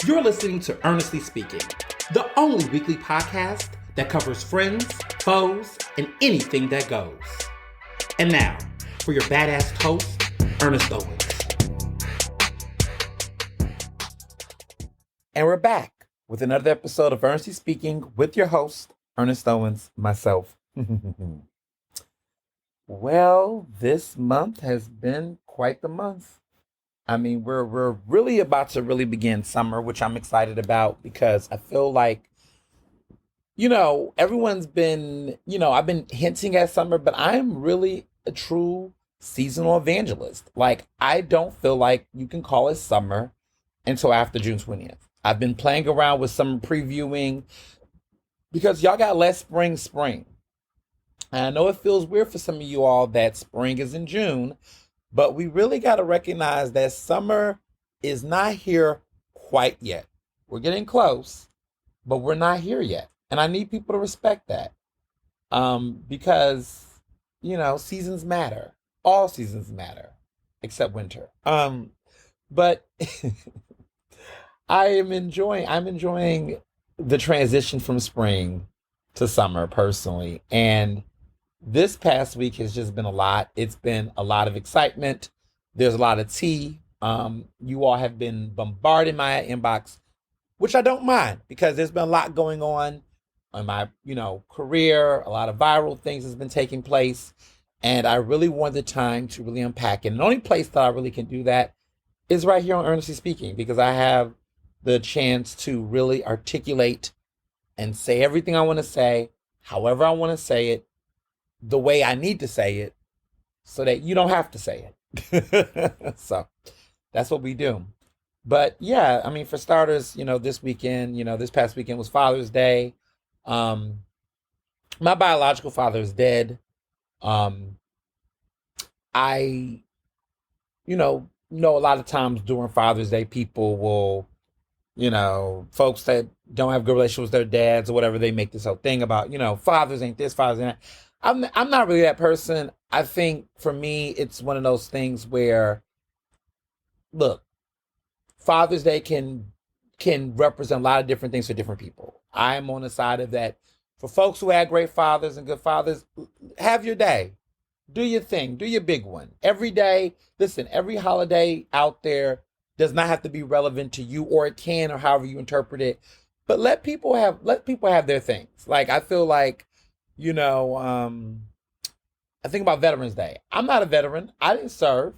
You're listening to Ernestly Speaking, the only weekly podcast that covers friends, foes, and anything that goes. And now, for your badass host, Ernest Owens. And we're back with another episode of Ernestly Speaking with your host, Ernest Owens, myself. Well, this month has been quite the month. I mean, we're really about to really begin summer, which I'm excited about because I feel like, everyone's been, I've been hinting at summer, but I'm really a true seasonal evangelist. Like, I don't feel like you can call it summer until after June 20th. I've been playing around with summer previewing because y'all got less spring. And I know it feels weird for some of you all that spring is in June, but we really got to recognize that summer is not here quite yet. We're getting close, but we're not here yet. And I need people to respect that because, seasons matter. All seasons matter, except winter. But I'm enjoying the transition from spring to summer personally. And this past week has just been a lot. It's been a lot of excitement. There's a lot of tea. You all have been bombarding my inbox, which I don't mind because there's been a lot going on in my, career. A lot of viral things has been taking place. And I really want the time to really unpack it. And the only place that I really can do that is right here on Ernestly Speaking because I have the chance to really articulate and say everything I want to say, however I want to say it, the way I need to say it so that you don't have to say it. So that's what we do. But yeah, I mean, for starters, this weekend, this past weekend was Father's Day. My biological father is dead. I, know a lot of times during Father's Day, people will, folks that don't have good relations with their dads or whatever, they make this whole thing about, fathers ain't this, fathers ain't that. I'm not really that person. I think for me, it's one of those things where, look, Father's Day can represent a lot of different things for different people. I'm on the side of that. For folks who had great fathers and good fathers, have your day. Do your thing. Do your big one. Every day, listen, every holiday out there does not have to be relevant to you, or it can, or however you interpret it. But let people have their things. Like, I feel like, I think about Veterans Day. I'm not a veteran. I didn't serve.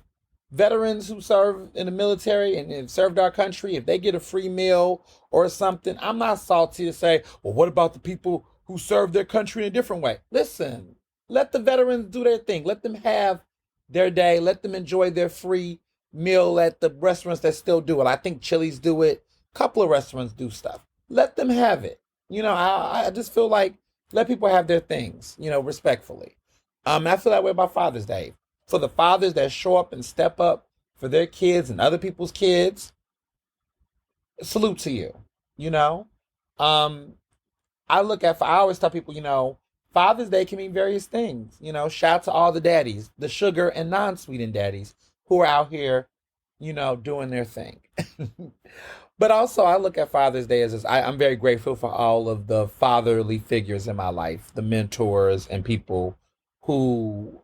Veterans who serve in the military and have served our country, if they get a free meal or something, I'm not salty to say, well, what about the people who serve their country in a different way? Listen, let the veterans do their thing. Let them have their day. Let them enjoy their free meal at the restaurants that still do it. I think Chili's do it. A couple of restaurants do stuff. Let them have it. I just feel like let people have their things, respectfully. I feel that way about Father's Day. For the fathers that show up and step up for their kids and other people's kids, salute to you, I always tell people, Father's Day can mean various things. Shout out to all the daddies, the sugar and non-sweetened daddies who are out here, doing their thing. But also I look at Father's Day as I'm very grateful for all of the fatherly figures in my life, the mentors and people who,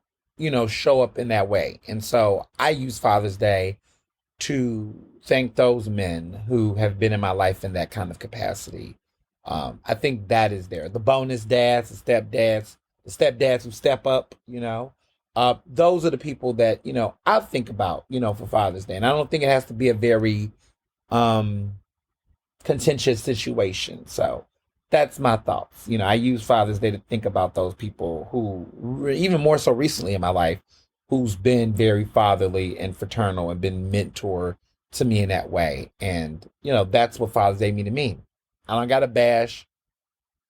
show up in that way. And so I use Father's Day to thank those men who have been in my life in that kind of capacity. I think that is there. The bonus dads, the stepdads who step up, those are the people that, I think about, for Father's Day. And I don't think it has to be a very contentious situation. So that's my thoughts. I use Father's Day to think about those people who, even more so recently in my life, who's been very fatherly and fraternal and been mentor to me in that way. And, that's what Father's Day mean to me. I don't got to bash,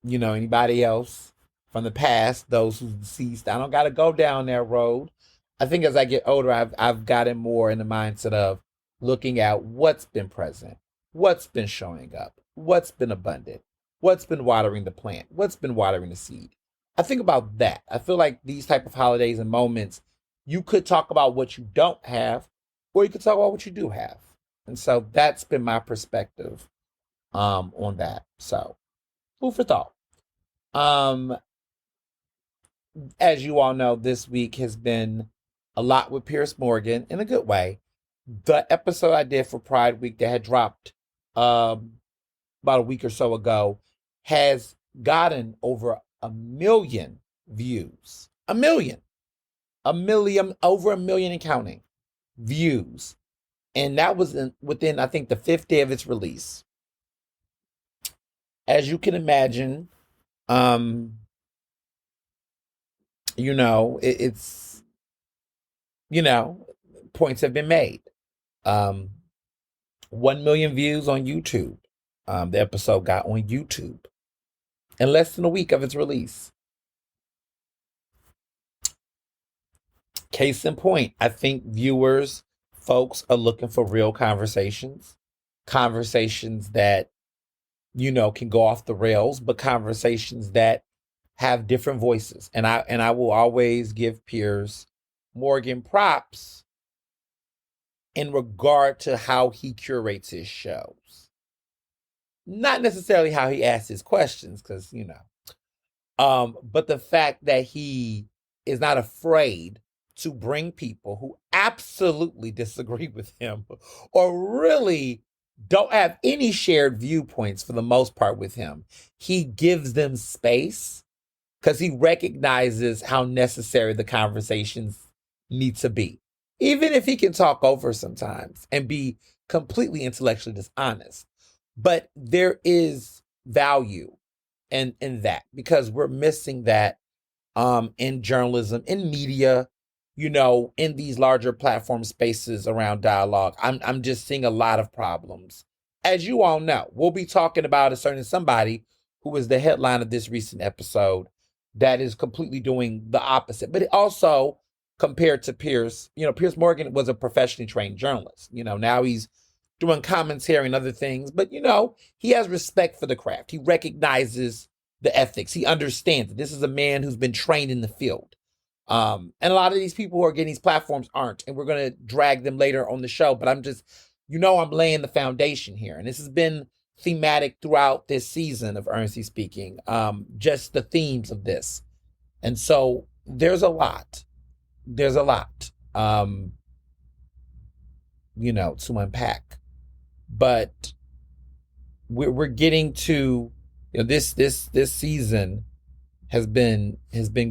anybody else from the past, those who's deceased. I don't got to go down that road. I think as I get older, I've gotten more in the mindset of looking at what's been present, what's been showing up, what's been abundant, what's been watering the plant, what's been watering the seed. I think about that. I feel like these type of holidays and moments, you could talk about what you don't have, or you could talk about what you do have. And so that's been my perspective on that. So, food for thought. Um, as you all know, this week has been a lot with Piers Morgan in a good way. The episode I did for Pride Week that had dropped about a week or so ago has gotten over 1 million views. A million, over 1 million and counting views. And that was within, I think, the 5th day of its release. As you can imagine, it's, points have been made. 1 million views on YouTube. The episode got on YouTube in less than a week of its release. Case in point, I think folks are looking for real conversations that, can go off the rails, but conversations that have different voices. And I will always give Piers Morgan props in regard to how he curates his shows. Not necessarily how he asks his questions, because, but the fact that he is not afraid to bring people who absolutely disagree with him or really don't have any shared viewpoints for the most part with him. He gives them space because he recognizes how necessary the conversations need to be. Even if he can talk over sometimes and be completely intellectually dishonest. But there is value in that, because we're missing that in journalism, in media, in these larger platform spaces around dialogue. I'm just seeing a lot of problems. As you all know, we'll be talking about a certain somebody who is the headline of this recent episode that is completely doing the opposite. But also, compared to Piers, Piers Morgan was a professionally trained journalist. Now he's doing commentary and other things, but he has respect for the craft. He recognizes the ethics. He understands it. This is a man who's been trained in the field. And a lot of these people who are getting these platforms aren't, and we're going to drag them later on the show, but I'm just, I'm laying the foundation here. And this has been thematic throughout this season of Ernestly Speaking, just the themes of this. And so there's a lot. To unpack. But we're getting to, this season has been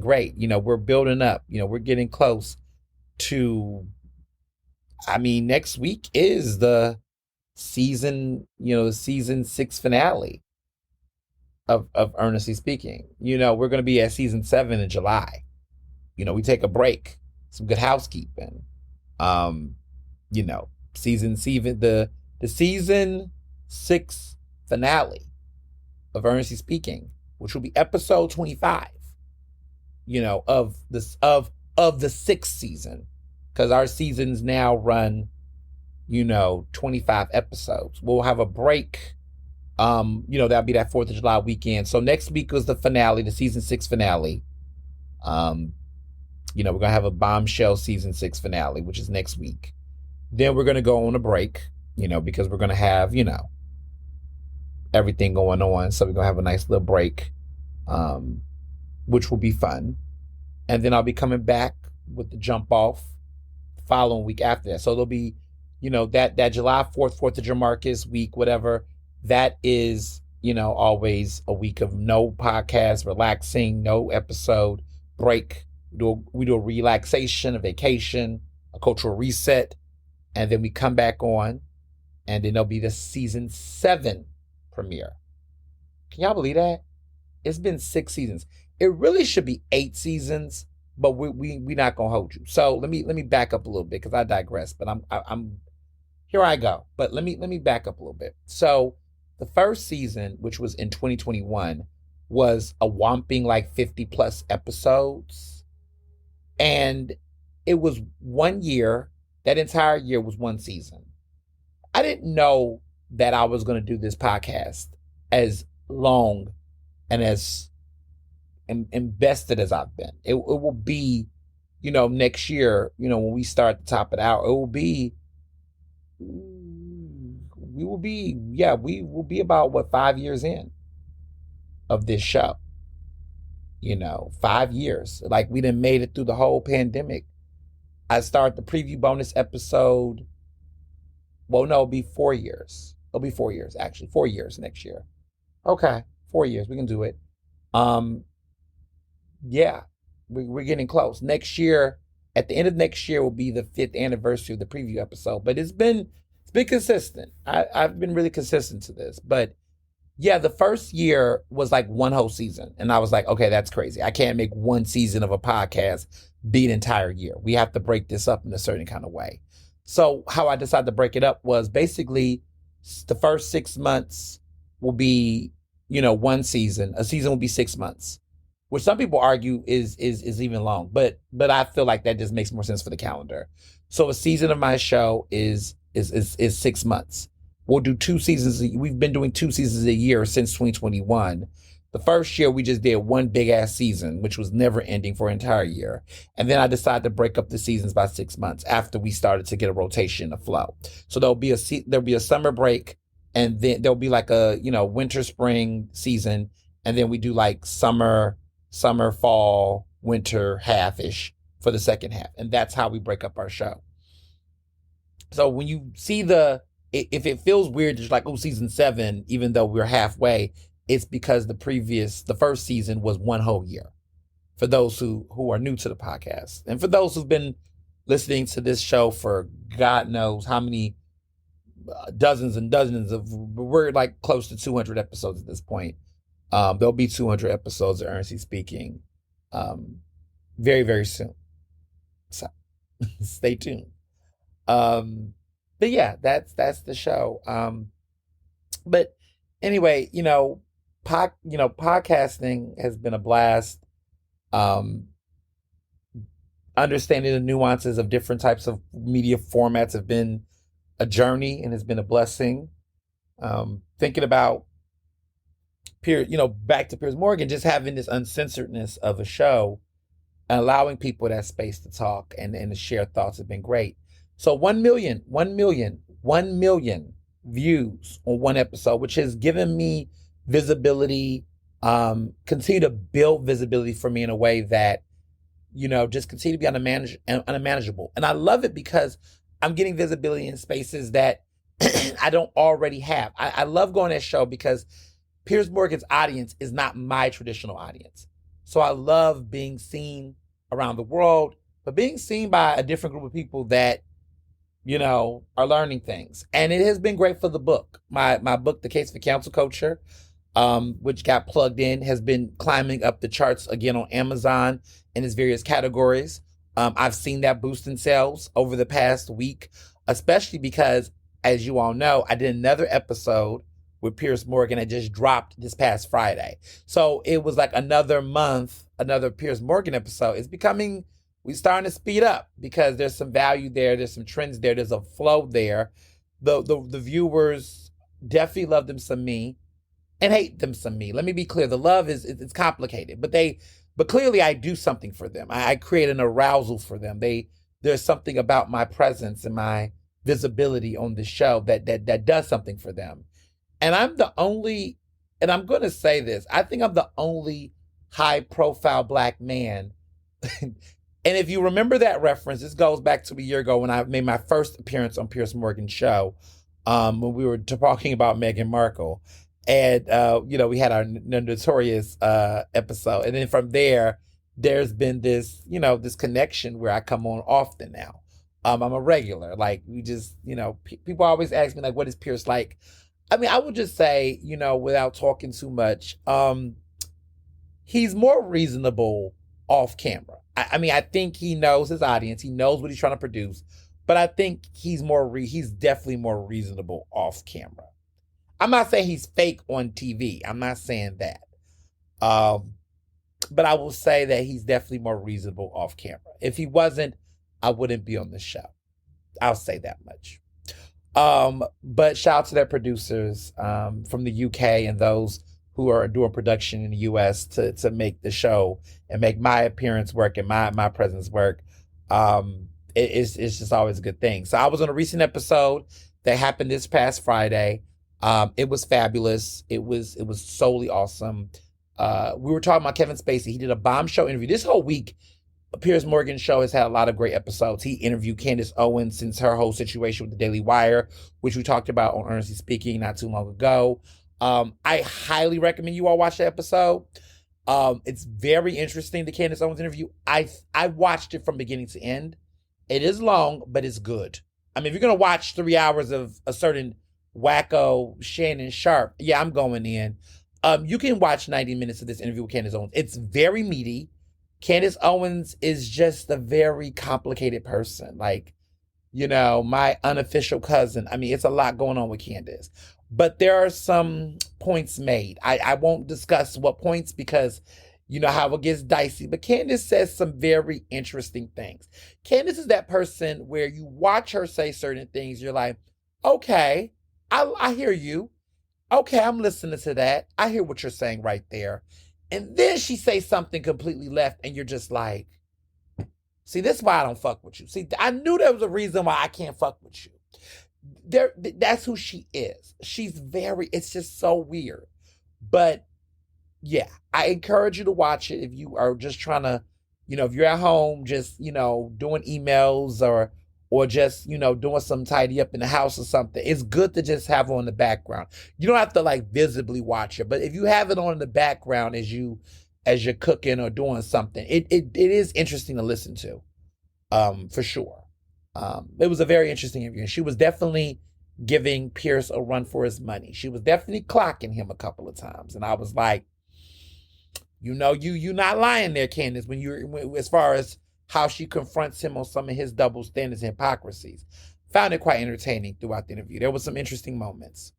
great. We're building up. We're getting close to, next week is the season 6 finale of Ernestly Speaking. We're going to be at season 7 in July. We take a break, some good housekeeping. Season 7, the season 6 finale of Ernestly Speaking, which will be episode 25, of the 6th season, because our seasons now run, 25 episodes. We'll have a break. That'll be that 4th of July weekend. So next week was the finale, the season 6 finale. We're going to have a bombshell season 6 finale, which is next week. Then we're going to go on a break, because we're going to have, everything going on. So we're going to have a nice little break, which will be fun. And then I'll be coming back with the jump off the following week after that. So there'll be, that July 4th of Jamarcus week, whatever, that is, always a week of no podcast, relaxing, no episode, break. We do a relaxation, a vacation, a cultural reset, and then we come back on, and then there'll be the season 7 premiere. Can y'all believe that? It's been 6 seasons. It really should be 8 seasons, but we not gonna hold you. So let me back up a little bit, because I digress. But I'm here I go. But let me back up a little bit. So the first season, which was in 2021, was a whopping 50 plus episodes. And it was 1 year. That entire year was 1 season. I didn't know that I was going to do this podcast as long and as invested as I've been. It will be, next year, when we start the top of the hour, it will be we will be about what, 5 years in of this show. 5 years. Like we done made it through the whole pandemic. I start the preview bonus episode. Well, no, it'll be 4 years. It'll be 4 years, actually. 4 years next year. Okay, 4 years. We can do it. Um, yeah, we're getting close. Next year, at the end of next year, will be the 5th anniversary of the preview episode. But it's been consistent. I've been really consistent to this. But yeah, the first year was like one whole season. And I was like, okay, that's crazy. I can't make one season of a podcast be an entire year. We have to break this up in a certain kind of way. So how I decided to break it up was basically the first 6 months will be, one season. A season will be 6 months, which some people argue is even long. But I feel like that just makes more sense for the calendar. So a season of my show is 6 months. We'll do 2 seasons. We've been doing 2 seasons a year since 2021. The first year we just did one big ass season, which was never ending for an entire year. And then I decided to break up the seasons by 6 months after we started to get a rotation, a flow. So there'll be a summer break, and then there'll be like a, winter, spring season. And then we do like summer, fall, winter half-ish for the second half. And that's how we break up our show. So when you see if it feels weird, just like, season 7, even though we're halfway, it's because the first season was one whole year. For those who are new to the podcast, and for those who've been listening to this show for God knows how many dozens and dozens we're like close to 200 episodes at this point. There'll be 200 episodes of Ernestly Speaking, very, very soon. So stay tuned. But yeah, that's the show. But anyway, podcasting has been a blast. Understanding the nuances of different types of media formats have been a journey and has been a blessing. Thinking about back to Piers Morgan, just having this uncensoredness of a show and allowing people that space to talk and to share thoughts have been great. So 1 million views on one episode, which has given me visibility, continue to build visibility for me in a way that, just continue to be unmanageable. And I love it because I'm getting visibility in spaces that I don't already have. I love going to that show because Piers Morgan's audience is not my traditional audience. So I love being seen around the world, but being seen by a different group of people that, are learning things. And it has been great for the book. My book, The Case for Cancel Culture, which got plugged in, has been climbing up the charts again on Amazon in its various categories. I've seen that boost in sales over the past week, especially because, as you all know, I did another episode with Piers Morgan that just dropped this past Friday. So it was like another month, another Piers Morgan episode. We're starting to speed up because there's some value there. There's some trends there. There's a flow there. The viewers definitely love them some me and hate them some me. Let me be clear. The love it's complicated, but clearly I do something for them. I create an arousal for them. There's something about my presence and my visibility on the show that does something for them. And I'm going to say this, I think I'm the only high profile Black man. And if you remember that reference, this goes back to a year ago when I made my first appearance on Piers Morgan's show, when we were talking about Meghan Markle. And, we had our notorious episode. And then from there's been this, this connection where I come on often now. I'm a regular. Like, we just, people always ask me, like, what is Piers like? I mean, I would just say, without talking too much, he's more reasonable off camera. I think he knows his audience. He knows what he's trying to produce. But I think he's definitely more reasonable off camera. I'm not saying he's fake on TV. I'm not saying that. But I will say that he's definitely more reasonable off camera. If he wasn't, I wouldn't be on the show. I'll say that much. But shout out to their producers from the UK and those who are doing production in the US to make the show and make my appearance work and my presence work. It's just always a good thing. So I was on a recent episode that happened this past Friday. It was fabulous. It was solely awesome. We were talking about Kevin Spacey. He did a bombshell interview this whole week. Piers Morgan show has had a lot of great episodes. He interviewed Candace Owens since her whole situation with the Daily Wire, which we talked about on Ernestly Speaking not too long ago. I highly recommend you all watch the episode. It's very interesting, the Candace Owens interview. I watched it from beginning to end. It is long, but it's good. I mean, if you're going to watch 3 hours of a certain wacko Shannon Sharpe, yeah, I'm going in. You can watch 90 minutes of this interview with Candace Owens. It's very meaty. Candace Owens is just a very complicated person. Like, my unofficial cousin. I mean, it's a lot going on with Candace. But there are some points made. I won't discuss what points because you know how it gets dicey. But Candace says some very interesting things. Candace is that person where you watch her say certain things. You're like, okay, I hear you. Okay, I'm listening to that. I hear what you're saying right there. And then she says something completely left, and you're just like, see, this is why I don't fuck with you. See, I knew there was a reason why I can't fuck with you. That's who she is. It's just so weird. But yeah, I encourage you to watch it if you are just trying to, if you're at home, just, doing emails or just, doing some tidy up in the house or something. It's good to just have on the background. You don't have to like visibly watch it, but if you have it on in the background as you're cooking or doing something, it is interesting to listen to, for sure. It was a very interesting interview. And she was definitely giving Piers a run for his money. She was definitely clocking him a couple of times. And I was like, you're not lying there, Candace, as far as how she confronts him on some of his double standards and hypocrisies. Found it quite entertaining throughout the interview. There were some interesting moments.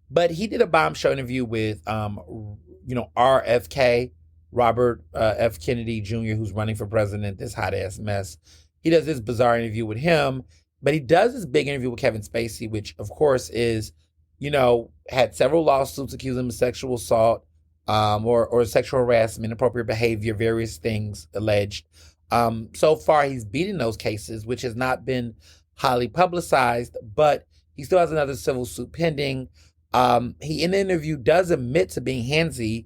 But he did a bombshell interview with, RFK, Robert F. Kennedy Jr., who's running for president, this hot-ass mess. He does this bizarre interview with him, but he does this big interview with Kevin Spacey, which, of course, is, had several lawsuits accusing him of sexual assault, or sexual harassment, inappropriate behavior, various things alleged. So far, he's beaten those cases, which has not been highly publicized, but he still has another civil suit pending. He, in the interview, does admit to being handsy,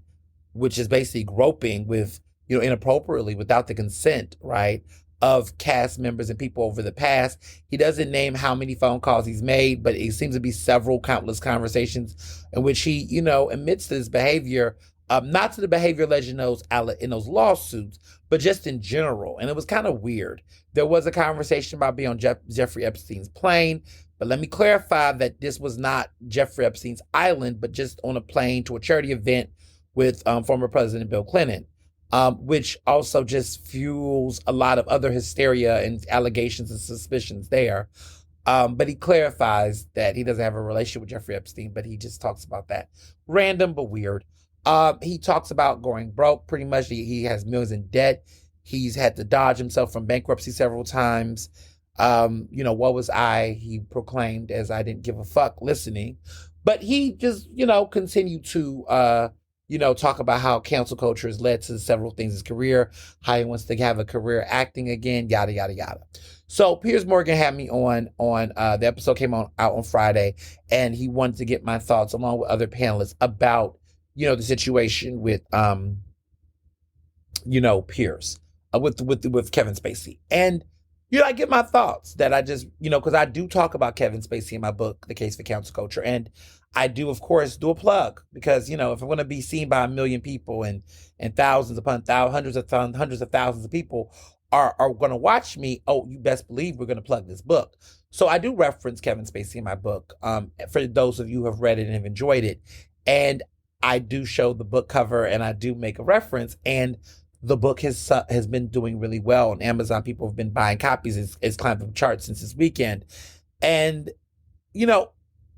which is basically groping with, inappropriately without the consent, right, of cast members and people over the past. He doesn't name how many phone calls he's made, but it seems to be several countless conversations in which he, admits to this behavior, not to the behavior alleged in those lawsuits, but just in general. And it was kind of weird. There was a conversation about being on Jeffrey Epstein's plane, but let me clarify that this was not Jeffrey Epstein's island, but just on a plane to a charity event with former President Bill Clinton. Which also just fuels a lot of other hysteria and allegations and suspicions there. But he clarifies that he doesn't have a relationship with Jeffrey Epstein, but he just talks about that. Random, but weird. He talks about going broke, pretty much. He has millions in debt. He's had to dodge himself from bankruptcy several times. What was I? He proclaimed as I didn't give a fuck listening. But he just, continued to talk about how cancel culture has led to several things in his career, how he wants to have a career acting again, yada, yada, yada. So Piers Morgan had me on the episode came out on Friday, and he wanted to get my thoughts along with other panelists about, the situation with, Piers, with Kevin Spacey. And, I get my thoughts that I just, because I do talk about Kevin Spacey in my book, The Case for Cancel Culture. And I do, of course, do a plug because, if I'm going to be seen by a million people and thousands upon hundreds of thousands of people are going to watch me, you best believe we're going to plug this book. So I do reference Kevin Spacey in my book, for those of you who have read it and have enjoyed it. And I do show the book cover and I do make a reference. And the book has been doing really well on Amazon. People have been buying copies. It's climbed the charts since this weekend. And,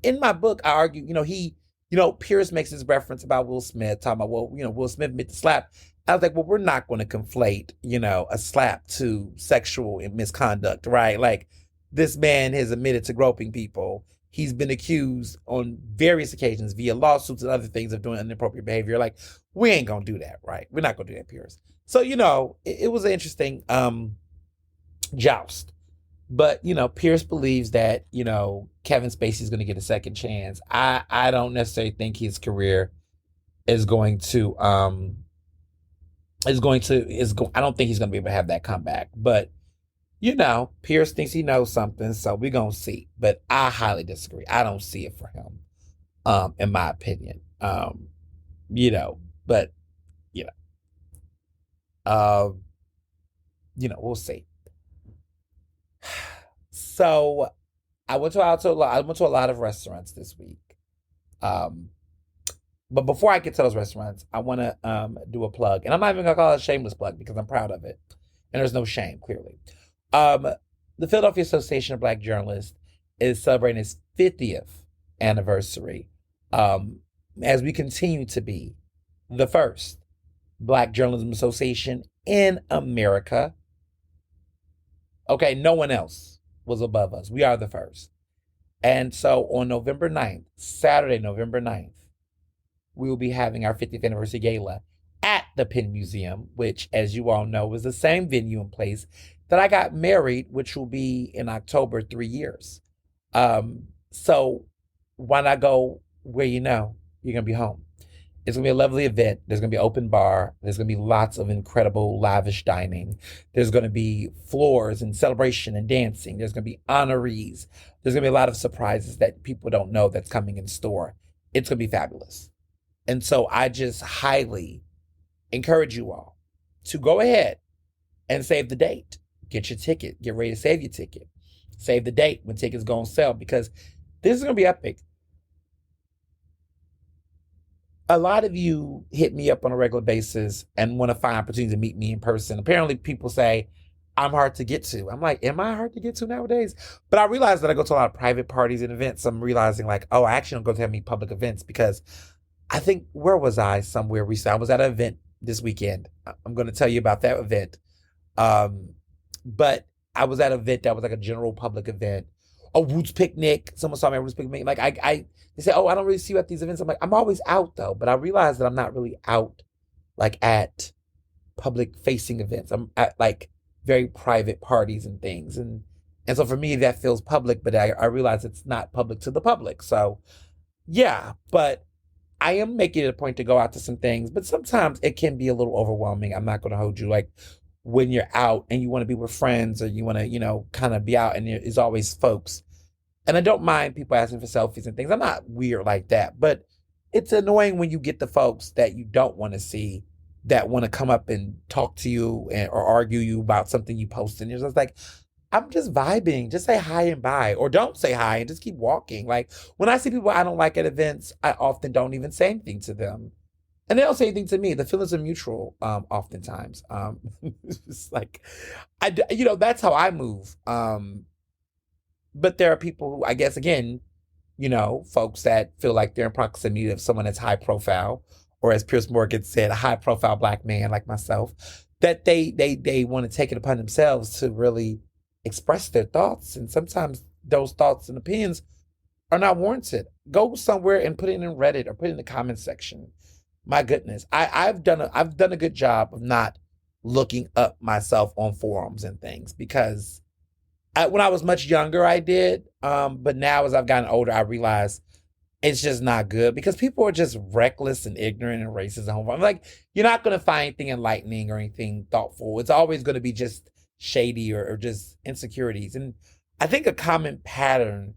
in my book, I argue, Piers makes this reference about Will Smith, talking about, Will Smith admitted to slap. I was like, well, we're not going to conflate, a slap to sexual misconduct, right? Like, this man has admitted to groping people. He's been accused on various occasions via lawsuits and other things of doing inappropriate behavior. Like, we ain't going to do that, right? We're not going to do that, Piers. So, it was an interesting joust But, Pierce believes that, Kevin Spacey is going to get a second chance. I don't necessarily think his career is going to I don't think he's going to be able to have that comeback. But, Pierce thinks he knows something, so we're going to see. But I highly disagree. I don't see it for him, in my opinion. But, you know, uh, we'll see. So I went to a lot of restaurants this week. But before I get to those restaurants, I want to do a plug, and I'm not even gonna call it a shameless plug because I'm proud of it, and there's no shame clearly. Um, the Philadelphia Association of Black Journalists is celebrating its 50th anniversary, as we continue to be the first Black Journalism Association in America. Okay, no one else was above us. We are the first. And so on November 9th, Saturday, November 9th, we will be having our 50th anniversary gala at the Penn Museum, which, as you all know, is the same venue and place that I got married, which will be in October, 3 years. So why not go where you're going to be home? It's going to be a lovely event. There's going to be an open bar. There's going to be lots of incredible, lavish dining. There's going to be floors and celebration and dancing. There's going to be honorees. There's going to be a lot of surprises that people don't know that's coming in store. It's going to be fabulous. And so I just highly encourage you all to go ahead and save the date. Get your ticket. Get ready to save your ticket. Save the date when tickets go on sale, because this is going to be epic. A lot of you hit me up on a regular basis and want to find opportunities to meet me in person. Apparently people say I'm hard to get to. I'm like, am I hard to get to nowadays? But I realize that I go to a lot of private parties and events. I'm realizing like, oh, I actually don't go to many public events, because I think, where was I? Somewhere recently. I was at an event this weekend. I'm going to tell you about that event. But I was at an event that was like a general public event. A Roots picnic. Someone saw me at Roots picnic. Like they say, oh, I don't really see you at these events. I'm like, I'm always out though. But I realized that I'm not really out like at public facing events. I'm at like very private parties and things. And so for me, that feels public, but I realize it's not public to the public. So yeah, but I am making it a point to go out to some things, but sometimes it can be a little overwhelming. I'm not going to hold you. Like when you're out and you want to be with friends, or you want to, kind of be out, and there's always folks. And I don't mind people asking for selfies and things. I'm not weird like that, but it's annoying when you get the folks that you don't want to see that want to come up and talk to you or argue you about something you posted. And you're just like, I'm just vibing. Just say hi and bye, or don't say hi and just keep walking. Like when I see people I don't like at events, I often don't even say anything to them. And they don't say anything to me. The feelings are mutual, oftentimes. It's like, that's how I move. But there are people who, I guess, again, folks that feel like they're in proximity of someone that's high profile, or as Piers Morgan said, a high profile Black man like myself, that they want to take it upon themselves to really express their thoughts. And sometimes those thoughts and opinions are not warranted. Go somewhere and put it in Reddit or put it in the comments section. My goodness, I've done a good job of not looking up myself on forums and things, because when I was much younger, I did. But now as I've gotten older, I realize it's just not good, because people are just reckless and ignorant and racist and homophobic. Like, you're not going to find anything enlightening or anything thoughtful. It's always going to be just shady or just insecurities. And I think a common pattern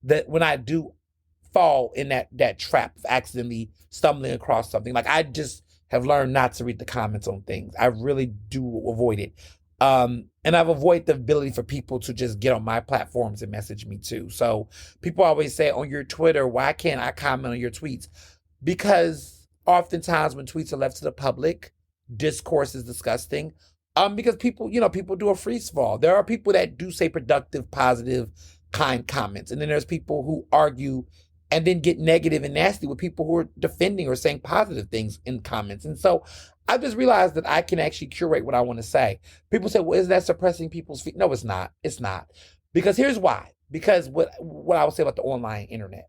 that when I do fall in that trap of accidentally stumbling across something, like I just have learned not to read the comments on things. I really do avoid it. And I've avoided the ability for people to just get on my platforms and message me too. So people always say on your Twitter, why can't I comment on your tweets? Because oftentimes when tweets are left to the public, discourse is disgusting. Because people do a freeze fall. There are people that do say productive, positive, kind comments. And then there's people who argue and then get negative and nasty with people who are defending or saying positive things in comments. And so I've just realized that I can actually curate what I want to say. People say, well, is that suppressing people's feet? No, it's not. It's not. Because here's why. Because what I would say about the online internet,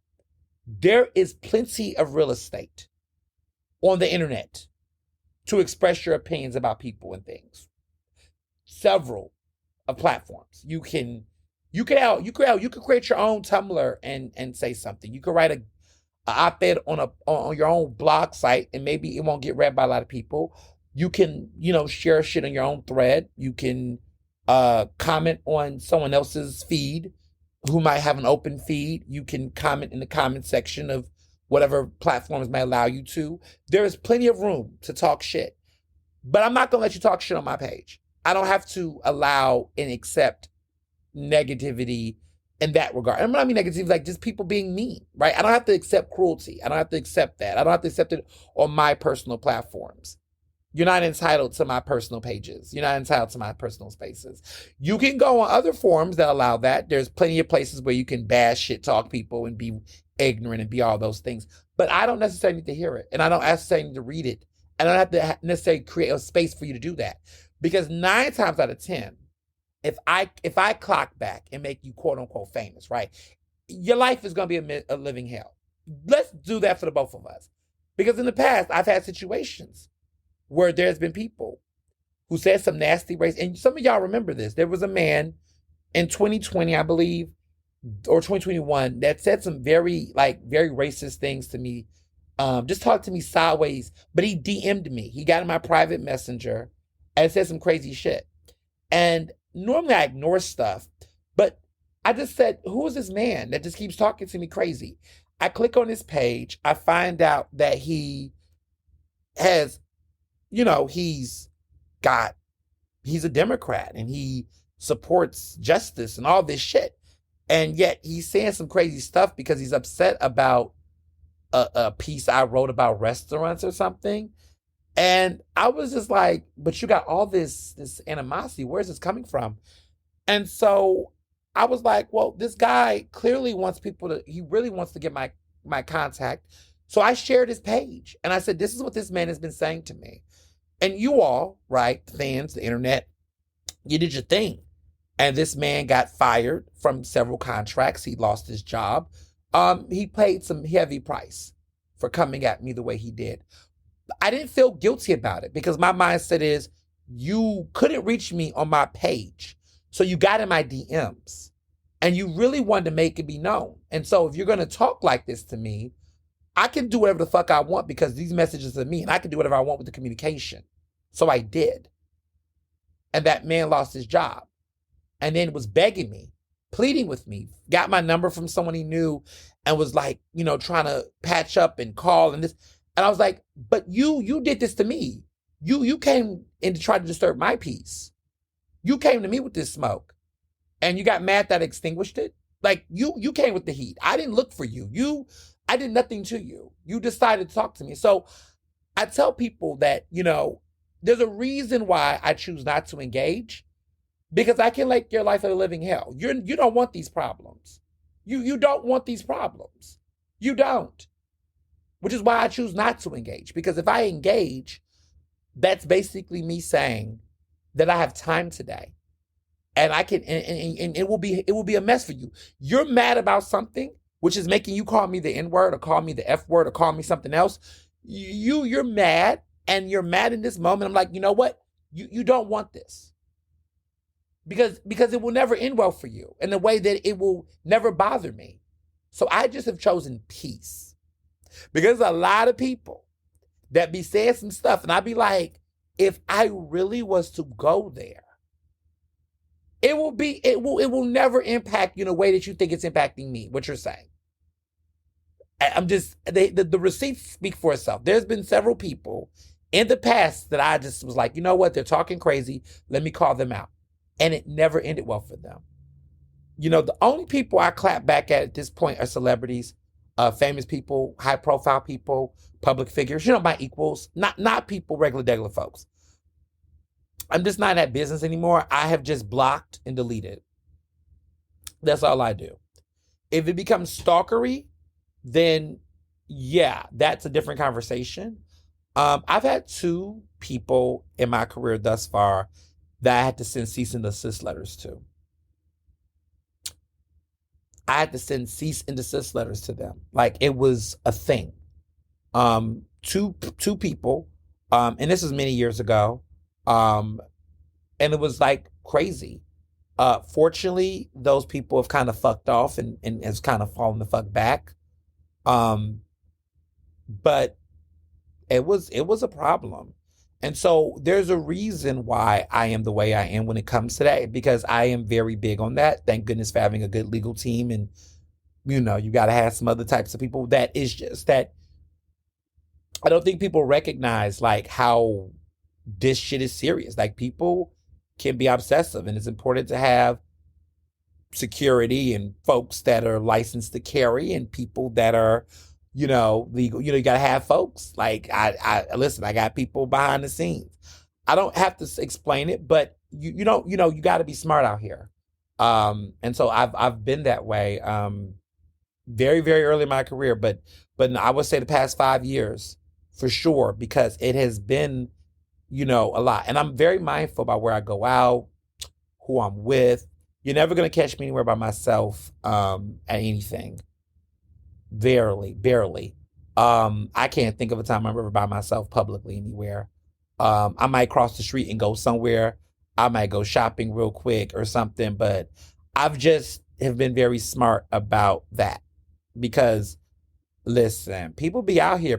there is plenty of real estate on the internet to express your opinions about people and things. Several of platforms. You can You could create your own Tumblr and say something. You could write a op-ed on your own blog site, and maybe it won't get read by a lot of people. You can, share shit on your own thread. You can comment on someone else's feed who might have an open feed. You can comment in the comment section of whatever platforms may allow you to. There is plenty of room to talk shit. But I'm not going to let you talk shit on my page. I don't have to allow and accept negativity in that regard. And when I mean negativity, like just people being mean, right? I don't have to accept cruelty. I don't have to accept that. I don't have to accept it on my personal platforms. You're not entitled to my personal pages. You're not entitled to my personal spaces. You can go on other forums that allow that. There's plenty of places where you can bash, shit talk people and be ignorant and be all those things. But I don't necessarily need to hear it. And I don't necessarily need to read it. I don't have to necessarily create a space for you to do that. Because 9 times out of 10, if I clock back and make you quote unquote famous, right? Your life is going to be a living hell. Let's do that for the both of us. Because in the past, I've had situations where there's been people who said some nasty race, and some of y'all remember this. There was a man in 2020, I believe, or 2021, that said some very racist things to me. Just talked to me sideways, but he DM'd me. He got in my private messenger and said some crazy shit. And normally I ignore stuff, but I just said, who is this man that just keeps talking to me crazy? I click on his page. I find out that he has, he's a Democrat and he supports justice and all this shit. And yet he's saying some crazy stuff because he's upset about a piece I wrote about restaurants or something. And I was just like, but you got all this animosity. Where's this coming from? And so I was like, well, this guy clearly wants he really wants to get my contact. So I shared his page and I said, this is what this man has been saying to me. And you all, right, fans, the internet, you did your thing. And this man got fired from several contracts. He lost his job. He paid some heavy price for coming at me the way he did. I didn't feel guilty about it because my mindset is you couldn't reach me on my page. So you got in my DMs and you really wanted to make it be known. And so if you're going to talk like this to me, I can do whatever the fuck I want because these messages are me and I can do whatever I want with the communication. So I did. And that man lost his job and then was begging me, pleading with me, got my number from someone he knew and was like, trying to patch up and call and this. And I was like, but you did this to me. You came in to try to disturb my peace. You came to me with this smoke and you got mad that I extinguished it. Like you came with the heat. I didn't look for you. I did nothing to you. You decided to talk to me. So I tell people that, there's a reason why I choose not to engage because I can make your life a living hell. You don't want these problems. You don't want these problems. You don't. Which is why I choose not to engage. Because if I engage, that's basically me saying that I have time today. And I can, and it will be a mess for you. You're mad about something, which is making you call me the N-word or call me the F-word or call me something else. You're mad and you're mad in this moment. I'm like, you know what? You don't want this. Because it will never end well for you in the way that it will never bother me. So I just have chosen peace. Because there's a lot of people that be saying some stuff and I'd be like, if I really was to go there, it will never impact you in a way that you think it's impacting me, what you're saying. I'm just, the receipts speak for itself. There's been several people in the past that I just was like, you know what, they're talking crazy. Let me call them out. And it never ended well for them. The only people I clap back at this point are celebrities, famous people, high profile people, public figures, my equals, not people, regular folks. I'm just not in that business anymore. I have just blocked and deleted. That's all I do. If it becomes stalkery, then yeah, that's a different conversation. I've had 2 people in my career thus far that I had to send cease and desist letters to. I had to send cease and desist letters to them. Like it was a thing. Two people, and this was many years ago. And it was like crazy. Fortunately, those people have kind of fucked off and has kind of fallen the fuck back. Um, but it was a problem. And so there's a reason why I am the way I am when it comes to that, because I am very big on that. Thank goodness for having a good legal team. And, you got to have some other types of people that is just that I don't think people recognize like how this shit is serious. Like people can be obsessive, and it's important to have security and folks that are licensed to carry and people that are, legal. You got to have folks like I listen. I got people behind the scenes. I don't have to explain it, but you don't. You got to be smart out here. And so I've been that way. Very very early in my career, but I would say the past 5 years for sure, because it has been a lot, and I'm very mindful about where I go out, who I'm with. You're never going to catch me anywhere by myself at anything. Barely, barely. I can't think of a time I'm ever by myself publicly anywhere. I might cross the street and go somewhere. I might go shopping real quick or something, but I've just have been very smart about that because listen, people be out here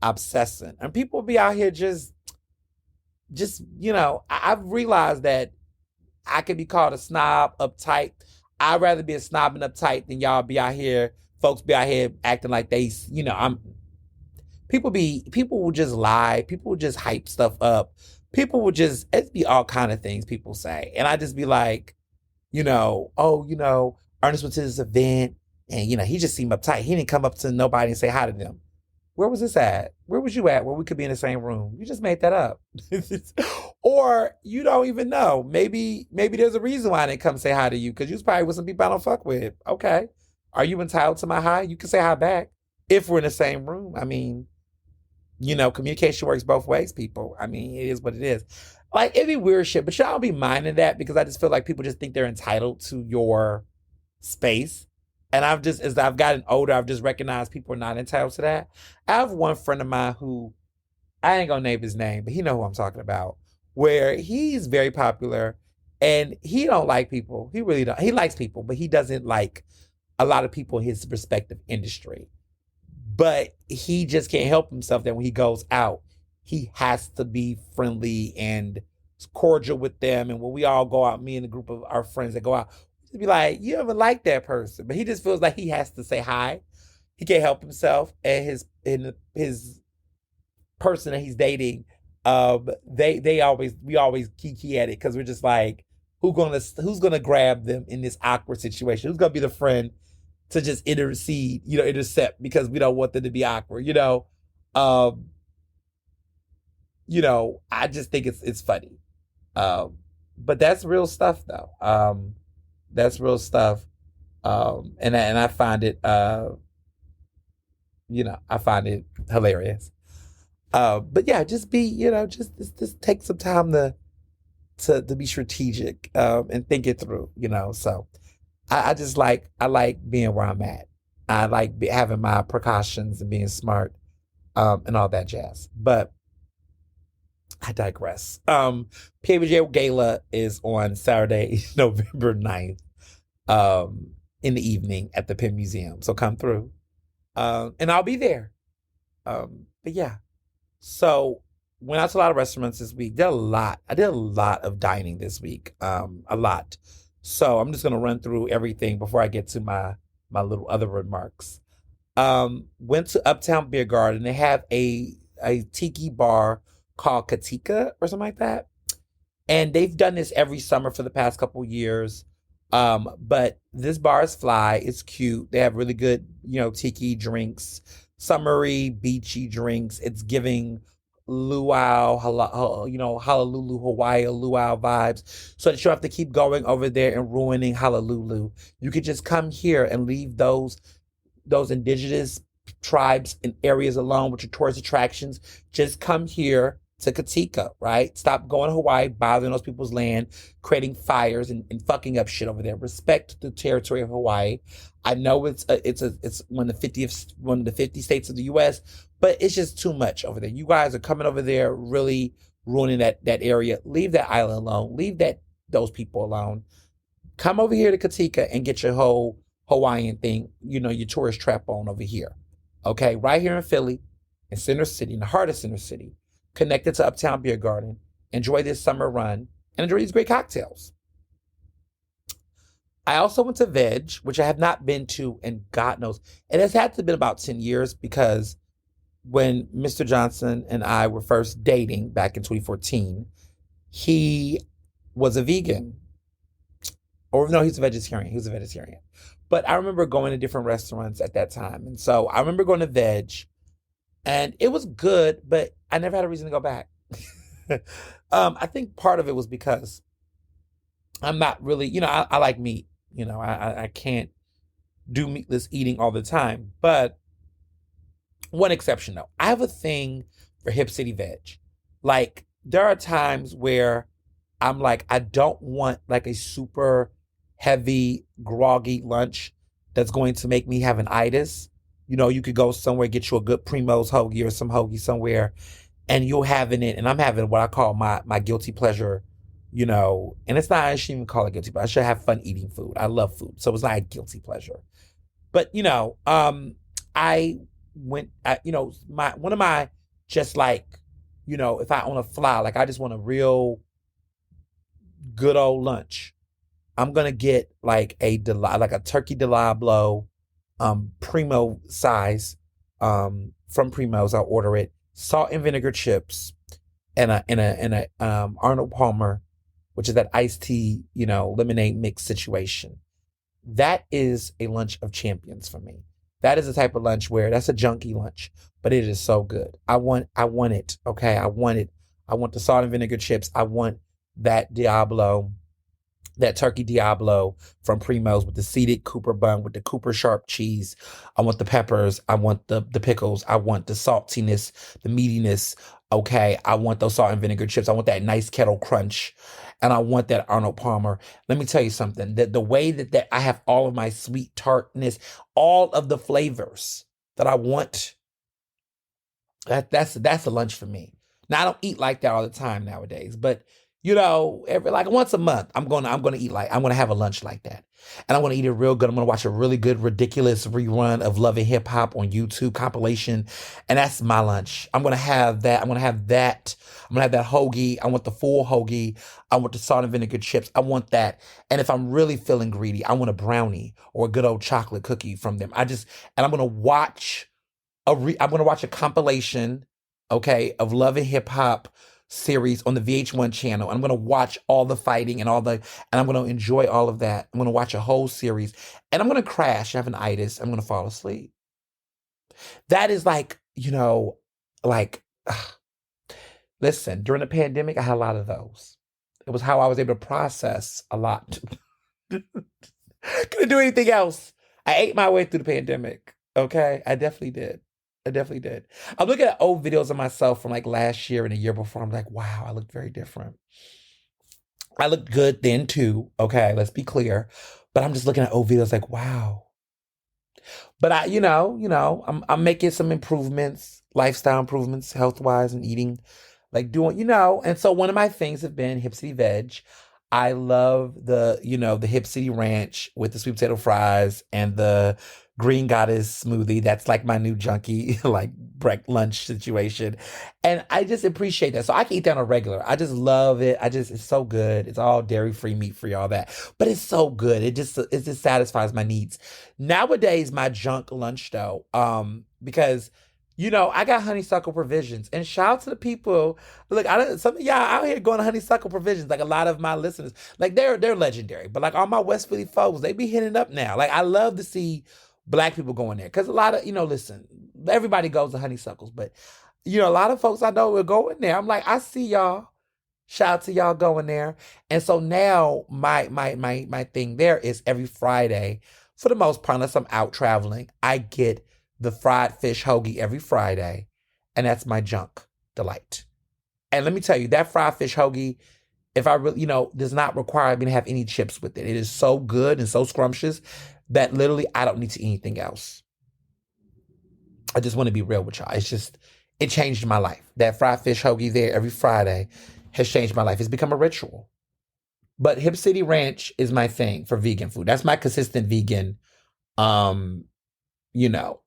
obsessing, and people be out here just I've realized that I could be called a snob, uptight. I'd rather be a snob and uptight than y'all be out here. Folks be out here acting like people will just lie. People will just hype stuff up. It'd be all kind of things people say. And I just be like, Ernest went to this event and, he just seemed uptight. He didn't come up to nobody and say hi to them. Where was this at? Where was you at where we could be in the same room? You just made that up. Or you don't even know. Maybe there's a reason why I didn't come say hi to you, because you was probably with some people I don't fuck with. Okay. Are you entitled to my hi? You can say hi back if we're in the same room. I mean, communication works both ways, people. I mean, it is what it is. Like, it'd be weird shit, but y'all be minding that, because I just feel like people just think they're entitled to your space. And as I've gotten older, I've just recognized people are not entitled to that. I have one friend of mine who, I ain't gonna name his name, but he know who I'm talking about, where he's very popular and he don't like people. He really don't. He likes people, but he doesn't like a lot of people in his respective industry. But he just can't help himself that when he goes out, he has to be friendly and cordial with them. And when we all go out, me and a group of our friends that go out, to be like, you ever like that person? But he just feels like he has to say hi. He can't help himself. And his person that he's dating, we always kiki at it, because we're just like, who's gonna grab them in this awkward situation? Who's gonna be the friend to just intercept, because we don't want them to be awkward, I just think it's funny. But that's real stuff though. That's real stuff. And I find it, I find it hilarious. But yeah, just be, just take some time to be strategic, and think it through, so I like being where I'm at. I like having my precautions and being smart, and all that jazz. But I digress. PBJ Gala is on Saturday, November 9th, in the evening at the Penn Museum. So come through. And I'll be there. But yeah. So went out to a lot of restaurants this week. I did a lot of dining this week. A lot. So I'm just gonna run through everything before I get to my little other remarks. Went to Uptown Beer Garden. They have a tiki bar called Katika or something like that. And they've done this every summer for the past couple years. But this bar is fly. It's cute. They have really good, tiki drinks, summery, beachy drinks. It's giving luau, Honolulu, Hawaii, luau vibes. So that you don't have to keep going over there and ruining Honolulu. You could just come here and leave those indigenous tribes and areas alone with your tourist attractions. Just come here to Katika, right? Stop going to Hawaii, bothering those people's land, creating fires and fucking up shit over there. Respect the territory of Hawaii. I know it's one of the 50 states of the U.S., but it's just too much over there. You guys are coming over there, really ruining that area. Leave that island alone. Leave that those people alone. Come over here to Katika and get your whole Hawaiian thing, your tourist trap on over here. Okay, right here in Philly, in Center City, in the heart of Center City, connected to Uptown Beer Garden. Enjoy this summer run and enjoy these great cocktails. I also went to Veg, which I have not been to in God knows. It has had to been about 10 years because when Mr. Johnson and I were first dating back in 2014, he was a vegan. Or no, he's a vegetarian. He was a vegetarian. But I remember going to different restaurants at that time. And so I remember going to Veg and it was good, but I never had a reason to go back. I think part of it was because I'm not really, I like meat. I can't do meatless eating all the time. But one exception though, I have a thing for Hip City Veg. Like there are times where I'm like, I don't want like a super heavy, groggy lunch that's going to make me have an itis. You could go somewhere, get you a good Primo's hoagie or some hoagie somewhere, and you're having it, and I'm having what I call my guilty pleasure, and it's not, I shouldn't even call it guilty, but I should have fun eating food. I love food. So it's not a guilty pleasure. But, I went, one of my, just like, if I on a fly, like I just want a real good old lunch, I'm going to get like a turkey Diablo, Primo size, from Primo's. I'll order it. Salt and vinegar chips and a Arnold Palmer, which is that iced tea, lemonade mix situation. That is a lunch of champions for me. That is the type of lunch where that's a junky lunch, but it is so good. I want it. Okay. I want it. I want the salt and vinegar chips. I want that Diablo, that turkey Diablo from Primo's with the seeded Cooper bun, with the Cooper sharp cheese. I want the peppers. I want the pickles. I want the saltiness, the meatiness. Okay. I want those salt and vinegar chips. I want that nice kettle crunch. And I want that Arnold Palmer. Let me tell you something. The way that I have all of my sweet tartness, all of the flavors that I want, that's a lunch for me. Now I don't eat like that all the time nowadays, but every like once a month, I'm gonna have a lunch like that. And I'm gonna eat it real good. I'm gonna watch a really good, ridiculous rerun of Love and Hip Hop on YouTube compilation. And that's my lunch. I'm gonna have that. I'm gonna have that hoagie. I want the full hoagie. I want the salt and vinegar chips. I want that. And if I'm really feeling greedy, I want a brownie or a good old chocolate cookie from them. And I'm gonna watch a compilation, okay, of Love and Hip Hop series on the VH1 channel. I'm going to watch all the fighting and and I'm going to enjoy all of that. I'm going to watch a whole series and I'm going to crash, have an itis. I'm going to fall asleep. That is like, listen, during the pandemic, I had a lot of those. It was how I was able to process a lot. Couldn't do anything else. I ate my way through the pandemic. Okay. I definitely did. I'm looking at old videos of myself from like last year and the year before. I'm like, wow, I look very different. I looked good then too. Okay, let's be clear. But I'm just looking at old videos like, wow. But I'm making some improvements, lifestyle improvements, health-wise and eating, like doing, and so one of my things have been Hip City Veg. I love the Hip City Ranch with the sweet potato fries and the Green Goddess smoothie. That's like my new junkie, like lunch situation. And I just appreciate that. So I can eat that on a regular. I just love it. It's so good. It's all dairy-free, meat-free, all that. But it's so good. It just satisfies my needs. Nowadays, my junk lunch though, because I got Honeysuckle Provisions, and shout out to the people. Look, some of y'all out here going to Honeysuckle Provisions. Like a lot of my listeners, like they're legendary. But like all my West Philly folks, they be hitting up now. Like I love to see Black people going there because a lot of listen, everybody goes to Honeysuckles, but a lot of folks I know will go in there. I'm like, I see y'all. Shout out to y'all going there. And so now my thing there is every Friday, for the most part, unless I'm out traveling, I get the fried fish hoagie every Friday, and that's my junk delight. And let me tell you, that fried fish hoagie, if I really, does not require me to have any chips with it. It is so good and so scrumptious that literally I don't need to eat anything else. I just want to be real with y'all. It changed my life. That fried fish hoagie there every Friday has changed my life. It's become a ritual. But Hip City Ranch is my thing for vegan food. That's my consistent vegan, um, you know,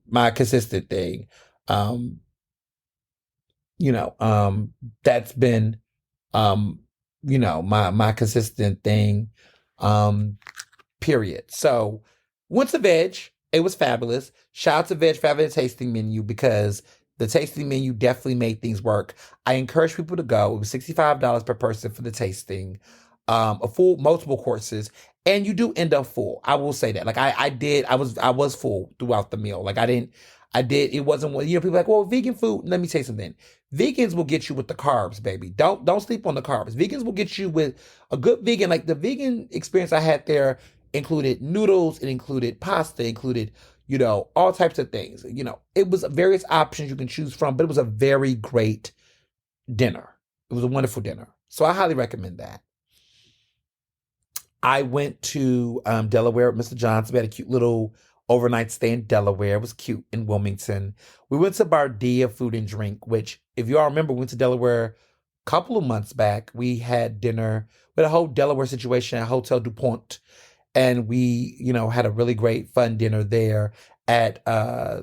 my consistent thing. Um, you know, that's been um, my consistent thing. Um, period. So went to Veg. It was fabulous. Shout out to Veg for having a tasting menu because the tasting menu definitely made things work. I encourage people to go. It was $65 per person for the tasting, a full multiple courses, and you do end up full. I will say that. Like I did. I was full throughout the meal. Like I didn't. I did. It wasn't. People are like, well, vegan food. Let me say something. Vegans will get you with the carbs, baby. Don't sleep on the carbs. Vegans will get you with a good vegan. Like the vegan experience I had there included noodles, it included pasta, included, all types of things. It was various options you can choose from, but it was a very great dinner. It was a wonderful dinner. So I highly recommend that. I went to Delaware with Mr. Johnson. We had a cute little overnight stay in Delaware. It was cute in Wilmington. We went to Bardia Food and Drink, which, if you all remember, we went to Delaware a couple of months back. We had dinner with a whole Delaware situation at Hotel DuPont. And we, had a really great fun dinner there at La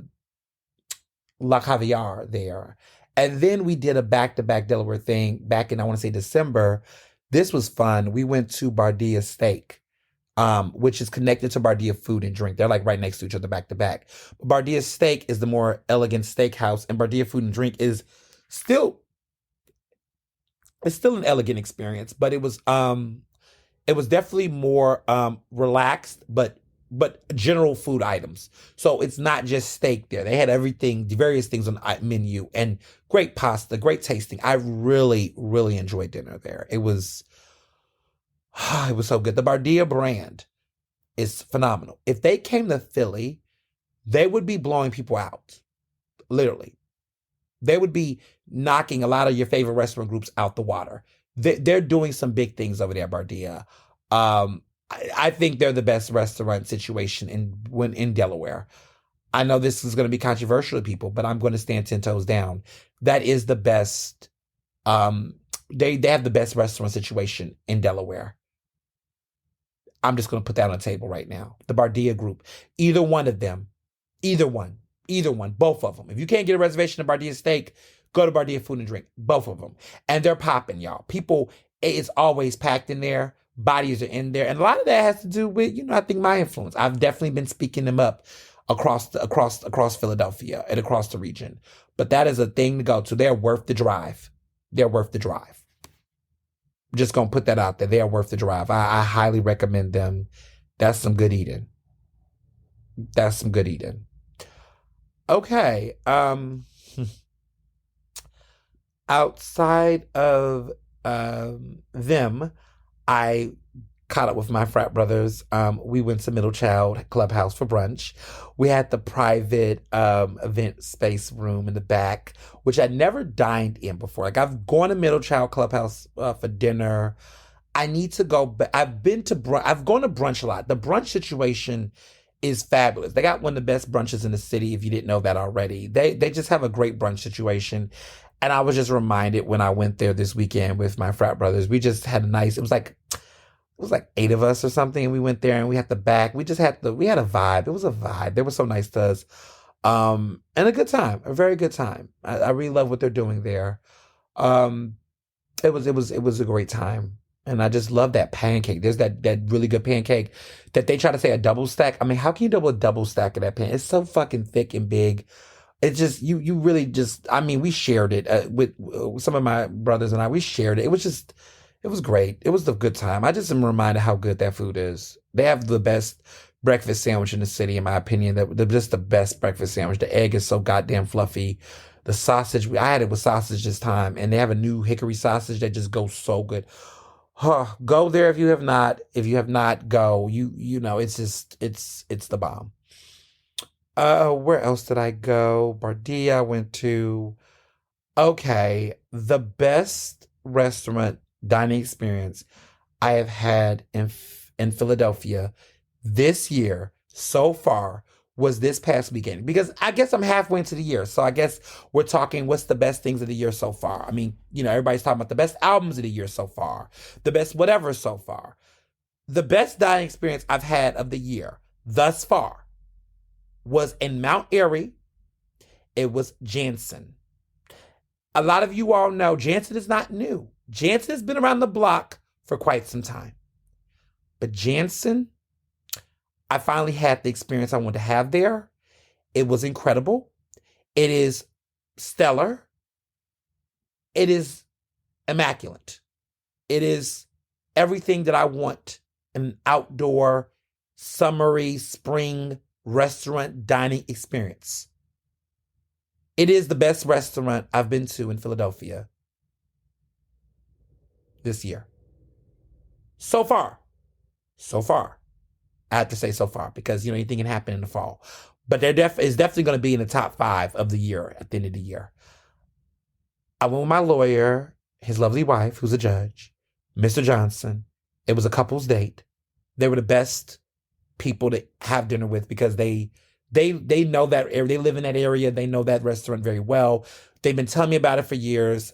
Caviar there. And then we did a back-to-back Delaware thing back in, I want to say, December. This was fun. We went to Bardia Steak, which is connected to Bardia Food and Drink. They're like right next to each other back to back. But Bardia Steak is the more elegant steakhouse, and Bardia Food and Drink is still it's still an elegant experience, but it was definitely more relaxed, but general food items. So it's not just steak there. They had everything, various things on the menu, and great pasta, great tasting. I really, really enjoyed dinner there. It was it was so good. The Bardia brand is phenomenal. If they came to Philly, they would be blowing people out. Literally. They would be knocking a lot of your favorite restaurant groups out the water. They're doing some big things over there at Bardia. I think they're the best restaurant situation in Delaware. I know this is going to be controversial to people, but I'm going to stand 10 toes down. That is the best. They have the best restaurant situation in Delaware. I'm just going to put that on the table right now. The Bardia Group, either one of them, either one, both of them. If you can't get a reservation at Bardia Steak, go to Bardia Food and Drink, both of them. And they're popping, y'all. People, it's always packed in there. Bodies are in there. And a lot of that has to do with, I think my influence. I've definitely been speaking them up across Philadelphia and across the region. But that is a thing to go to. They're worth the drive. They're worth the drive. Just gonna put that out there. They are worth the drive. I highly recommend them. That's some good eating. That's some good eating. Okay. Outside of them, I caught up with my frat brothers. We went to Middle Child Clubhouse for brunch. We had the private event space room in the back, which I'd never dined in before. Like I've gone to Middle Child Clubhouse for dinner. I need to go, but I've gone to brunch a lot. The brunch situation is fabulous. They got one of the best brunches in the city, if you didn't know that already. They just have a great brunch situation. And I was just reminded when I went there this weekend with my frat brothers, we just had it was like 8 of us or something. And we went there and we had we had a vibe. It was a vibe. They were so nice to us. And a good time, a very good time. I really love what they're doing there. Um, it was a great time. And I just love that pancake. There's that really good pancake that they try to say a double stack. I mean, how can you double a double stack of that pan? It's so fucking thick and big. It's just, you really just, I mean, we shared it with some of my brothers and I, we shared it. It was great. It was a good time. I just am reminded how good that food is. They have the best breakfast sandwich in the city, in my opinion. They're just the best breakfast sandwich. The egg is so goddamn fluffy. The sausage, I had it with sausage this time, and they have a new hickory sausage that just goes so good. Huh, go there if you have not. If you have not, go. It's just, it's the bomb. Where else did I go? Bardia I went to. Okay, the best restaurant dining experience I have had in Philadelphia this year so far was this past weekend. Because I guess I'm halfway into the year. So I guess we're talking what's the best things of the year so far. I mean, everybody's talking about the best albums of the year so far, the best whatever so far. The best dining experience I've had of the year thus far was in Mount Airy. It was Jansen. A lot of you all know Jansen is not new. Jansen has been around the block for quite some time. But Jansen, I finally had the experience I wanted to have there. It was incredible. It is stellar. It is immaculate. It is everything that I want in an outdoor, summery, spring restaurant dining experience. It is the best restaurant I've been to in Philadelphia this year. So far. I have to say so far because, anything can happen in the fall. But there is definitely going to be in the top 5 of the year at the end of the year. I went with my lawyer, his lovely wife, who's a judge, Mr. Johnson. It was a couple's date. They were the best people to have dinner with because they know that area. They live in that area. They know that restaurant very well. They've been telling me about it for years.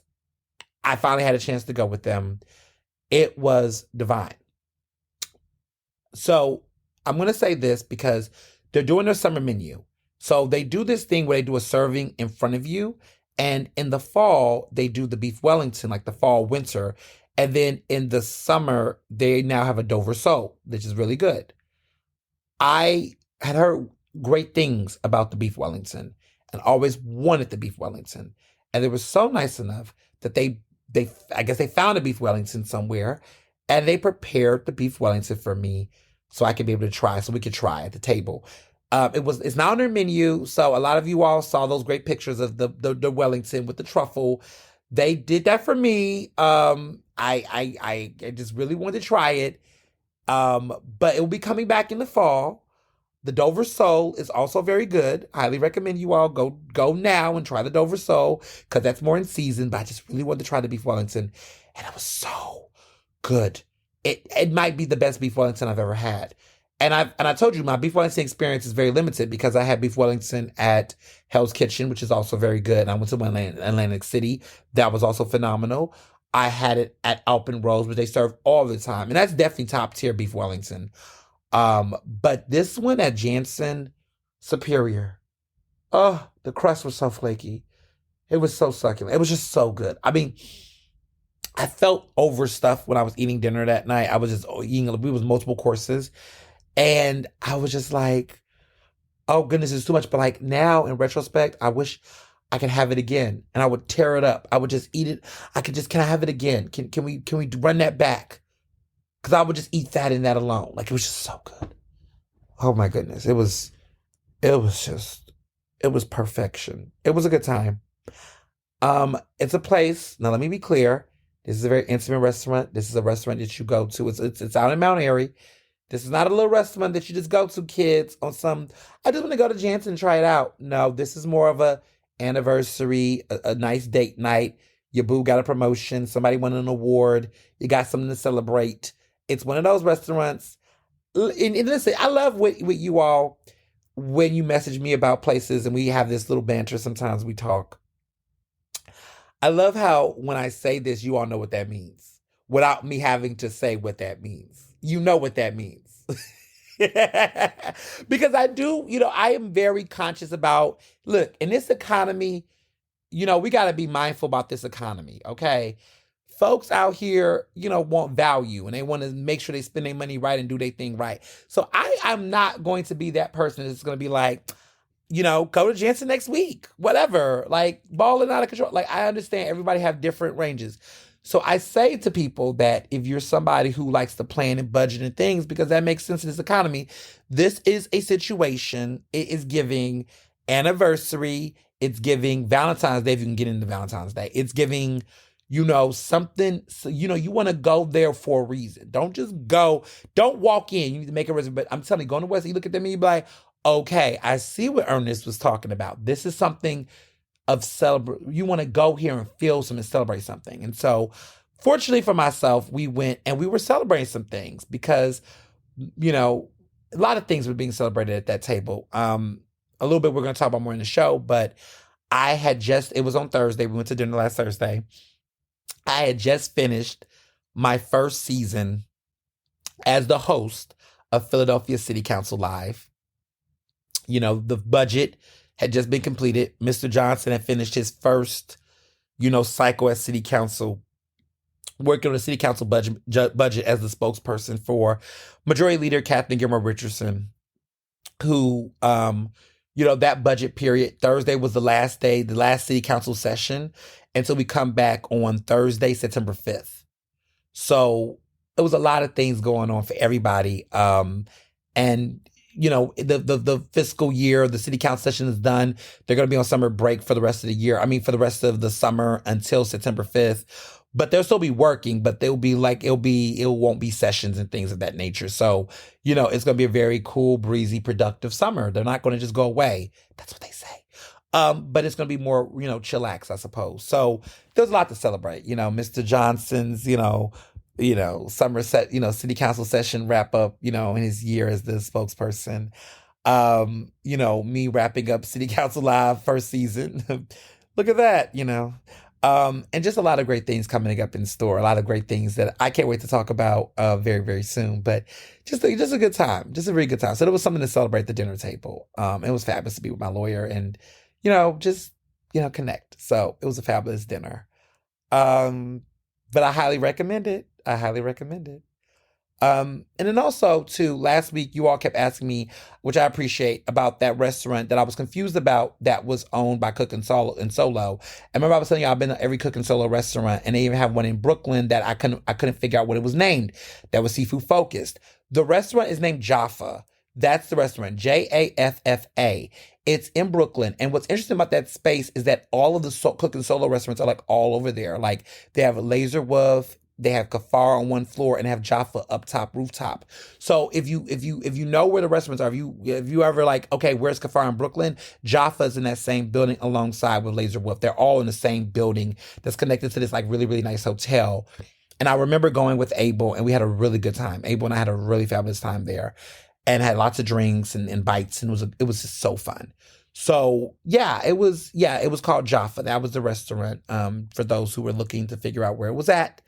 I finally had a chance to go with them. It was divine. So I'm going to say this because they're doing their summer menu. So they do this thing where they do a serving in front of you. And in the fall, they do the beef Wellington, like the fall, winter. And then in the summer, they now have a Dover sole, which is really good. I had heard great things about the beef Wellington and always wanted the beef Wellington. And they were so nice enough that they I guess they found a beef Wellington somewhere and they prepared the beef Wellington for me so I could be able to try, so we could try at the table. It's now on their menu. So a lot of you all saw those great pictures of the Wellington with the truffle. They did that for me. I just really wanted to try it. But it will be coming back in the fall. The Dover sole is also very good. I highly recommend you all go now and try the Dover sole because that's more in season. But I just really wanted to try the beef Wellington, and it was so good. It might be the best beef Wellington I've ever had. And I told you my beef Wellington experience is very limited because I had beef Wellington at Hell's Kitchen, which is also very good. And I went to one in Atlantic City. That was also phenomenal. I had it at Alpen Rose, which they serve all the time. And that's definitely top tier beef Wellington. But this one at Jansen, superior. Oh, the crust was so flaky. It was so succulent. It was just so good. I mean, I felt overstuffed when I was eating dinner that night. I was just eating, it was multiple courses. And I was just like, oh goodness, it's too much. But like now in retrospect, I wish I could have it again. And I would tear it up. I would just eat it. Can I have it again? Can we run that back? Because I would just eat that and that alone. Like it was just so good. Oh my goodness. It was perfection. It was a good time. It's a place. Now let me be clear. This is a very intimate restaurant. This is a restaurant that you go to. It's out in Mount Airy. This is not a little restaurant that you just go to, kids, on some, I just want to go to Jansen and try it out. No, this is more of a anniversary, a nice date night. Your boo got a promotion. Somebody won an award. You got something to celebrate. It's one of those restaurants. And listen, I love with you all when you message me about places and we have this little banter. Sometimes we talk. I love how when I say this, you all know what that means without me having to say what that means. You know what that means. Because I do, I am very conscious about, look, in this economy, we got to be mindful about this economy, okay? Folks out here, want value and they want to make sure they spend their money right and do their thing right. So I'm not going to be that person that's going to be like, go to Jansen next week, whatever, like balling out of control. Like I understand everybody have different ranges. So I say to people that if you're somebody who likes to plan and budget and things, because that makes sense in this economy, this is a situation. It is giving anniversary. It's giving Valentine's Day if you can get into Valentine's Day. It's giving, something, so, you want to go there for a reason. Don't just go. Don't walk in. You need to make a reservation. But I'm telling you, go on the West, you look at them and you be like, okay, I see what Ernest was talking about. This is something of celebrate. You want to go here and feel some and celebrate something. And so fortunately for myself, we went and we were celebrating some things because, a lot of things were being celebrated at that table. A little bit we're going to talk about more in the show, but it was on Thursday. We went to dinner last Thursday. I had just finished my first season as the host of Philadelphia City Council Live. You know, the budget had just been completed. Mr. Johnson had finished his first, cycle at City Council, working on the City Council budget as the spokesperson for Majority Leader Kathleen Gilmore Richardson, who, that budget period, Thursday was the last day, the last City Council session. And so we come back on Thursday, September 5th. So it was a lot of things going on for everybody. And the fiscal year, the City Council session is done. They're going to be on summer break for the rest of the year. I mean, for the rest of the summer until September 5th. But they'll still be working, but they'll be it won't be sessions and things of that nature. So, it's going to be a very cool, breezy, productive summer. They're not going to just go away. That's what they say. But it's going to be more, chillax, I suppose. So there's a lot to celebrate. Mr. Johnson's, summer City Council session wrap up, in his year as the spokesperson. Me wrapping up City Council Live first season. Look at that, and just a lot of great things coming up in store. A lot of great things that I can't wait to talk about very, very soon. But just a good time, just a really good time. So there was something to celebrate the dinner table. It was fabulous to be with my lawyer and, connect. So it was a fabulous dinner. But I highly recommend it. I highly recommend it. And then also too, last week you all kept asking me, which I appreciate, about that restaurant that I was confused about that was owned by Cook and Solo. And remember I was telling you I've been to every Cook and Solo restaurant, and they even have one in Brooklyn that I couldn't figure out what it was named. That was seafood focused. The restaurant is named Jaffa. That's the restaurant, Jaffa. It's in Brooklyn. And what's interesting about that space is that all of the Cook and Solo restaurants are like all over there. Like they have a Laser Wolf, they have Kafar on one floor, and have Jaffa up top, rooftop. So if you know where the restaurants are, if you ever like, okay, where's Kafar in Brooklyn? Jaffa's in that same building alongside with Laser Wolf. They're all in the same building that's connected to this like really, really nice hotel. And I remember going with Abel, and we had a really good time. Abel and I had a really fabulous time there, and had lots of drinks and bites, and it was just so fun. So it was called Jaffa. That was the restaurant, for those who were looking to figure out where it was at.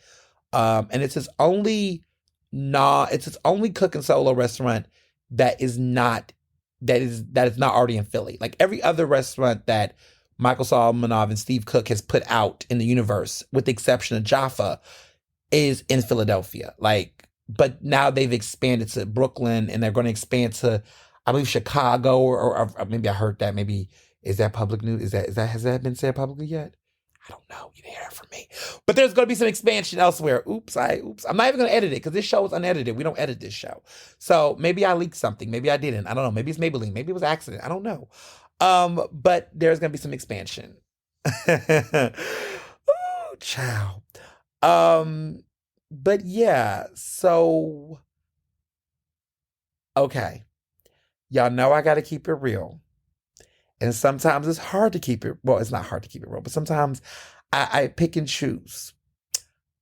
And it's its only Cook and Solo restaurant that is not already in Philly. Like every other restaurant that Michael Solomonov and Steve Cook has put out in the universe, with the exception of Jaffa, is in Philadelphia. But now they've expanded to Brooklyn, and they're going to expand to, I believe, Chicago, or maybe I heard that. Maybe, is that public news? Has that been said publicly yet? I don't know. You didn't hear it from me. But there's going to be some expansion elsewhere. Oops. I'm not even going to edit it because this show is unedited. We don't edit this show. So maybe I leaked something. Maybe I didn't. I don't know. Maybe it's Maybelline. Maybe it was an accident. I don't know. But there's going to be some expansion. Ooh, child. But yeah. So, okay. Y'all know I got to keep it real. And sometimes it's hard to keep it. Well, it's not hard to keep it real, but sometimes I pick and choose.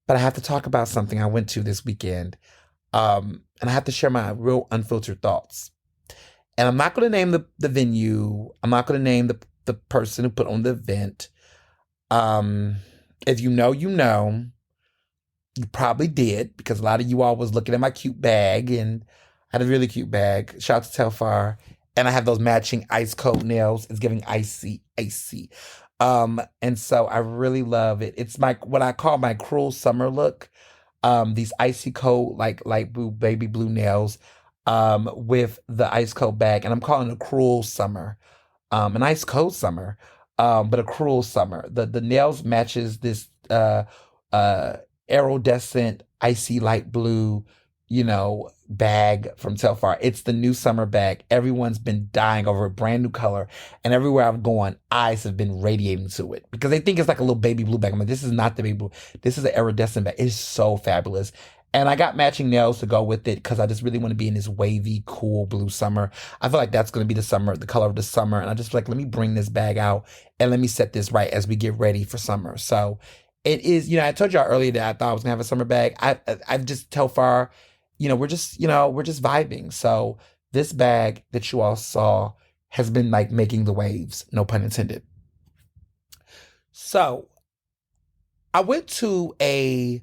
But I have to talk about something I went to this weekend. And I have to share my real unfiltered thoughts. And I'm not going to name the venue. I'm not going to name the person who put on the event. If you know, you know. You probably did, because a lot of you all was looking at my cute bag, and I had a really cute bag. Shout out to Telfar. And I have those matching ice cold nails. It's giving icy. And so I really love it. It's what I call my cruel summer look. These icy cold, like light blue, baby blue nails, with the ice cold bag. And I'm calling it a cruel summer. An ice cold summer, but a cruel summer. The nails matches this iridescent, icy light blue, bag from Telfar. It's the new summer bag. Everyone's been dying over a brand new color. And everywhere I've gone, eyes have been radiating to it because they think it's like a little baby blue bag. I'm like, this is not the baby blue. This is an iridescent bag. It's so fabulous. And I got matching nails to go with it because I just really want to be in this wavy, cool blue summer. I feel like that's going to be the color of the summer. And I just feel like, let me bring this bag out and let me set this right as we get ready for summer. So it is, I told y'all earlier that I thought I was going to have a summer bag. I just Telfar, we're just vibing. So this bag that you all saw has been like making the waves, no pun intended. So I went to a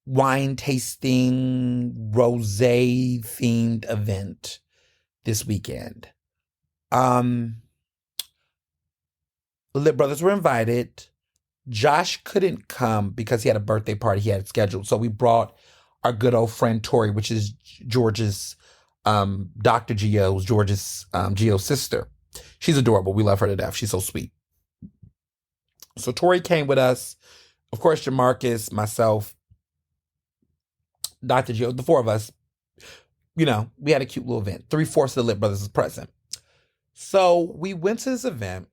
wine tasting, rosé themed event this weekend. The Lit Brothers were invited. Josh couldn't come because he had a birthday party he had scheduled. So we brought our good old friend Tori, which is George's, Dr. George's Gio's sister. She's adorable. We love her to death. She's so sweet. So Tori came with us. Of course, Jamarcus, myself, Dr. Gio, the four of us. We had a cute little event. 3/4 of the Lit Brothers was present. So we went to this event.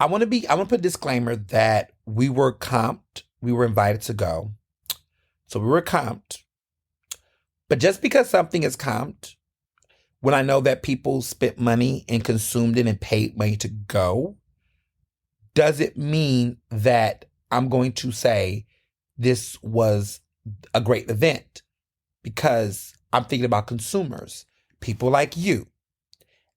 I want to put a disclaimer that we were comped. We were invited to go. So we were comped. But just because something is comped, when I know that people spent money and consumed it and paid money to go, does it mean that I'm going to say this was a great event? Because I'm thinking about consumers, people like you.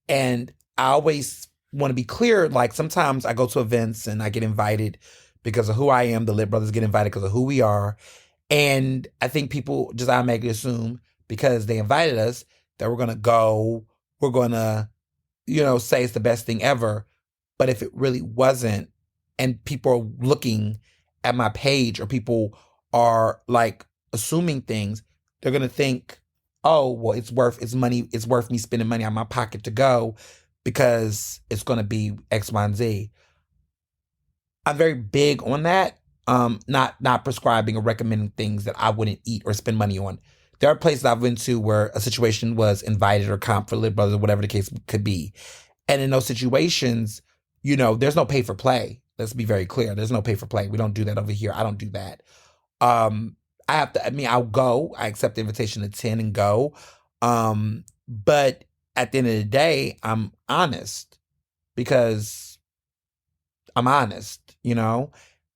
And I always want to be clear, like sometimes I go to events and I get invited because of who I am. The Lit Brothers get invited because of who we are. And I think people just automatically assume because they invited us that we're going to go, we're going to, say it's the best thing ever. But if it really wasn't, and people are looking at my page or people are like assuming things, they're going to think, oh, well, it's worth me spending money out of my pocket to go because it's going to be X, Y, and Z. I'm very big on that. Not prescribing or recommending things that I wouldn't eat or spend money on. There are places I've been to where a situation was invited or comp for Lit Brothers or whatever the case could be. And in those situations, there's no pay for play. Let's be very clear. There's no pay for play. We don't do that over here. I don't do that. I'll go. I accept the invitation to attend and go. But at the end of the day, I'm honest because I'm honest,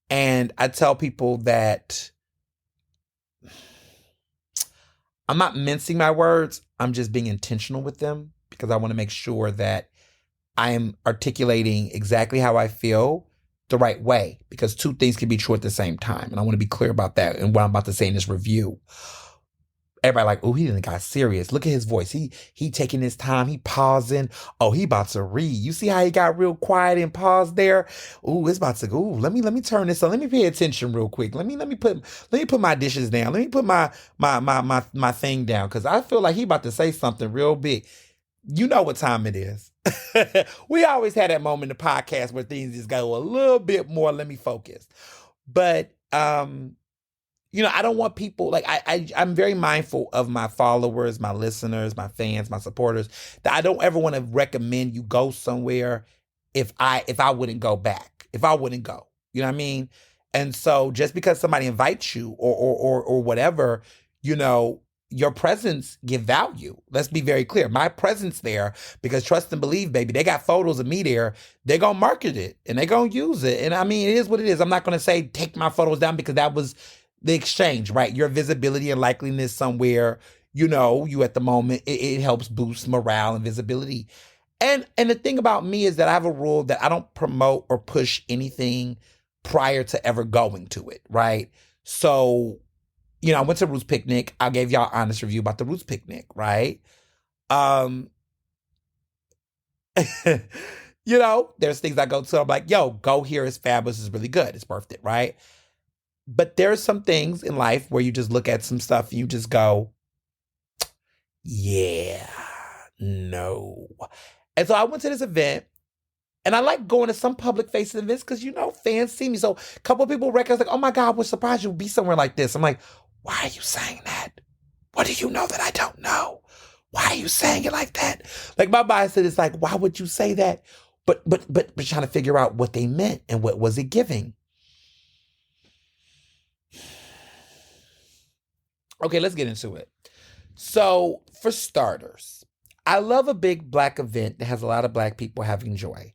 and I tell people that I'm not mincing my words. I'm just being intentional with them because I want to make sure that I am articulating exactly how I feel the right way, because two things can be true at the same time. And I want to be clear about that and what I'm about to say in this review. Everybody like, oh, he didn't got serious. Look at his voice. He taking his time. He pausing. Oh, he about to read. You see how he got real quiet and paused there? Ooh, it's about to go. Ooh, let me turn this on. Let me pay attention real quick. Let me put my dishes down. Let me put my thing down, because I feel like he about to say something real big. You know what time it is. We always had that moment in the podcast where things just go a little bit more, let me focus. But I don't want people, like, I'm very mindful of my followers, my listeners, my fans, my supporters, that I don't ever want to recommend you go somewhere if I wouldn't go back, if I wouldn't go, you know what I mean? And so just because somebody invites you or whatever, your presence give value. Let's be very clear. My presence there, because trust and believe, baby, they got photos of me there. They're going to market it and they're going to use it. And I mean, it is what it is. I'm not going to say take my photos down because that was the exchange, right? Your visibility and likeliness somewhere, you at the moment, it helps boost morale and visibility. And the thing about me is that I have a rule that I don't promote or push anything prior to ever going to it, right? So, I went to Roots Picnic. I gave y'all an honest review about the Roots Picnic, right? There's things I go to. I'm like, yo, go here. It's fabulous. It's really good. It's worth it, right? But there's some things in life where you just look at some stuff and you just go, yeah, no. And so I went to this event, and I like going to some public facing events because, fans see me. So a couple of people recognize, like, oh my God, we're surprised you'll be somewhere like this. I'm like, why are you saying that? What do you know that I don't know? Why are you saying it like that? Like, my bias is like, why would you say that? But trying to figure out what they meant and what was it giving. Okay, let's get into it. So, for starters, I love a big Black event that has a lot of Black people having joy.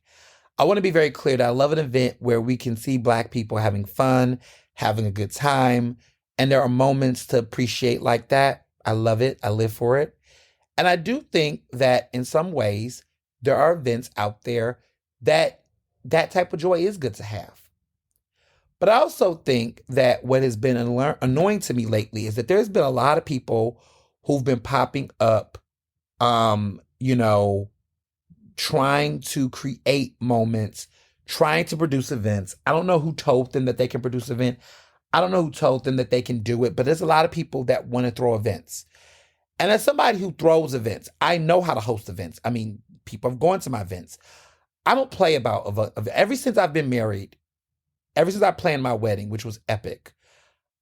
I want to be very clear that I love an event where we can see Black people having fun, having a good time, and there are moments to appreciate like that. I love it. I live for it. And I do think that in some ways, there are events out there that that type of joy is good to have. But I also think that what has been annoying to me lately is that there's been a lot of people who've been popping up, you know, trying to create moments, trying to produce events. I don't know who told them that they can produce an event. I don't know who told them that they can do it, but there's a lot of people that want to throw events. And as somebody who throws events, I know how to host events. I mean, people have gone to my events. I don't play about ever since I've been married, ever since I planned my wedding, which was epic,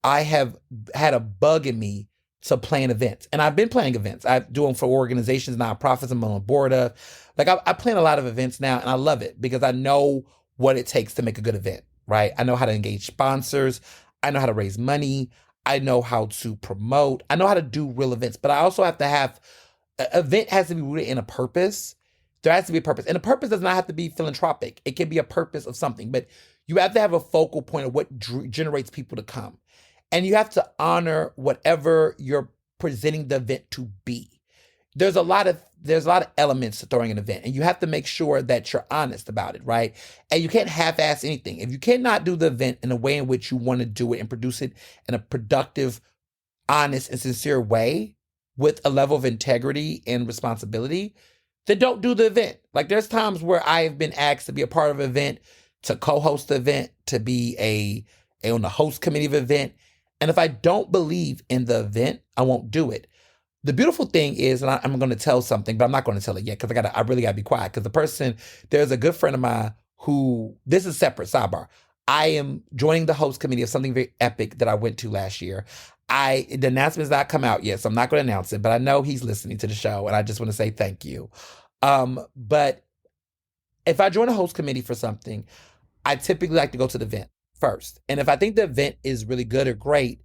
I have had a bug in me to plan events. And I've been planning events. I do them for organizations, nonprofits I'm on board of. Like I plan a lot of events now, and I love it because I know what it takes to make a good event, right? I know how to engage sponsors. I know how to raise money. I know how to promote. I know how to do real events, but I also have to have, an event has to be rooted in a purpose. There has to be a purpose. And the purpose does not have to be philanthropic. It can be a purpose of something, but you have to have a focal point of what generates people to come. And you have to honor whatever you're presenting the event to be. There's a lot of elements to throwing an event, and you have to make sure that you're honest about it, right? And you can't half-ass anything. If you cannot do the event in a way in which you want to do it and produce it in a productive, honest, and sincere way with a level of integrity and responsibility, then don't do the event. Like there's times where I have been asked to be a part of an event, to co-host the event, to be on the host committee of an event. And if I don't believe in the event, I won't do it. The beautiful thing is, and I'm going to tell something, but I'm not going to tell it yet because I really got to be quiet. Because there's a good friend of mine who, this is separate, sidebar. I am joining the host committee of something very epic that I went to last year. The announcement has not come out yet, so I'm not going to announce it, but I know he's listening to the show, and I just want to say thank you. But if I join a host committee for something, I typically like to go to the event first. And if I think the event is really good or great,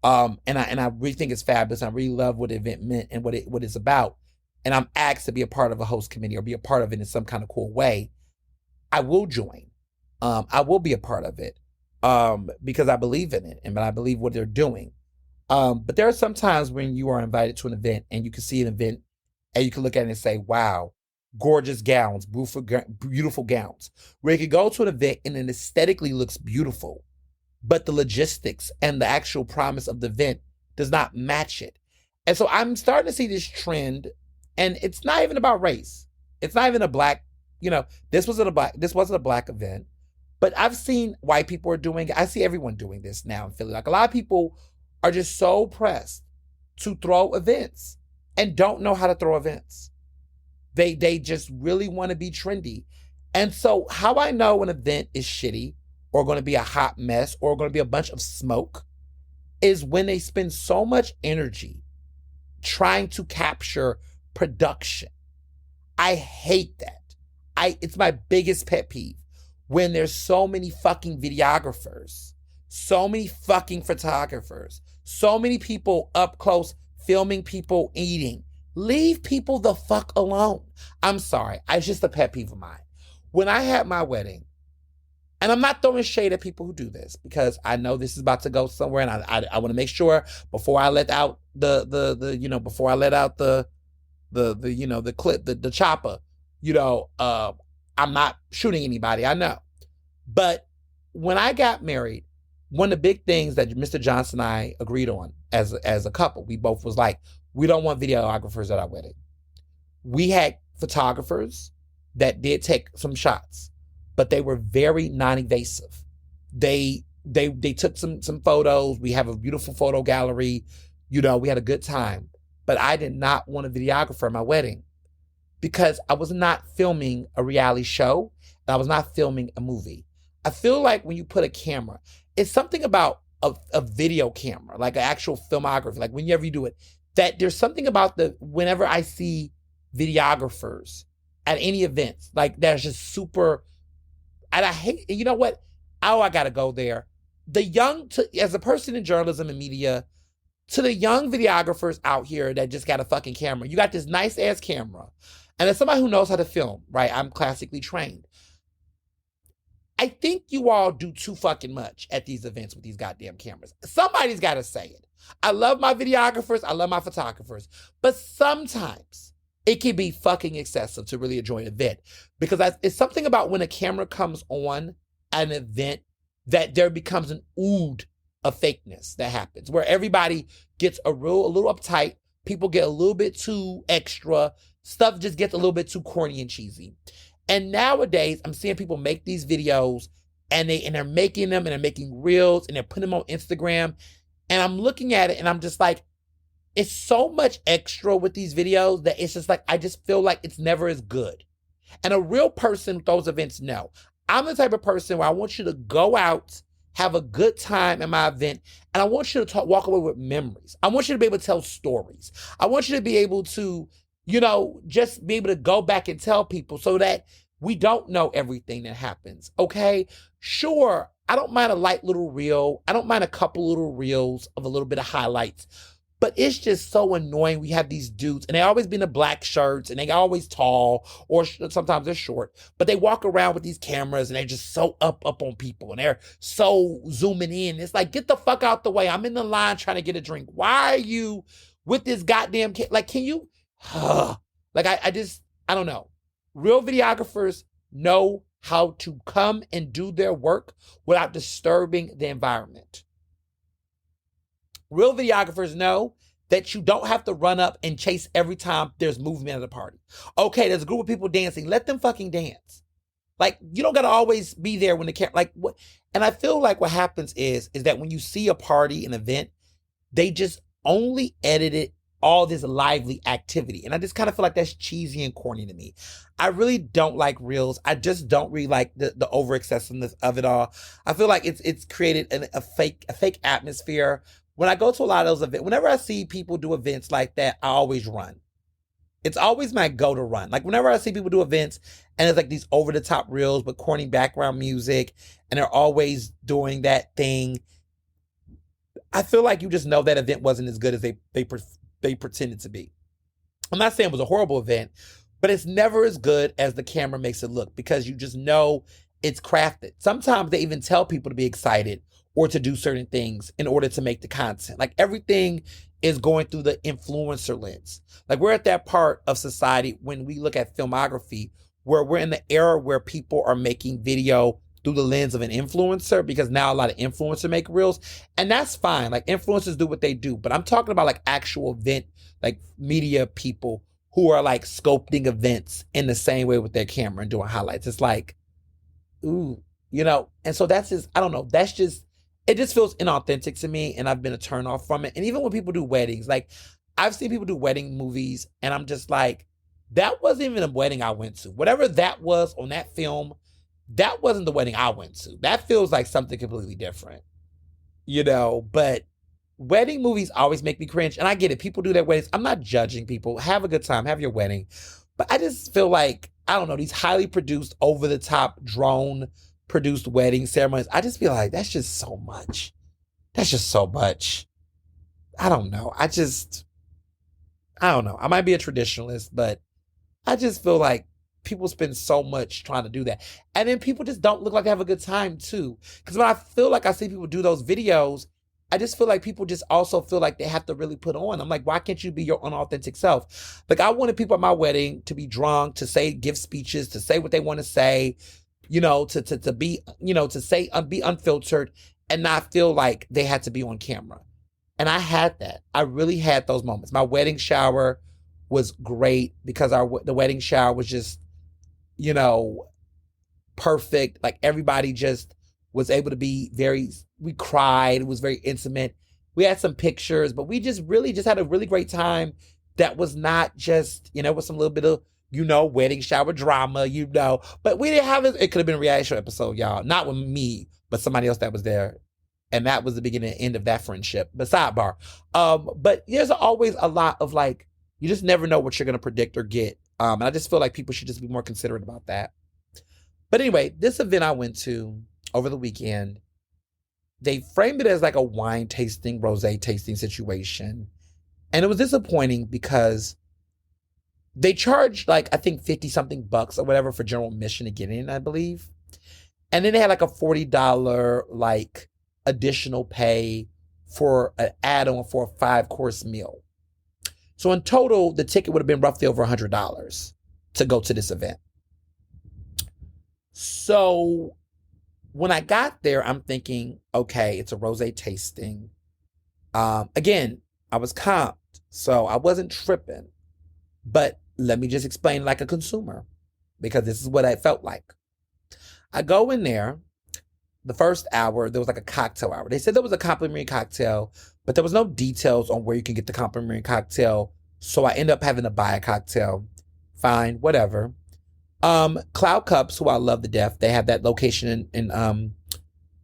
and I really think it's fabulous, I really love what the event meant and what it's about, and I'm asked to be a part of a host committee or be a part of it in some kind of cool way, I will join. I will be a part of it because I believe in it and I believe what they're doing. But there are some times when you are invited to an event and you can see an event and you can look at it and say, wow, gorgeous gowns, beautiful gowns. Where you could go to an event and it aesthetically looks beautiful, but the logistics and the actual promise of the event does not match it. And so I'm starting to see this trend, and it's not even about race. It's not even a black, this wasn't a black event, but I've seen white people are doing it. I see everyone doing this now in Philly. Like a lot of people are just so pressed to throw events and don't know how to throw events. They just really want to be trendy. And so how I know an event is shitty or going to be a hot mess or going to be a bunch of smoke is when they spend so much energy trying to capture production. I hate that. It's my biggest pet peeve when there's so many fucking videographers, so many fucking photographers, so many people up close filming people eating. Leave people the fuck alone. I'm sorry. It's just a pet peeve of mine. When I had my wedding, and I'm not throwing shade at people who do this because I know this is about to go somewhere, and I want to make sure before I let out the clip, the chopper, I'm not shooting anybody. I know, but when I got married, one of the big things that Mr. Johnson and I agreed on as a couple, we both was like, we don't want videographers at our wedding. We had photographers that did take some shots, but they were very non-invasive. They took some photos. We have a beautiful photo gallery. We had a good time. But I did not want a videographer at my wedding because I was not filming a reality show and I was not filming a movie. I feel like when you put a camera, it's something about a video camera, like an actual filmography, like whenever you do it, that there's something about whenever I see videographers at any events, like that's just super, and I hate, you know what? Oh, I gotta go there. As a person in journalism and media, to the young videographers out here that just got a fucking camera, you got this nice ass camera. And as somebody who knows how to film, right? I'm classically trained. I think you all do too fucking much at these events with these goddamn cameras. Somebody's got to say it. I love my videographers. I love my photographers. But sometimes it can be fucking excessive to really enjoy an event. Because it's something about when a camera comes on at an event that there becomes an ood of fakeness that happens, where everybody gets a little uptight. People get a little bit too extra. Stuff just gets a little bit too corny and cheesy. And nowadays, I'm seeing people make these videos and they're making them and they're making reels and they're putting them on Instagram. And I'm looking at it and I'm just like, it's so much extra with these videos that it's just like, I just feel like it's never as good. And a real person with those events know. I'm the type of person where I want you to go out, have a good time at my event, and I want you to walk away with memories. I want you to be able to tell stories. I want you to be able to, just be able to go back and tell people so that we don't know everything that happens, okay? Sure, I don't mind a light little reel. I don't mind a couple little reels of a little bit of highlights. But it's just so annoying. We have these dudes, and they always be in the black shirts, and they always tall, or sometimes they're short. But they walk around with these cameras, and they're just so up on people, and they're so zooming in. It's like, get the fuck out the way. I'm in the line trying to get a drink. Why are you with this goddamn like? Can you? Like I don't know. Real videographers know how to come and do their work without disturbing the environment. Real videographers know that you don't have to run up and chase every time there's movement at a party. Okay, there's a group of people dancing. Let them fucking dance. Like, you don't got to always be there when the camera, like, what? And I feel like what happens is that when you see a party, an event, they just only edited all this lively activity. And I just kind of feel like that's cheesy and corny to me. I really don't like reels. I just don't really like the over excessiveness of it all. I feel like it's created a fake atmosphere. When I go to a lot of those events, whenever I see people do events like that, I always run. It's always my go to run. Like whenever I see people do events and it's like these over the top reels with corny background music and they're always doing that thing, I feel like you just know that event wasn't as good as they pretended to be. I'm not saying it was a horrible event, but it's never as good as the camera makes it look because you just know it's crafted. Sometimes they even tell people to be excited or to do certain things in order to make the content. Like everything is going through the influencer lens. Like we're at that part of society when we look at filmography where we're in the era where people are making video through the lens of an influencer because now a lot of influencers make reels and that's fine. Like influencers do what they do, but I'm talking about like actual event, like media people who are like sculpting events in the same way with their camera and doing highlights. It's like, ooh, and so that's just, I don't know. It just feels inauthentic to me and I've been a turn off from it. And even when people do weddings, like I've seen people do wedding movies and I'm just like, that wasn't even a wedding I went to. Whatever that was on that film, that wasn't the wedding I went to. That feels like something completely different, but wedding movies always make me cringe. And I get it. People do their weddings. I'm not judging people. Have a good time. Have your wedding. But I just feel like, I don't know, these highly produced, over the top, drone produced wedding ceremonies. I just feel like that's just so much. That's just so much. I don't know. I don't know. I might be a traditionalist, but I just feel like people spend so much trying to do that. And then people just don't look like they have a good time too. Because when I feel like I see people do those videos, I just feel like people just also feel like they have to really put on. I'm like, why can't you be your unauthentic self? Like I wanted people at my wedding to be drunk, to give speeches, to say what they want to say, to be, to say, be unfiltered and not feel like they had to be on camera. And I had that. I really had those moments. My wedding shower was great because the wedding shower was just, perfect. Like everybody just was able to be we cried. It was very intimate. We had some pictures, but we just really just had a really great time. That was not just, with some little bit of, wedding shower drama, but we didn't have it. It could have been a reality show episode, y'all. Not with me, but somebody else that was there. And that was the beginning and end of that friendship. But sidebar. But there's always a lot of like, you just never know what you're going to predict or get. And I just feel like people should just be more considerate about that. But anyway, this event I went to over the weekend, they framed it as like a wine tasting, rosé tasting situation. And it was disappointing because they charged like, I think 50 something bucks or whatever for general admission to get in, I believe. And then they had like a $40 like additional pay for an add-on for a 5-course meal. So in total, the ticket would have been roughly over $100 to go to this event. So when I got there, I'm thinking, okay, it's a rosé tasting. Again, I was comped, so I wasn't tripping. But let me just explain like a consumer, because this is what I felt like. I go in there, the first hour, there was like a cocktail hour. They said there was a complimentary cocktail, but there was no details on where you can get the complimentary cocktail. So I ended up having to buy a cocktail. Fine, whatever. Cloud Cups, who I love to death, they have that location in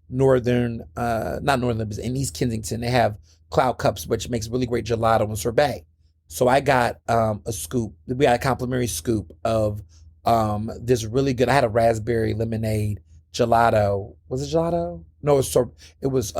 northern, not northern, but in East Kensington. They have Cloud Cups, which makes really great gelato and sorbet. So I got a scoop. We got a complimentary scoop of this really good. I had a raspberry lemonade gelato. Was it gelato? No, it was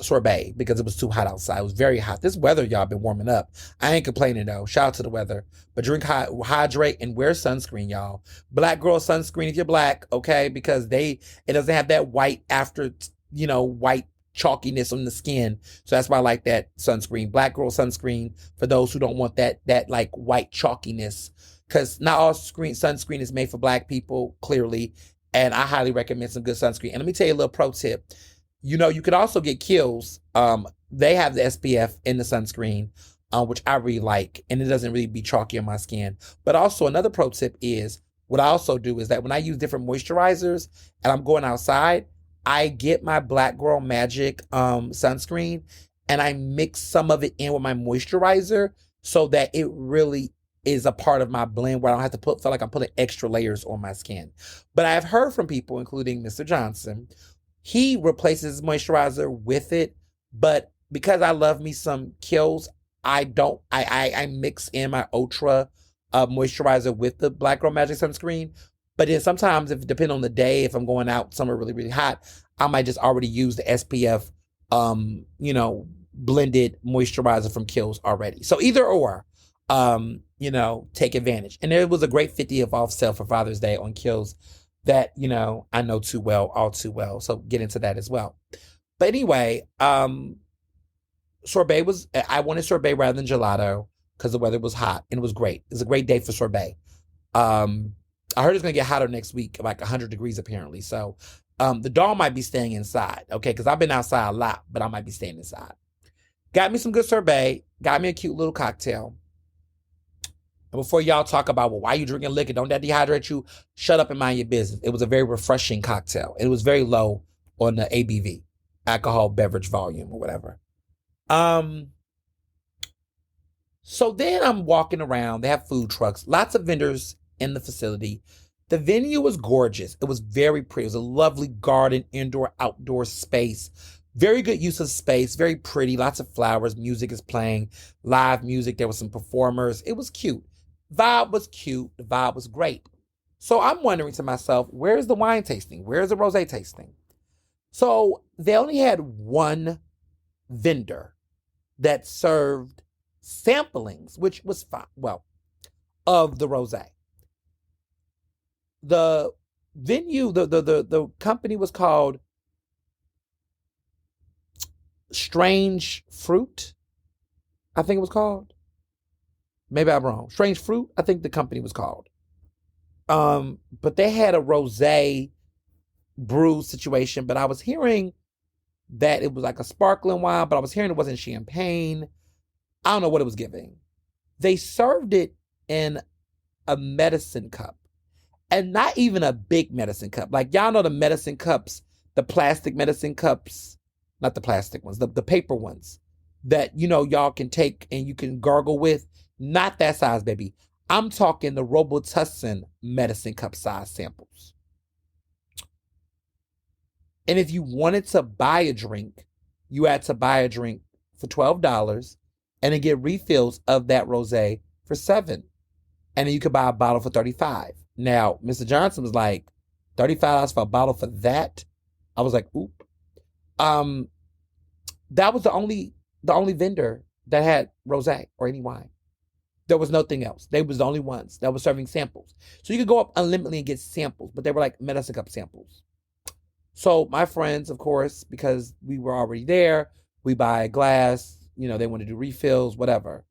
sorbet, because it was too hot outside. It was very hot. This weather, y'all, been warming up. I ain't complaining though. Shout out to the weather. But drink hot, hydrate, and wear sunscreen, y'all. Black girl sunscreen if you're black, okay? Because it doesn't have that white white chalkiness on the skin. So that's why I like that sunscreen. Black girl sunscreen for those who don't want that like white chalkiness. Because not all sunscreen is made for black people, clearly. And I highly recommend some good sunscreen. And let me tell you a little pro tip. You could also get Kiehl's. They have the SPF in the sunscreen, which I really like. And it doesn't really be chalky on my skin. But also another pro tip is, what I also do is that when I use different moisturizers and I'm going outside, I get my Black Girl Magic sunscreen and I mix some of it in with my moisturizer so that it really is a part of my blend where I don't have to feel like I'm putting extra layers on my skin. But I've heard from people, including Mr. Johnson, he replaces his moisturizer with it. But because I love me some Kiehl's, I mix in my Ultra moisturizer with the Black Girl Magic sunscreen. But then sometimes, if depending on the day, if I'm going out somewhere really, really hot, I might just already use the SPF, blended moisturizer from Kiehl's already. So either or, take advantage. And there was a great 50th off sale for Father's Day on Kiehl's that, I know all too well. So get into that as well. But anyway, I wanted sorbet rather than gelato because the weather was hot and it was great. It was a great day for sorbet. I heard it's going to get hotter next week, like 100 degrees apparently. So the dog might be staying inside, okay? Because I've been outside a lot, but I might be staying inside. Got me some good sorbet. Got me a cute little cocktail. And before y'all talk about, well, why are you drinking liquor? Don't that dehydrate you? Shut up and mind your business. It was a very refreshing cocktail. It was very low on the ABV, alcohol beverage volume or whatever. So then I'm walking around. They have food trucks. Lots of vendors in the facility. The venue was gorgeous. It was very pretty. It was a lovely garden, indoor, outdoor space. Very good use of space. Very pretty. Lots of flowers. Music is playing. Live music. There were some performers. It was cute. Vibe was cute. The vibe was great. So I'm wondering to myself, where's the wine tasting? Where's the rosé tasting? So they only had one vendor that served samplings, which was fine. Well, of the rosé. The venue, the company was called Strange Fruit, I think it was called. Maybe I'm wrong. Strange Fruit, I think the company was called. But they had a rosé brew situation, but I was hearing that it was like a sparkling wine, but I was hearing it wasn't champagne. I don't know what it was giving. They served it in a medicine cup. And not even a big medicine cup. Like, y'all know the medicine cups, the plastic medicine cups, not the plastic ones, the paper ones that, y'all can take and you can gargle with. Not that size, baby. I'm talking the Robitussin medicine cup size samples. And if you wanted to buy a drink, you had to buy a drink for $12 and then get refills of that rosé for $7. And then you could buy a bottle for $35. Now, Mr. Johnson was like, $35 for a bottle for that? I was like, oop. That was the only vendor that had rosé or any wine. There was nothing else. They was the only ones that were serving samples. So you could go up unlimitedly and get samples, but they were like medicine cup samples. So my friends, of course, because we were already there, We buy a glass, they want to do refills, whatever.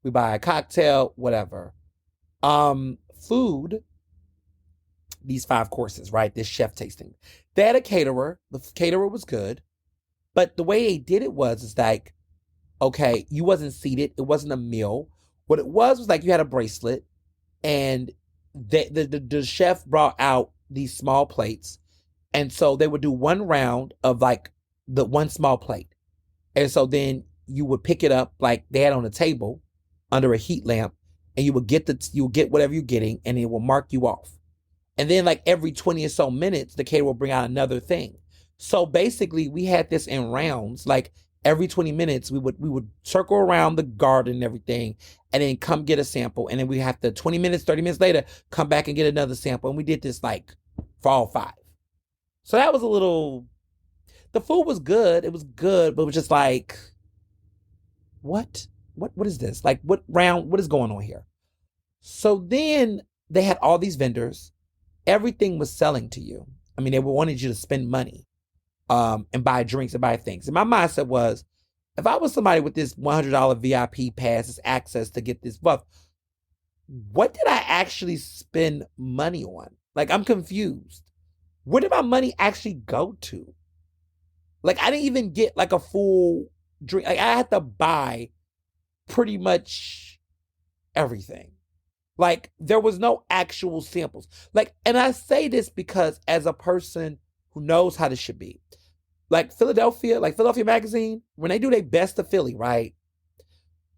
We buy a cocktail, whatever. Food, these 5 courses, right? This chef tasting. They had a caterer. The caterer was good. But the way they did it is like, okay, you wasn't seated. It wasn't a meal. What it was like you had a bracelet, and the chef brought out these small plates. And so they would do one round of like the one small plate. And so then you would pick it up like they had on a table under a heat lamp, and you would get whatever you're getting, and it will mark you off. And then like every 20 or so minutes, the caterer will bring out another thing. So basically we had this in rounds. Like every 20 minutes, we would circle around the garden and everything, and then come get a sample. And then we have to 20 minutes, 30 minutes later, come back and get another sample. And we did this like for all 5. So that was the food was good. It was good, but it was just like, what is this? Like what is going on here? So then they had all these vendors. Everything was selling to you. I mean, they wanted you to spend money, and buy drinks and buy things. And my mindset was, if I was somebody with this $100 VIP pass, this access to get this buff, what did I actually spend money on? Like, I'm confused. Where did my money actually go to? Like, I didn't even get like a full drink. Like, I had to buy pretty much everything. Like, there was no actual samples. Like, and I say this because as a person who knows how this should be, like Philadelphia Magazine, when they do their best of Philly, right?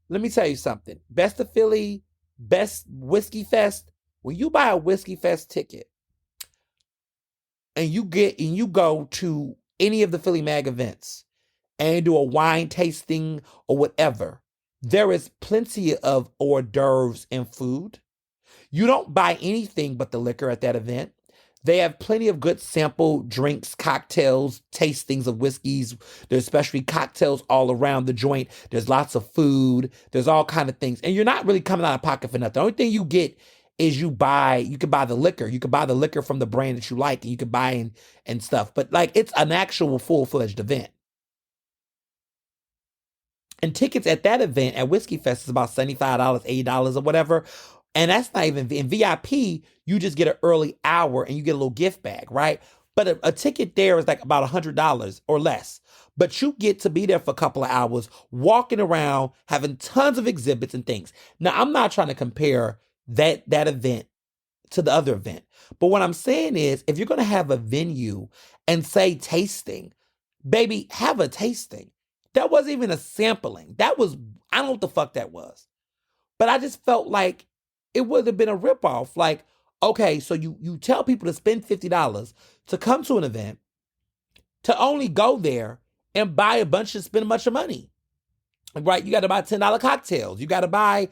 Let me tell you something. Best of Philly, best Whiskey Fest. When you buy a Whiskey Fest ticket and you go to any of the Philly Mag events and do a wine tasting or whatever, there is plenty of hors d'oeuvres and food. You don't buy anything but the liquor at that event. They have plenty of good sample drinks, cocktails, tastings of whiskeys. There's especially cocktails all around the joint. There's lots of food. There's all kind of things. And you're not really coming out of pocket for nothing. The only thing you get is you can buy the liquor. You can buy the liquor from the brand that you like, and you can buy and stuff. But like, it's an actual full-fledged event. And tickets at that event at Whiskey Fest is about $75, $80 or whatever. And that's not even in VIP. You just get an early hour and you get a little gift bag, right? But a ticket there is like about $100 or less. But you get to be there for a couple of hours, walking around, having tons of exhibits and things. Now, I'm not trying to compare that event to the other event. But what I'm saying is, if you're going to have a venue and say tasting, baby, have a tasting. That wasn't even a sampling. That was, I don't know what the fuck that was. But I just felt like it would have been a ripoff. Like, okay, so you tell people to spend $50 to come to an event, to only go there and spend a bunch of money. Right? You got to buy $10 cocktails. You got to buy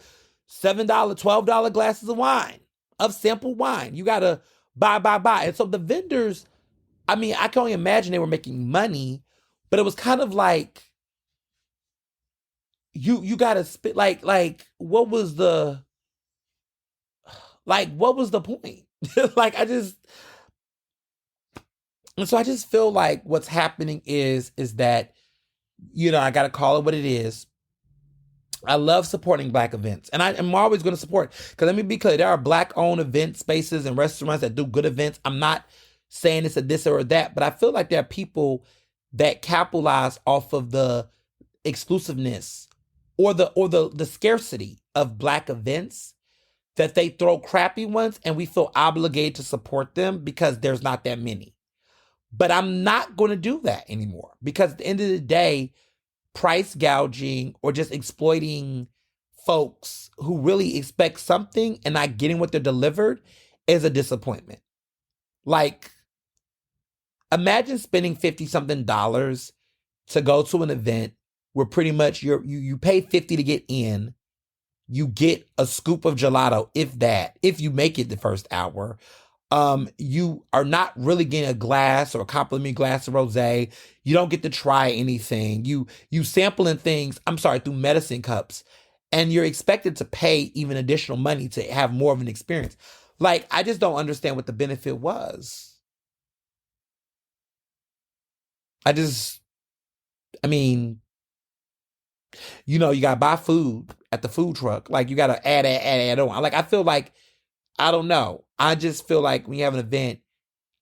$7, $12 glasses of wine, of sample wine. You got to buy. And so the vendors, I mean, I can only imagine they were making money, but it was kind of like, you got to spit, like, what was the point? Like, and so I just feel like what's happening is that, I got to call it what it is. I love supporting Black events, and I'm always going to support, because let me be clear, there are Black-owned event spaces and restaurants that do good events. I'm not saying it's a this or that, but I feel like there are people that capitalize off of the exclusiveness or the scarcity of Black events, that they throw crappy ones and we feel obligated to support them because there's not that many. But I'm not going to do that anymore, because at the end of the day, price gouging or just exploiting folks who really expect something and not getting what they're delivered is a disappointment. Like, imagine spending $50-something to go to an event where pretty much you pay $50 to get in. You get a scoop of gelato, if you make it the first hour. You are not really getting a glass or a complimentary glass of rosé. You don't get to try anything. You sampling things, through medicine cups, and you're expected to pay even additional money to have more of an experience. Like, I just don't understand what the benefit was. I mean, You gotta buy food at the food truck. Like you gotta add on. Like I feel like I don't know. I just feel like when you have an event,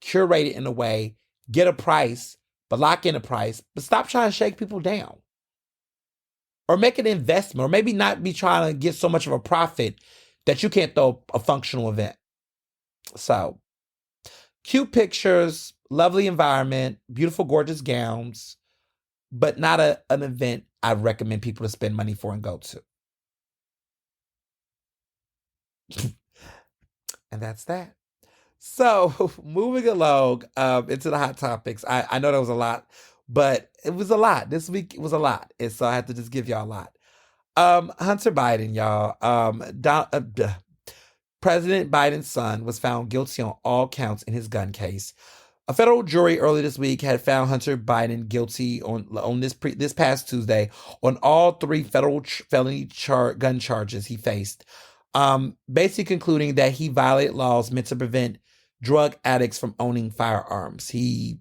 curate it in a way, get a price, but lock in a price, but stop trying to shake people down. Or make an investment, or maybe not be trying to get so much of a profit that you can't throw a functional event. So, cute pictures, lovely environment, beautiful, gorgeous gowns, but not an event I recommend people to spend money for and go to. And that's that. So, moving along into the hot topics. I know that was a lot, but it was a lot. This week it was a lot. And so I had to just give y'all a lot. Hunter Biden, y'all. President Biden's son was found guilty on all counts in his gun case. A federal jury earlier this week had found Hunter Biden guilty on this past Tuesday on all three federal felony gun charges he faced. Basically concluding that he violated laws meant to prevent drug addicts from owning firearms. He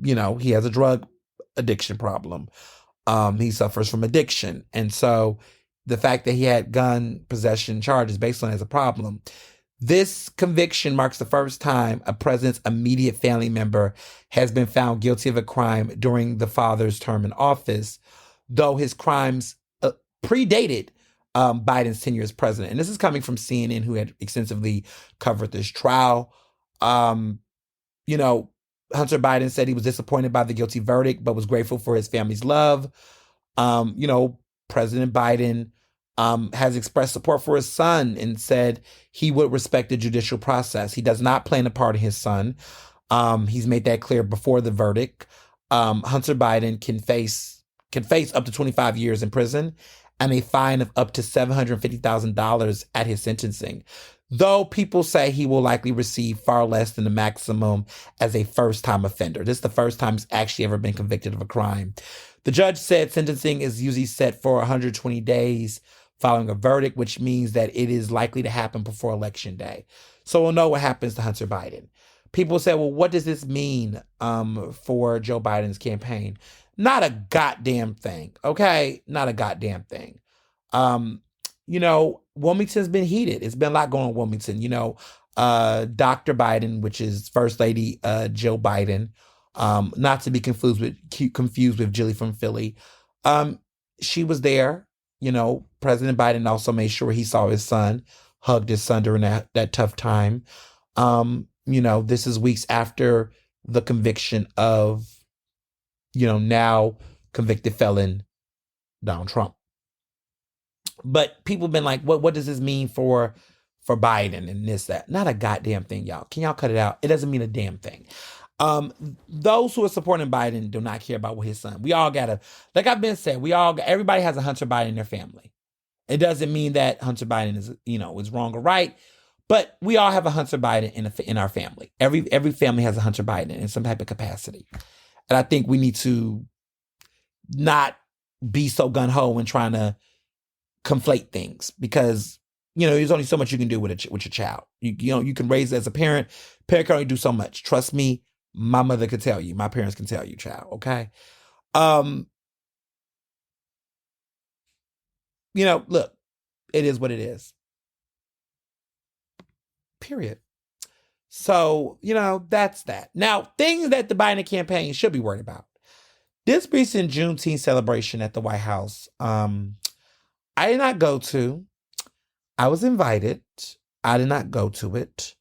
has a drug addiction problem. He suffers from addiction. And so the fact that he had gun possession charges based on it as a problem. This conviction marks the first time a president's immediate family member has been found guilty of a crime during the father's term in office, though his crimes predated Biden's tenure as president. And this is coming from CNN, who had extensively covered this trial. Hunter Biden said he was disappointed by the guilty verdict, but was grateful for his family's love. President Biden has expressed support for his son and said he would respect the judicial process. He does not plan to pardon his son. He's made that clear before the verdict. Hunter Biden can face up to 25 years in prison and a fine of up to $750,000 at his sentencing, though people say he will likely receive far less than the maximum as a first-time offender. This is the first time he's actually ever been convicted of a crime. The judge said sentencing is usually set for 120 days following a verdict, which means that it is likely to happen before Election Day. So we'll know what happens to Hunter Biden. People say, well, what does this mean for Joe Biden's campaign? Not a goddamn thing, okay? Not a goddamn thing. Wilmington's been heated. It's been a lot going on in Wilmington. Dr. Biden, which is First Lady Jill Biden, not to be confused with Jilly from Philly. She was there. President Biden also made sure he saw his son, hugged his son during that tough time. This is weeks after the conviction of, now convicted felon Donald Trump. But people have been like, what does this mean for Biden and this, that? Not a goddamn thing, y'all. Can y'all cut it out? It doesn't mean a damn thing. Those who are supporting Biden do not care about what his son. We all gotta, like I've been saying, everybody has a Hunter Biden in their family. It doesn't mean that Hunter Biden is wrong or right, but we all have a Hunter Biden in our family. Every family has a Hunter Biden in some type of capacity. And I think we need to not be so gung-ho in trying to conflate things, because there's only so much you can do with your child. You can raise as a parent. Parent can only do so much. Trust me, my mother could tell you. My parents can tell you, child. Okay. Look, it is what it is. Period. So, that's that. Now, things that the Biden campaign should be worried about. This recent Juneteenth celebration at the White House, I did not go to. I was invited. I did not go to it.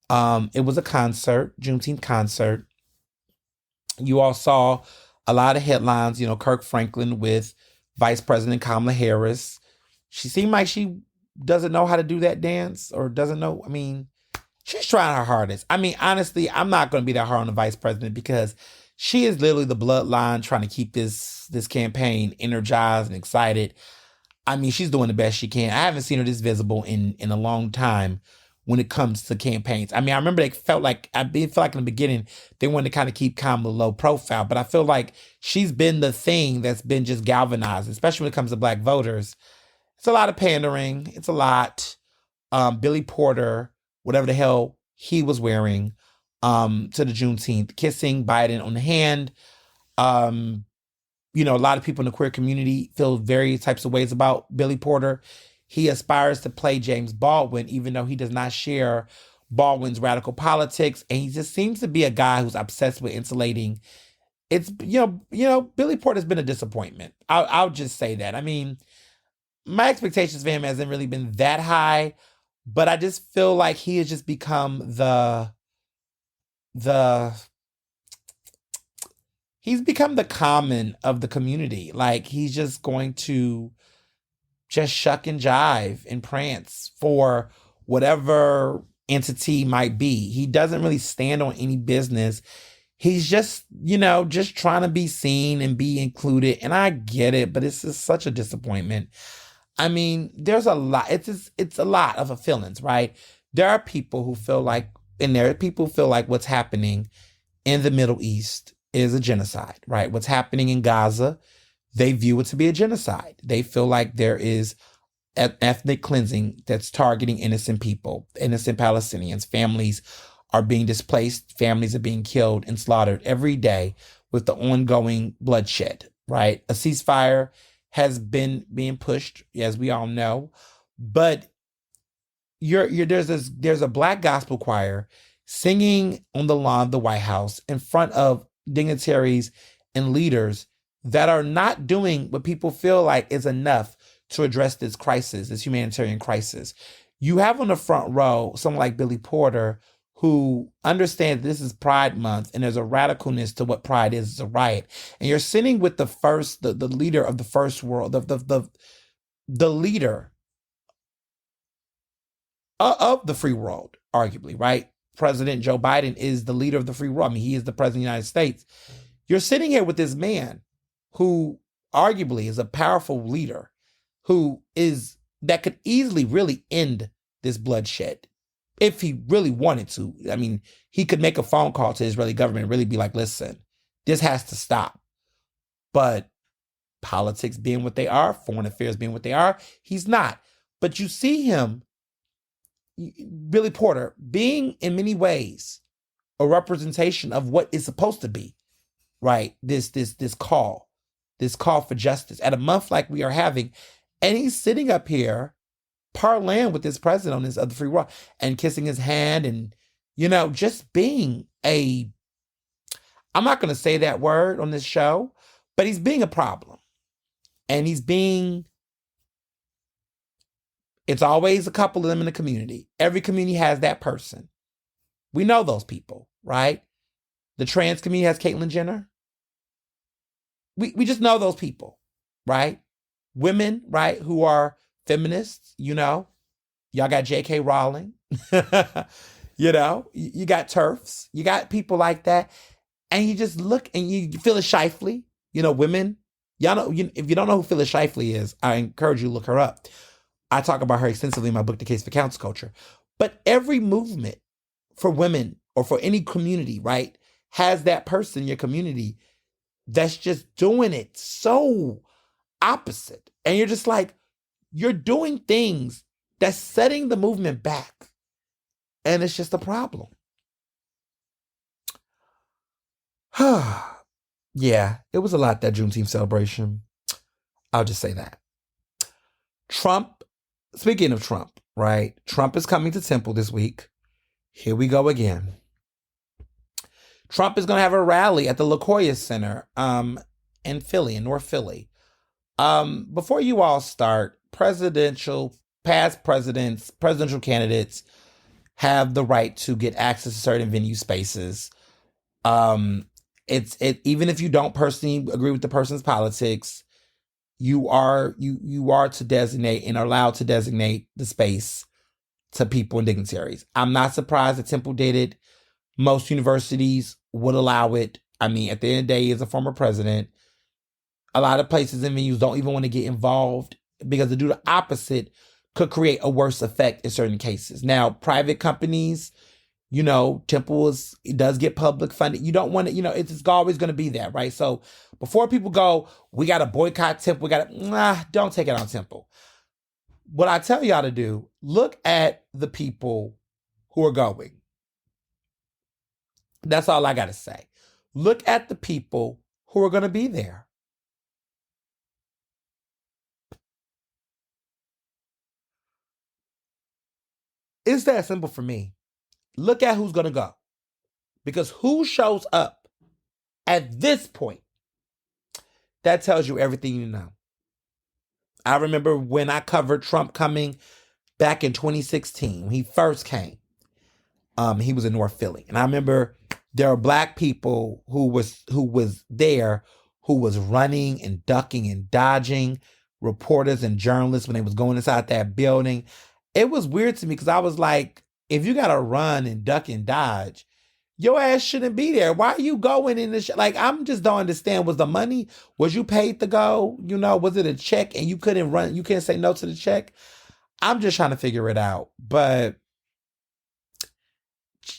It was a concert, Juneteenth concert. You all saw a lot of headlines, Kirk Franklin with Vice President Kamala Harris. She seemed like she doesn't know how to do that dance, or doesn't know. I mean, she's trying her hardest. I mean, honestly, I'm not going to be that hard on the vice president, because she is literally the bloodline trying to keep this campaign energized and excited. I mean, she's doing the best she can. I haven't seen her this visible in a long time when it comes to campaigns. I mean, I remember it felt like in the beginning, they wanted to kind of keep Kamala low profile, but I feel like she's been the thing that's been just galvanized, especially when it comes to Black voters. It's a lot of pandering. It's a lot. Billy Porter, whatever the hell he was wearing, to the Juneteenth, kissing Biden on the hand. A lot of people in the queer community feel various types of ways about Billy Porter. He aspires to play James Baldwin, even though he does not share Baldwin's radical politics. And he just seems to be a guy who's obsessed with insulating. It's, Billy Porter's been a disappointment. I'll just say that. I mean, my expectations for him hasn't really been that high, but I just feel like he has just become he's become the common of the community. Like, he's just going to just shuck and jive and prance for whatever entity might be. He doesn't really stand on any business. He's just, just trying to be seen and be included. And I get it, but it's just such a disappointment. I mean, there's a lot. It's a lot of feelings, right? There are people who feel like, what's happening in the Middle East is a genocide, right? What's happening in Gaza, they view it to be a genocide. They feel like there is ethnic cleansing that's targeting innocent people, innocent Palestinians. Families are being displaced. Families are being killed and slaughtered every day with the ongoing bloodshed, right? A ceasefire has been being pushed, as we all know, but there's a black gospel choir singing on the lawn of the White House in front of dignitaries and leaders that are not doing what people feel like is enough to address this crisis, this humanitarian crisis. You have on the front row someone like Billy Porter, who understands this is Pride Month and there's a radicalness to what Pride is. It's a riot. And you're sitting with the leader of the first world, the leader of the free world, arguably, right? President Joe Biden is the leader of the free world. I mean, he is the president of the United States. You're sitting here with this man who arguably is a powerful leader that could easily really end this bloodshed if he really wanted to. I mean, he could make a phone call to the Israeli government and really be like, listen, this has to stop. But politics being what they are, foreign affairs being what they are, he's not. But you see him, Billy Porter, being in many ways a representation of what is supposed to be, right? This call for justice at a month like we are having. And he's sitting up here parlaying with this president on this other free world and kissing his hand and, just being I'm not going to say that word on this show, but he's being a problem. And it's always a couple of them in the community. Every community has that person. We know those people, right? The trans community has Caitlyn Jenner. We just know those people, right? Women, right, who are feminists, y'all got J.K. Rowling, you got TERFs, you got people like that. And you just look and you Phyllis Schlafly, women. Y'all know, if you don't know who Phyllis Schlafly is, I encourage you to look her up. I talk about her extensively in my book, The Case for Council Culture. But every movement for women or for any community, right, has that person in your community that's just doing it so opposite. And you're just like, you're doing things that's setting the movement back. And it's just a problem. Yeah, it was a lot, that Juneteenth celebration. I'll just say that. Trump, speaking of Trump, right? Trump is coming to Temple this week. Here we go again. Trump is going to have a rally at the LaCoya Center in Philly, in North Philly. Before you all start, presidential candidates have the right to get access to certain venue spaces. Even if you don't personally agree with the person's politics, you are to designate and are allowed to designate the space to people and dignitaries. I'm not surprised that Temple did it. Most universities would allow it. I mean, at the end of the day, as a former president, a lot of places and venues don't even want to get involved because to do the opposite could create a worse effect in certain cases. Now, private companies, Temple does get public funding. You don't want to, it's always going to be that, right? So before people go, we got to boycott Temple, don't take it on Temple. What I tell y'all to do, look at the people who are going. That's all I got to say. Look at the people who are going to be there. It's that simple for me. Look at who's going to go. Because who shows up at this point, that tells you everything you know. I remember when I covered Trump coming back in 2016, when he first came. He was in North Philly. And I remember there were black people who was there, who was running and ducking and dodging reporters and journalists when they was going inside that building. It was weird to me because I was like, if you got to run and duck and dodge, your ass shouldn't be there. Why are you going in this? Like, I'm just don't understand. Was the money, was you paid to go? You know, was it a check and you couldn't run? You can't say no to the check? I'm just trying to figure it out. But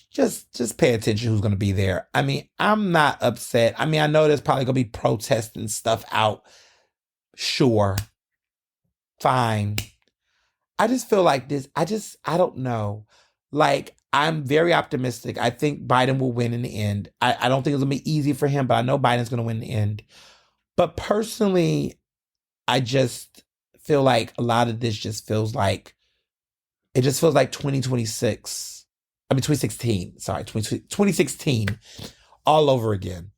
just pay attention who's going to be there. I mean, I'm not upset. I mean, I know there's probably going to be protests and stuff out. Sure. Fine. I just feel like this. I don't know. Like, I'm very optimistic. I think Biden will win in the end. I don't think it's going to be easy for him, but I know Biden's going to win in the end. But personally, I just feel like a lot of this just feels like, it just feels like 2026. I mean, 2016, sorry, 2016 all over again.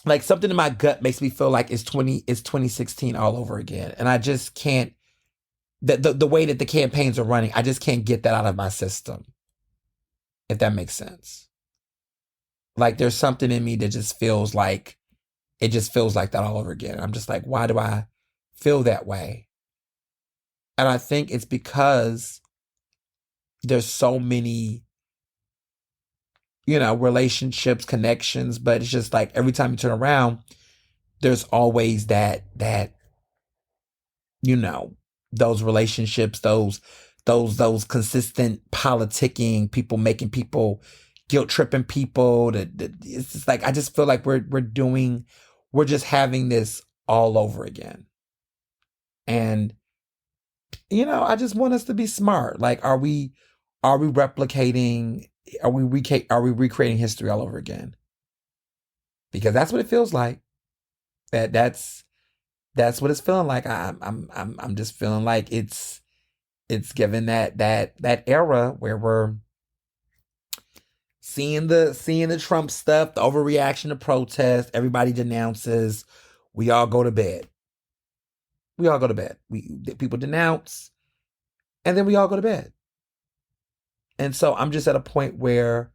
Like, something in my gut makes me feel like it's 2016 all over again. And I just can't, the way that the campaigns are running, I just can't get that out of my system. If that makes sense. Like, there's something in me that just feels like, it just feels like that all over again. I'm just like, why do I feel that way? And I think it's because there's so many, relationships, connections, but it's just like every time you turn around, there's always that, those relationships, those consistent politicking, people making people, guilt tripping people. It's just like, I just feel like we're just having this all over again. And, I just want us to be smart. Like, are we replicating, are we recreating history all over again? Because that's what it feels like. That's what it's feeling like. I'm just feeling like it's given that era where we're seeing the Trump stuff, the overreaction to protest, everybody denounces, we all go to bed. People denounce, and then we all go to bed. And so I'm just at a point where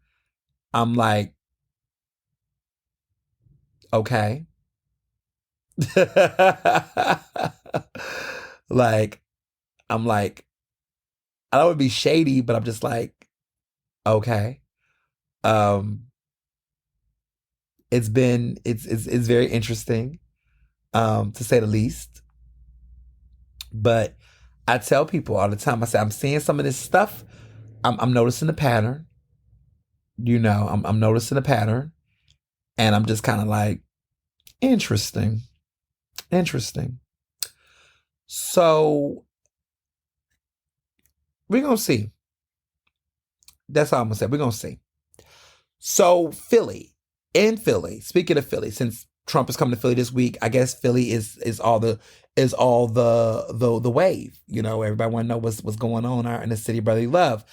I'm like, okay. Like, I'm like, I don't want to be shady, but I'm just like, okay. It's very interesting, to say the least. But I tell people all the time, I say, I'm seeing some of this stuff. I'm noticing the pattern. I'm noticing the pattern. And I'm just kind of like, interesting. So we're going to see. That's all I'm going to say. We're going to see. So in Philly, speaking of Philly, since Trump is coming to Philly this week, I guess Philly is all the wave. Everybody want to know what's going on in the city of brotherly love.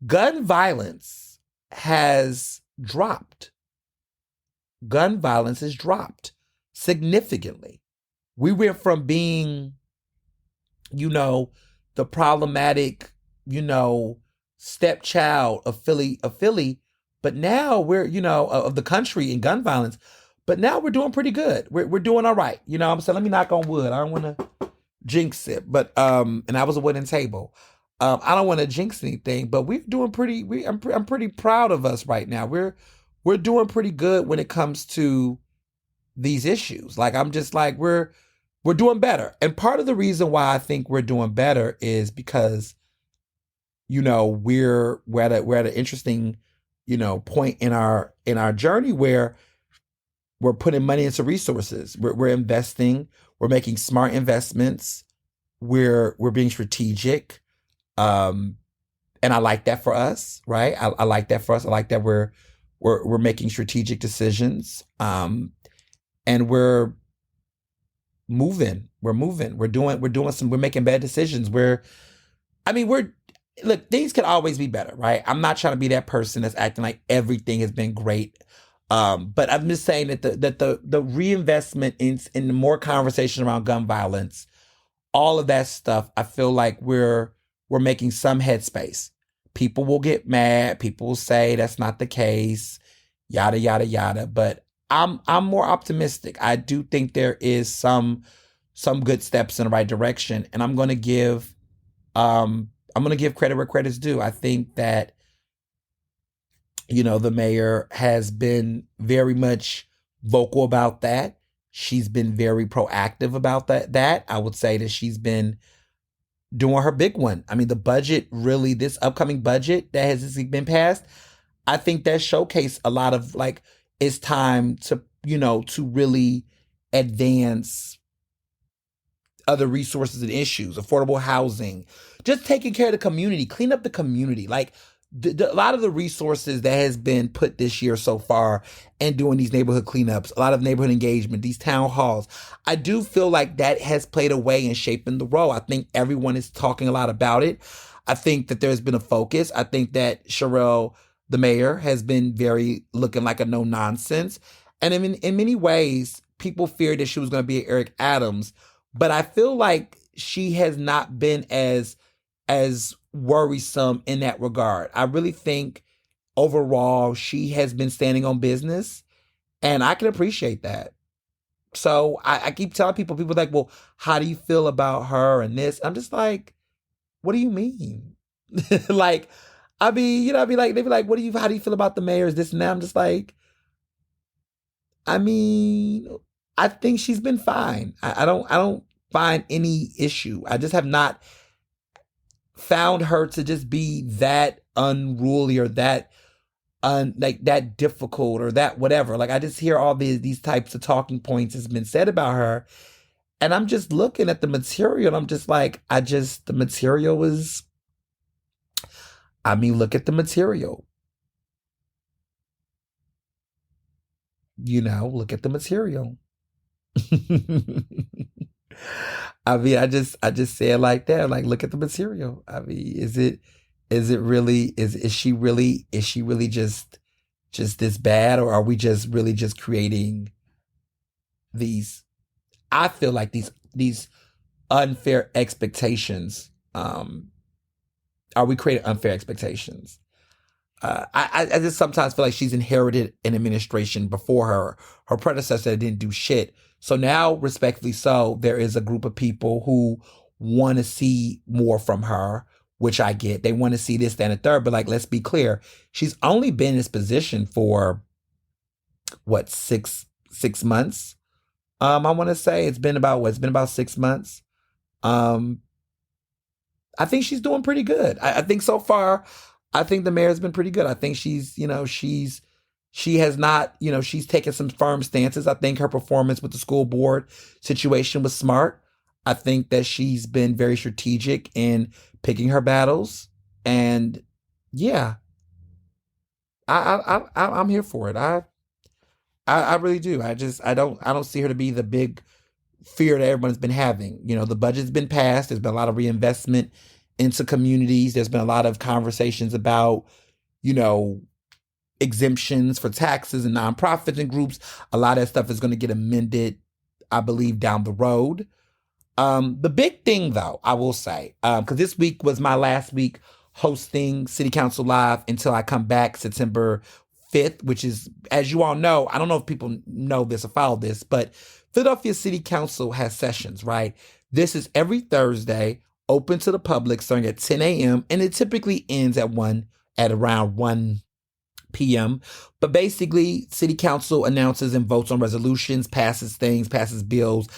Gun violence has dropped. Gun violence has dropped significantly. We went from being, the problematic, stepchild of Philly, but now we're, of the country in gun violence, but now we're doing pretty good. We're doing all right. I'm saying, let me knock on wood. I don't want to jinx it, but, and I was a wooden table. I don't want to jinx anything, but we're doing pretty, I'm pretty proud of us right now. We're doing pretty good when it comes to these issues. Like, I'm just like, we're doing better. And part of the reason why I think we're doing better is because, we're at an interesting, point in our journey where we're putting money into resources. We're investing. We're making smart investments. We're being strategic. And I like that for us, right? I like that for us. I like that we're making strategic decisions. And we're moving. We're making bad decisions. look, things could always be better, right? I'm not trying to be that person that's acting like everything has been great. But I'm just saying that the reinvestment in more conversation around gun violence, all of that stuff, I feel like we're making some headspace. People will get mad. People will say that's not the case, yada yada yada. But I'm more optimistic. I do think there is some good steps in the right direction, and I'm gonna give credit where credit's due. I think that the mayor has been very much vocal about that. She's been very proactive about that. I would say that she's been doing her big one. I mean, the budget, really, this upcoming budget that has been passed, I think that showcased a lot of like, it's time to really advance other resources and issues, affordable housing, just taking care of the community, clean up the community. Like a lot of the resources that has been put this year so far and doing these neighborhood cleanups, a lot of neighborhood engagement, these town halls, I do feel like that has played a way in shaping the role. I think everyone is talking a lot about it. I think that there's been a focus. I think that Sherelle, the mayor, has been very looking like a no nonsense. And in many ways, people feared that she was going to be Eric Adams, but I feel like she has not been as worrisome in that regard. I really think overall she has been standing on business, and I can appreciate that. So I keep telling people are like, well, how do you feel about her and this? I'm just like, what do you mean? Like, I mean, I'd be like, they'd be like, how do you feel about the mayors, this and that? I'm just like, I mean, I think she's been fine. I don't find any issue. I just have not found her to just be that unruly or that like that difficult or that whatever. Like I just hear all these types of talking points has been said about her, and I'm just looking at the material and I'm just like, the material is, I mean, look at the material. Look at the material. I mean, I just say it like that. Like, look at the material. I mean, is it really is she really just this bad, or are we just really just creating these? I feel like these unfair expectations. Are we creating unfair expectations? I just sometimes feel like she's inherited an administration before her predecessor that didn't do shit. So now, respectfully so, there is a group of people who want to see more from her, which I get. They want to see this, that, and the third. But like, let's be clear, she's only been in this position for what, six months? I want to say it's been about 6 months. Um, I think she's doing pretty good. I think so far, I think the mayor's been pretty good. I think she has not, she's taken some firm stances. I think her performance with the school board situation was smart. I think that she's been very strategic in picking her battles, and yeah, I'm here for it. I really do. I don't see her to be the big fear that everyone's been having. The budget's been passed. There's been a lot of reinvestment into communities. There's been a lot of conversations about, you know, exemptions for taxes and nonprofits and groups. A lot of that stuff is going to get amended, I believe, down the road. The big thing, though, I will say, because this week was my last week hosting City Council Live until I come back September 5th, which is, as you all know, I don't know if people know this or follow this, but Philadelphia City Council has sessions, right? This is every Thursday, open to the public, starting at 10 a.m., and it typically ends at around 1 p.m. But basically, City Council announces and votes on resolutions, passes things, passes bills,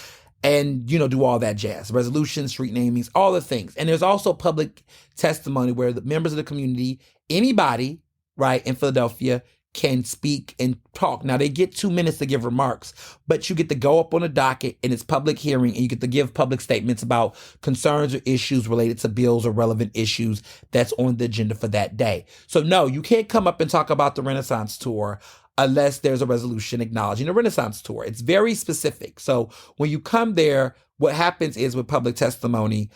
and, do all that jazz. Resolutions, street namings, all the things. And there's also public testimony where the members of the community, anybody, right, in Philadelphia, can speak and talk. Now, they get 2 minutes to give remarks, but you get to go up on a docket and it's public hearing, and you get to give public statements about concerns or issues related to bills or relevant issues that's on the agenda for that day. So no, you can't come up and talk about the Renaissance tour unless there's a resolution acknowledging the Renaissance tour. It's very specific. So when you come there, what happens is with public testimony,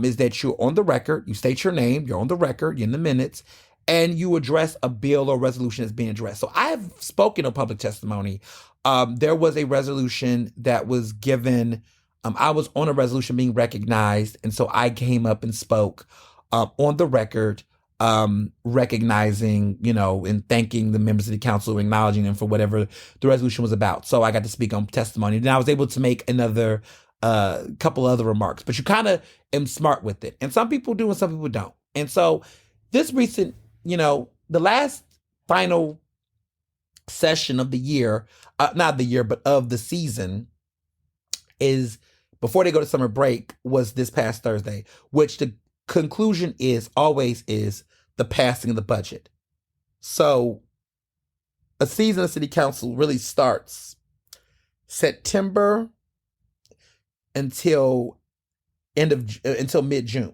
is that you're on the record, you state your name, you're on the record, you're in the minutes, and you address a bill or resolution that's being addressed. So I have spoken of public testimony. There was a resolution that was given. I was on a resolution being recognized, and so I came up and spoke on the record, recognizing, and thanking the members of the council, acknowledging them for whatever the resolution was about. So I got to speak on testimony. Then I was able to make another couple other remarks, but you kind of am smart with it. And some people do and some people don't. And so this recent, the last final session of the year, not the year, but of the season is, before they go to summer break, was this past Thursday, which the conclusion always is the passing of the budget. So a season of city council really starts September until mid-June.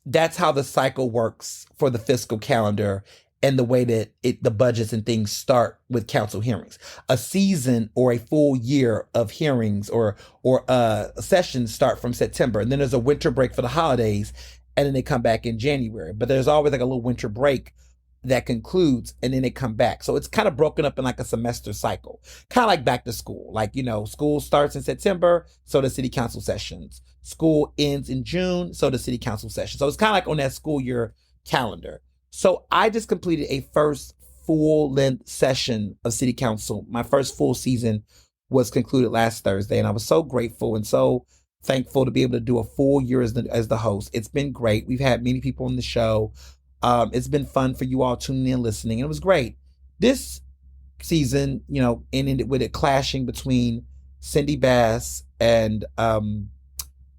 That's how the cycle works for the fiscal calendar and the way that the budgets and things start with council hearings. A season or a full year of hearings or sessions start from September, and then there's a winter break for the holidays, and then they come back in January. But there's always like a little winter break that concludes, and then they come back. So it's kind of broken up in like a semester cycle, kind of like back to school. Like, school starts in September, so the city council sessions. School ends in June, so the city council session. So it's kind of like on that school year calendar. So I just completed a first full-length session of city council. My first full season was concluded last Thursday, and I was so grateful and so thankful to be able to do a full year as the host. It's been great. We've had many people on the show. It's been fun for you all tuning in, listening, and it was great. This season, ended with it clashing between Cindy Bass and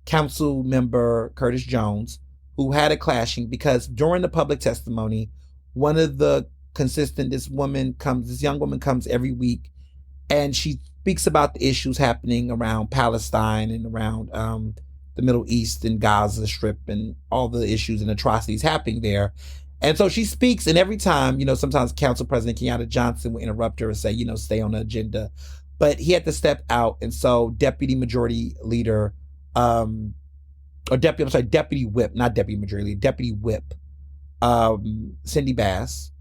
council member Curtis Jones, who had a clashing because during the public testimony, one of the this young woman comes every week, and she speaks about the issues happening around Palestine and around the Middle East and Gaza Strip and all the issues and atrocities happening there. And so she speaks, and every time, sometimes Council President Kenyatta Johnson will interrupt her and say, stay on the agenda. But he had to step out, and so Deputy Majority Leader, Deputy Whip, not Deputy Majority Leader, Deputy Whip, Cindy Bass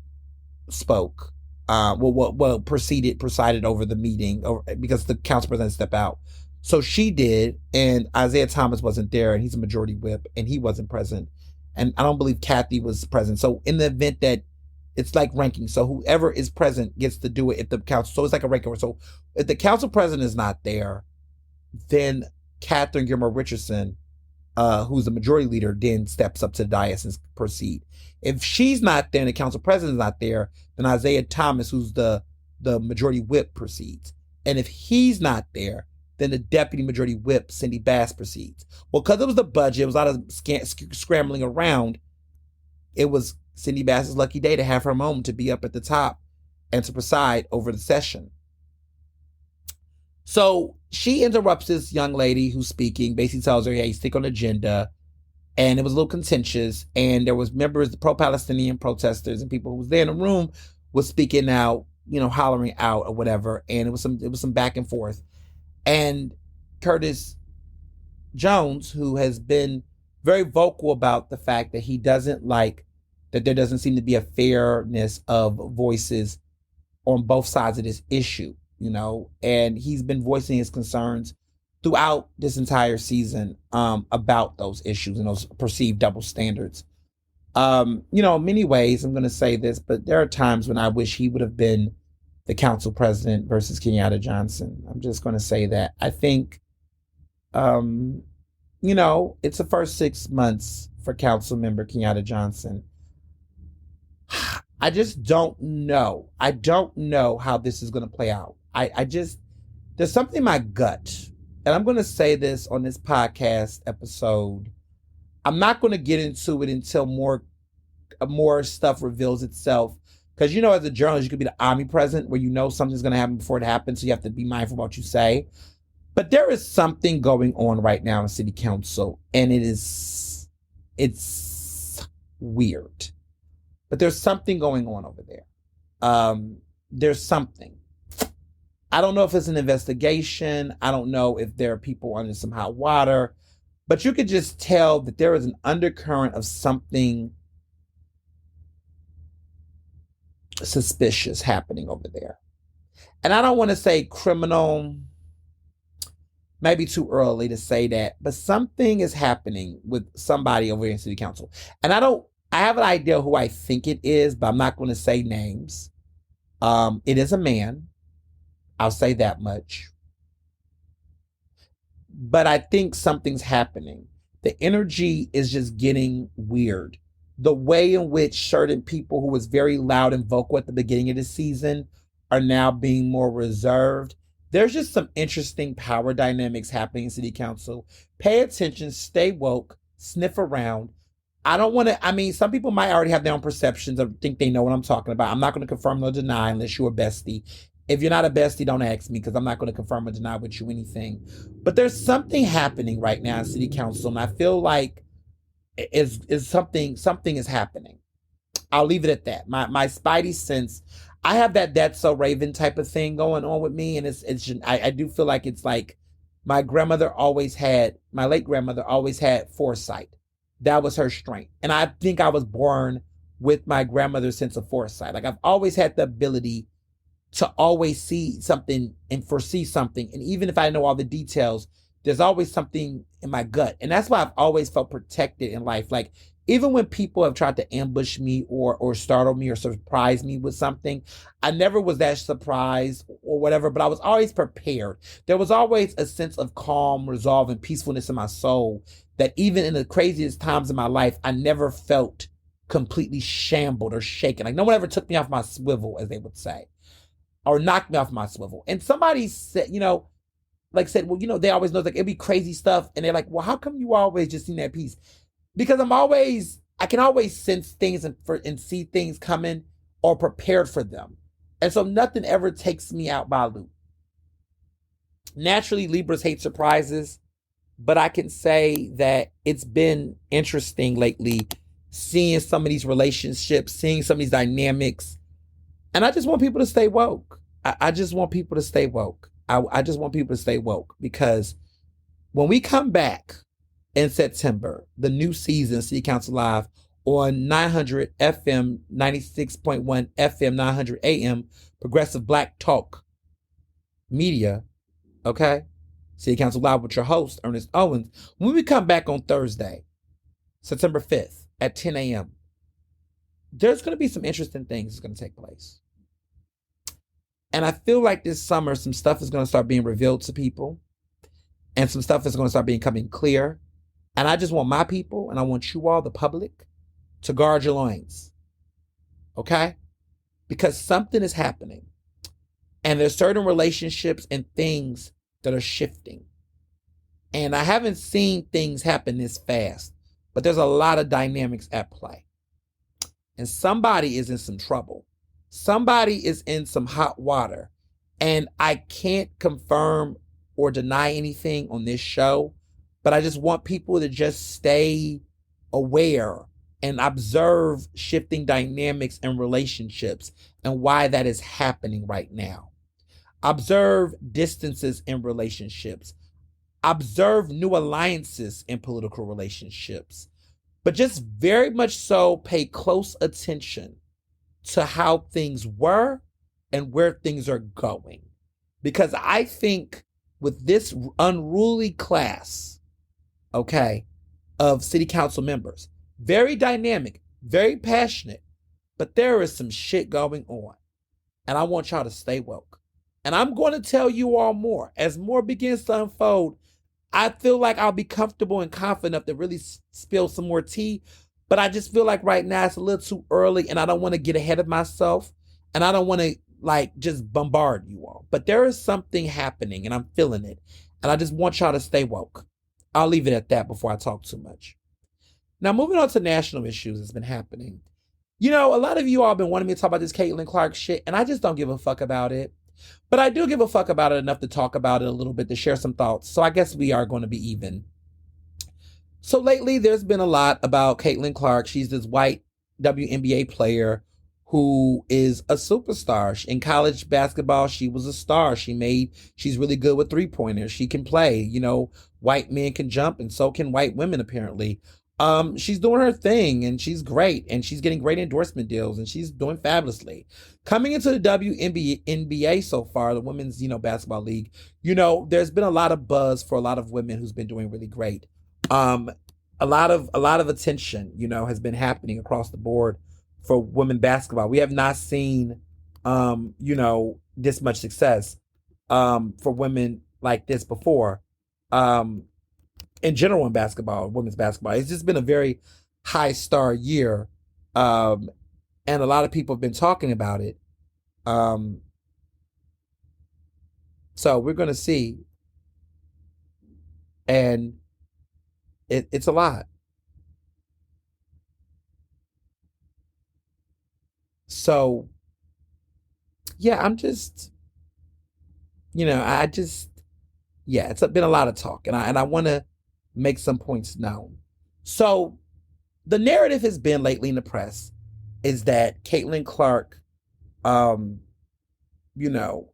spoke. Presided over the meeting because the council president stepped out. So she did, and Isaiah Thomas wasn't there, and he's a majority whip, and he wasn't present. And I don't believe Kathy was present. So in the event that it's like ranking, so whoever is present gets to do it if the council, so it's like a ranking. So if the council president is not there, then Catherine Gilmore Richardson, who's the majority leader, then steps up to the dais and proceed. If she's not there and the council president is not there, then Isaiah Thomas, who's the majority whip, proceeds. And if he's not there, then the deputy majority whip, Cindy Bass, proceeds. Well, because it was the budget, it was a lot of scrambling around. It was Cindy Bass's lucky day to have her moment to be up at the top and to preside over the session. So she interrupts this young lady who's speaking, basically tells her, hey, stick on the agenda. And it was a little contentious. And there was members, the pro-Palestinian protesters and people who was there in the room was speaking out, hollering out or whatever. And it was some back and forth. And Curtis Jones, who has been very vocal about the fact that he doesn't like that there doesn't seem to be a fairness of voices on both sides of this issue, and he's been voicing his concerns throughout this entire season about those issues and those perceived double standards. In many ways, I'm going to say this, but there are times when I wish he would have been the council president versus Kenyatta Johnson. I'm just going to say that. I think, it's the first 6 months for council member Kenyatta Johnson. I just don't know. I don't know how this is going to play out. There's something in my gut, and I'm going to say this on this podcast episode. I'm not going to get into it until more stuff reveals itself. Because, as a journalist, you could be the omnipresent where something's going to happen before it happens, so you have to be mindful of what you say. But there is something going on right now in City Council, and it's weird. But there's something going on over there. There's something. I don't know if it's an investigation. I don't know if there are people under some hot water. But you could just tell that there is an undercurrent of something suspicious happening over there. And I don't want to say criminal, maybe too early to say that, but something is happening with somebody over here in city council. And I have an idea who I think it is, but I'm not going to say names. It is a man. I'll say that much. But I think something's happening. The energy is just getting weird. The way in which certain people who was very loud and vocal at the beginning of the season are now being more reserved. There's just some interesting power dynamics happening in city council. Pay attention, stay woke, sniff around. I don't want to, I mean, some people might already have their own perceptions or think they know what I'm talking about. I'm not going to confirm or deny unless you're a bestie. If you're not a bestie, don't ask me because I'm not going to confirm or deny with you anything. But there's something happening right now in city council, and I feel like something is happening. I'll leave it at that. My spidey sense, I have that's so Raven type of thing going on with me, and I do feel like it's like my late grandmother always had foresight. That was her strength. And I think I was born with my grandmother's sense of foresight. Like I've always had the ability to always see something and foresee something. And even if I know all the details, there's always something in my gut. And that's why I've always felt protected in life. Like even when people have tried to ambush me or startle me or surprise me with something, I never was that surprised or whatever, but I was always prepared. There was always a sense of calm, resolve, and peacefulness in my soul that even in the craziest times in my life, I never felt completely shambled or shaken. Like no one ever took me off my swivel, as they would say, or knocked me off my swivel. And somebody said, well, they always know like it'd be crazy stuff. And they're like, well, how come you always just seem that peace? Because I can always sense things and see things coming or prepared for them. And so nothing ever takes me out by a loop. Naturally, Libras hate surprises, but I can say that it's been interesting lately seeing some of these relationships, seeing some of these dynamics. And I just want people to stay woke. I just want people to stay woke. I just want people to stay woke because when we come back in September, the new season, City Council Live on 900 FM, 96.1 FM, 900 AM, Progressive Black Talk Media, okay? City Council Live with your host, Ernest Owens. When we come back on Thursday, September 5th at 10 a.m., there's going to be some interesting things that's going to take place. And I feel like this summer, some stuff is going to start being revealed to people. And some stuff is going to start becoming clear. And I just want my people, and I want you all, the public, to guard your loins. Okay? Because something is happening. And there's certain relationships and things that are shifting. And I haven't seen things happen this fast. But there's a lot of dynamics at play. And somebody is in some trouble. Somebody is in some hot water. And I can't confirm or deny anything on this show, but I just want people to just stay aware and observe shifting dynamics and relationships and why that is happening right now. Observe distances in relationships. Observe new alliances in political relationships. But just very much so pay close attention to how things were and where things are going. Because I think with this unruly class, okay, of city council members, very dynamic, very passionate, but there is some shit going on. And I want y'all to stay woke. And I'm going to tell you all more. As more begins to unfold, I feel like I'll be comfortable and confident enough to really spill some more tea. But I just feel like right now it's a little too early and I don't want to get ahead of myself. And I don't want to just bombard you all. But there is something happening and I'm feeling it. And I just want y'all to stay woke. I'll leave it at that before I talk too much. Now, moving on to national issues that's been happening. A lot of you all have been wanting me to talk about this Caitlyn Clark shit, and I just don't give a fuck about it. But I do give a fuck about it enough to talk about it a little bit, to share some thoughts. So I guess we are going to be even. So lately, there's been a lot about Caitlyn Clark. She's this white WNBA player who is a superstar. In college basketball, she was a star. She's really good with three pointers. She can play. White men can jump, and so can white women, apparently. She's doing her thing, and she's great, and she's getting great endorsement deals, and she's doing fabulously. Coming into the WNBA so far, the women's, basketball league, there's been a lot of buzz for a lot of women who's been doing really great. Um, a lot of attention, has been happening across the board for women basketball. We have not seen, this much success, for women like this before. Um, in general in basketball, women's basketball, it's just been a very high star year, um, and a lot of people have been talking about it. Um, so we're gonna see, and it's a lot. So yeah, I'm just, I just, yeah, been a lot of talk, and I want to make some points known. So the narrative has been lately in the press is that Caitlin Clark, um, you know,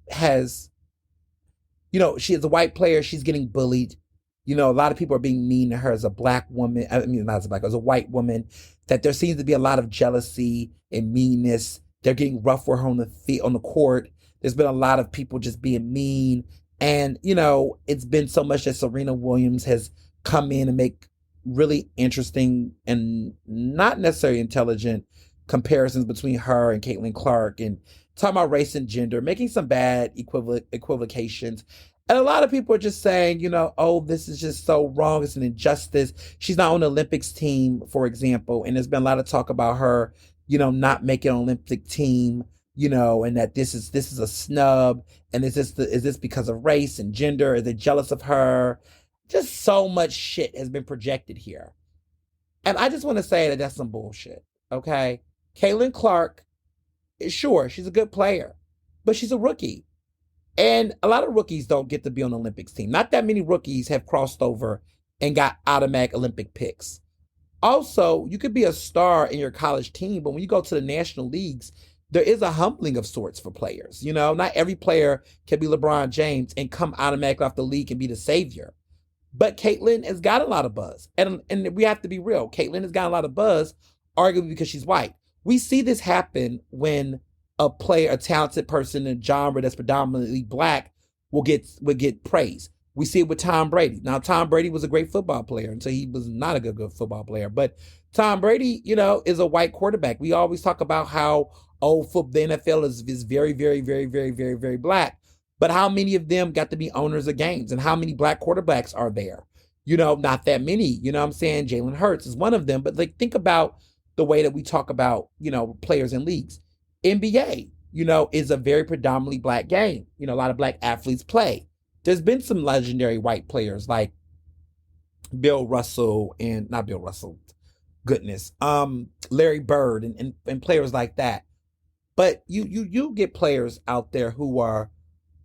has she is a white player. She's getting bullied. A lot of people are being mean to her as a black woman. I mean, not as a black, as a white woman. That there seems to be a lot of jealousy and meanness. They're getting rough with her on the court. There's been a lot of people just being mean, and it's been so much that Serena Williams has come in and make really interesting and not necessarily intelligent comparisons between her and Caitlin Clark, and talking about race and gender, making some bad equivocations. And a lot of people are just saying, oh, this is just so wrong. It's an injustice. She's not on the Olympics team, for example. And there's been a lot of talk about her, not making an Olympic team, and that this is a snub. And is this because of race and gender? Are they jealous of her? Just so much shit has been projected here. And I just want to say that that's some bullshit. Okay. Caitlin Clark, sure, she's a good player, but she's a rookie. And a lot of rookies don't get to be on the Olympics team. Not that many rookies have crossed over and got automatic Olympic picks. Also, you could be a star in your college team, but when you go to the national leagues, there is a humbling of sorts for players. Not every player can be LeBron James and come automatically off the league and be the savior. But Caitlyn has got a lot of buzz. And we have to be real. Caitlyn has got a lot of buzz, arguably because she's white. We see this happen when a talented person in a genre that's predominantly black will get praise. We see it with Tom Brady. Now, Tom Brady was a great football player until he was not a good football player. But Tom Brady, is a white quarterback. We always talk about how the NFL is very, very, very, very, very, very black. But how many of them got to be owners of games? And how many black quarterbacks are there? Not that many. What I'm saying? Jalen Hurts is one of them. But think about the way that we talk about, players in leagues. NBA, is a very predominantly black game. A lot of black athletes play. There's been some legendary white players like Bill Russell and not Bill Russell, goodness, Larry Bird and players like that. But you get players out there who are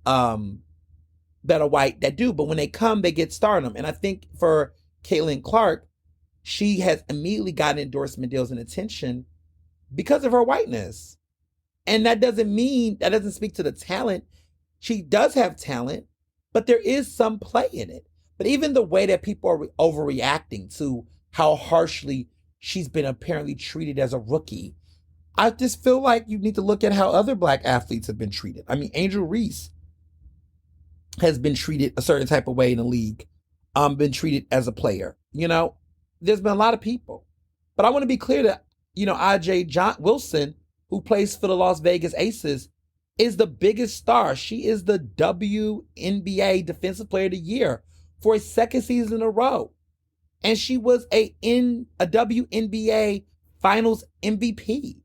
that are white that do, but when they come, they get stardom. And I think for Caitlin Clark, she has immediately gotten endorsement deals and attention because of her whiteness. And that doesn't speak to the talent. She does have talent, but there is some play in it. But even the way that people are overreacting to how harshly she's been apparently treated as a rookie, I just feel like you need to look at how other black athletes have been treated. I mean, Angel Reese has been treated a certain type of way in the league, been treated as a player. There's been a lot of people. But I want to be clear that, IJ Wilson, who plays for the Las Vegas Aces, is the biggest star. She is the WNBA Defensive Player of the Year for a second season in a row. And she was a WNBA Finals MVP.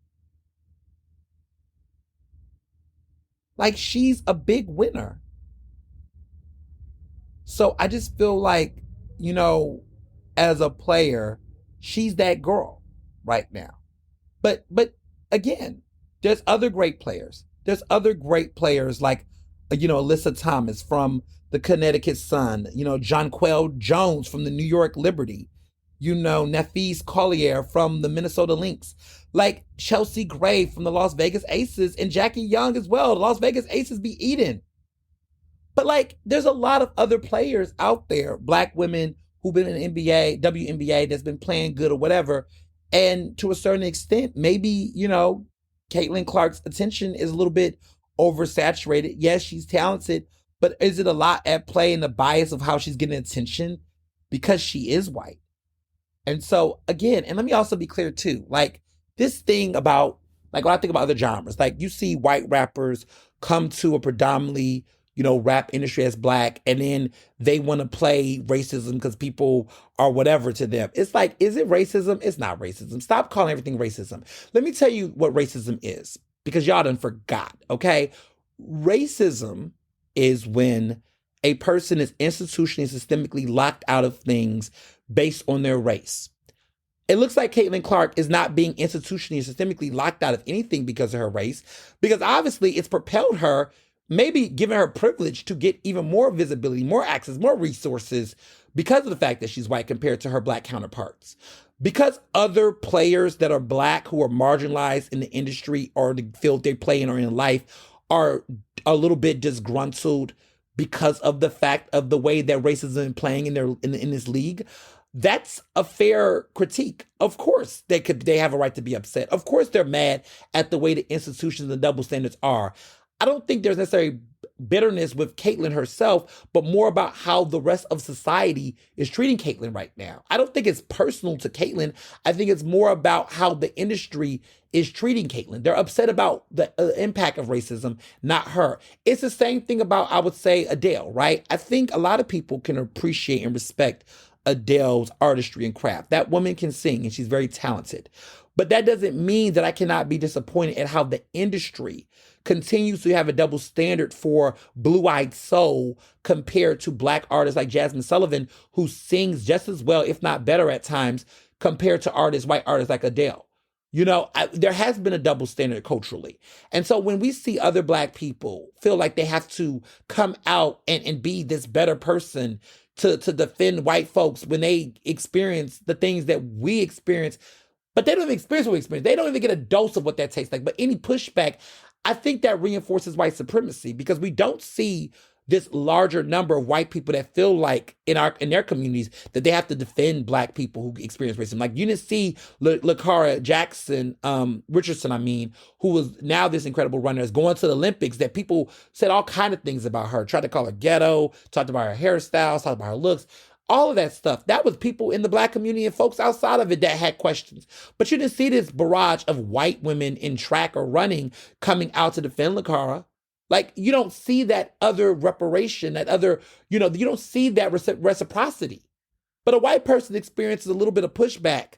Like, she's a big winner. So I just feel like, as a player, she's that girl right now. But again, there's other great players. There's other great players like, Alyssa Thomas from the Connecticut Sun, Jonquel Jones from the New York Liberty. Nafise Collier from the Minnesota Lynx, like Chelsea Gray from the Las Vegas Aces, and Jackie Young as well. The Las Vegas Aces be eating. But like, there's a lot of other players out there, black women who've been in the NBA, WNBA, that's been playing good or whatever. And to a certain extent, maybe, Caitlyn Clark's attention is a little bit oversaturated. Yes, she's talented, but is it a lot at play in the bias of how she's getting attention? Because she is white. And so, again, and let me also be clear too, like this thing about, like when I think about other genres, like you see white rappers come to a predominantly, rap industry as black, and then they want to play racism because people are whatever to them. It's like, is it racism? It's not racism. Stop calling everything racism. Let me tell you what racism is, because y'all done forgot, okay? Racism is when a person is institutionally and systemically locked out of things based on their race. It looks like Caitlyn Clark is not being institutionally and systemically locked out of anything because of her race, because obviously it's propelled her, maybe giving her privilege to get even more visibility, more access, more resources because of the fact that she's white compared to her black counterparts. Because other players that are black who are marginalized in the industry or the field they play in or in life are a little bit disgruntled because of the fact of the way that racism is playing in this league. That's a fair critique. Of course, they have a right to be upset. Of course, they're mad at the way the institutions and double standards are. I don't think there's necessarily bitterness with Caitlyn herself, but more about how the rest of society is treating Caitlyn right now. I don't think it's personal to Caitlyn. I think it's more about how the industry is treating Caitlyn. They're upset about the impact of racism, not her. It's the same thing about, I would say, Adele, right? I think a lot of people can appreciate and respect Adele's artistry and craft. That woman can sing and she's very talented. But that doesn't mean that I cannot be disappointed at how the industry continues to have a double standard for blue-eyed soul compared to black artists like Jasmine Sullivan, who sings just as well, if not better at times, compared to white artists like Adele. There has been a double standard culturally. And so when we see other black people feel like they have to come out and be this better person to defend white folks when they experience the things that we experience, but they don't even experience what we experience. They don't even get a dose of what that tastes like. But any pushback, I think that reinforces white supremacy, because we don't see this larger number of white people that feel like in their communities that they have to defend black people who experience racism. Like you didn't see LaCara Jackson, Richardson, who was now this incredible runner, is going to the Olympics, that people said all kind of things about her, tried to call her ghetto, talked about her hairstyles, talked about her looks. All of that stuff, that was people in the black community and folks outside of it that had questions. But you didn't see this barrage of white women in track or running coming out to defend LaCara. Like, you don't see that other reparation, that other, you don't see that reciprocity. But a white person experiences a little bit of pushback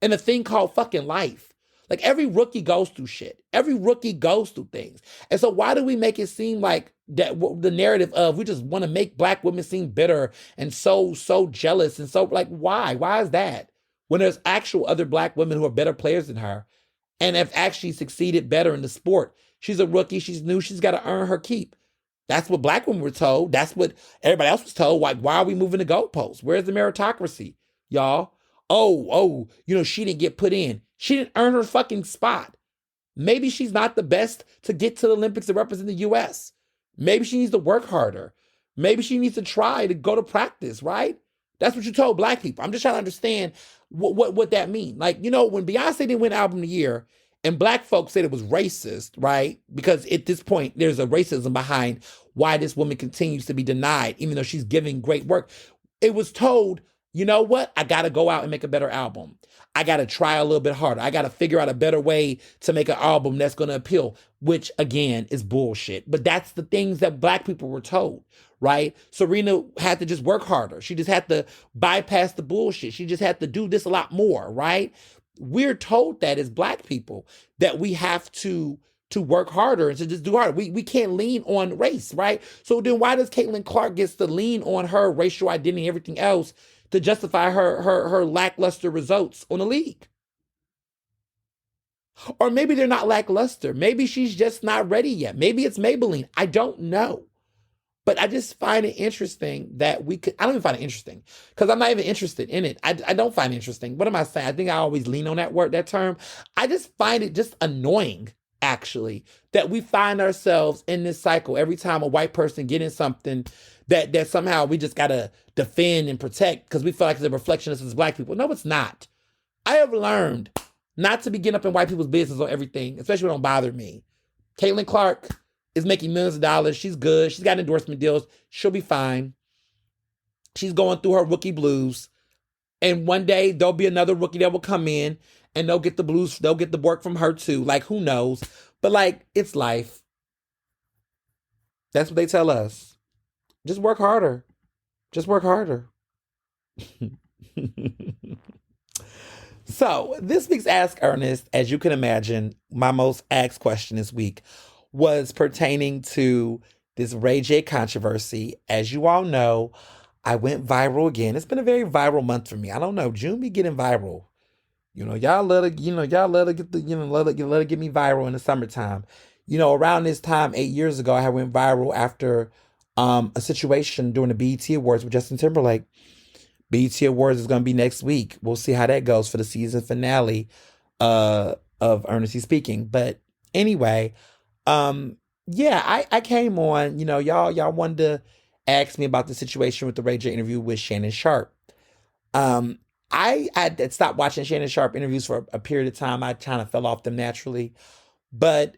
and a thing called fucking life. Like, every rookie goes through shit. Every rookie goes through things. And so why do we make it seem like that the narrative of we just want to make black women seem bitter and so jealous and so, like, why? Why is that? When there's actual other black women who are better players than her and have actually succeeded better in the sport. She's a rookie. She's new. She's got to earn her keep. That's what black women were told. That's what everybody else was told. Like, why are we moving the goalposts? Where's the meritocracy, y'all? She didn't get put in. She didn't earn her fucking spot. Maybe she's not the best to get to the Olympics and represent the U.S. Maybe she needs to work harder. Maybe she needs to try to go to practice, right? That's what you told black people. I'm just trying to understand what that means. Like, when Beyonce didn't win Album of the Year and black folks said it was racist, right? Because at this point, there's a racism behind why this woman continues to be denied, even though she's giving great work. It was told, you know what? I got to go out and make a better album. I got to try a little bit harder. I got to figure out a better way to make an album that's going to appeal, which again is bullshit. But that's the things that black people were told, right? Serena had to just work harder. She just had to bypass the bullshit. She just had to do this a lot more, right? We're told that as black people, that we have to work harder and to just do harder. We can't lean on race, right? So then why does Caitlyn Clark gets to lean on her racial identity and everything else to justify her lackluster results on the league? Or maybe they're not lackluster. Maybe she's just not ready yet. Maybe it's Maybelline. I don't know. But I just find it interesting that we could, I don't even find it interesting because I'm not even interested in it. I don't find it interesting. What am I saying? I think I always lean on that term. I just find it just annoying, actually, that we find ourselves in this cycle every time a white person get in something that somehow we just got to defend and protect because we feel like it's a reflection of us as black people. No, it's not. I have learned not to be getting up in white people's business on everything, especially when it don't bother me. Caitlyn Clark is making millions of dollars. She's good. She's got endorsement deals. She'll be fine. She's going through her rookie blues. And one day there'll be another rookie that will come in and they'll get the blues. They'll get the work from her too. Like, who knows? But like, it's life. That's what they tell us. Just work harder. Just work harder. So this week's Ask Ernest, as you can imagine, my most asked question this week was pertaining to this Ray J controversy. As you all know, I went viral again. It's been a very viral month for me. I don't know. June be getting viral. Y'all let her get me viral in the summertime. Around this time, 8 years ago, I went viral after a situation during the BET Awards with Justin Timberlake. BET Awards is going to be next week. We'll see how that goes for the season finale of Ernestly Speaking. But anyway, I came on. Y'all wanted to ask me about the situation with the Ray J interview with Shannon Sharpe. I had stopped watching Shannon Sharpe interviews for a period of time. I kind of fell off them naturally. But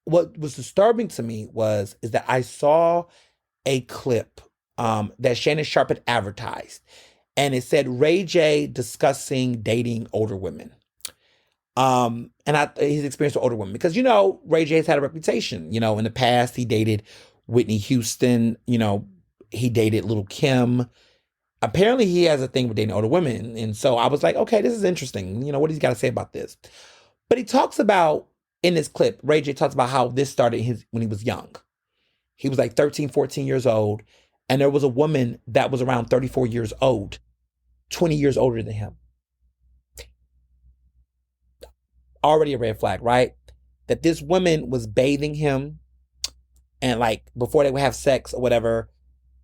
what was disturbing to me is that I saw a clip that Shannon Sharpe had advertised. And it said Ray J discussing dating older women. And his experience with older women. Because, Ray J has had a reputation. In the past, he dated Whitney Houston. He dated Lil' Kim. Apparently, he has a thing with dating older women. And so I was like, okay, this is interesting. What he's got to say about this? But he talks about, in this clip, Ray J talks about how this started when he was young. He was like 13, 14 years old. And there was a woman that was around 34 years old, 20 years older than him. Already a red flag, right? That this woman was bathing him, and like before they would have sex or whatever,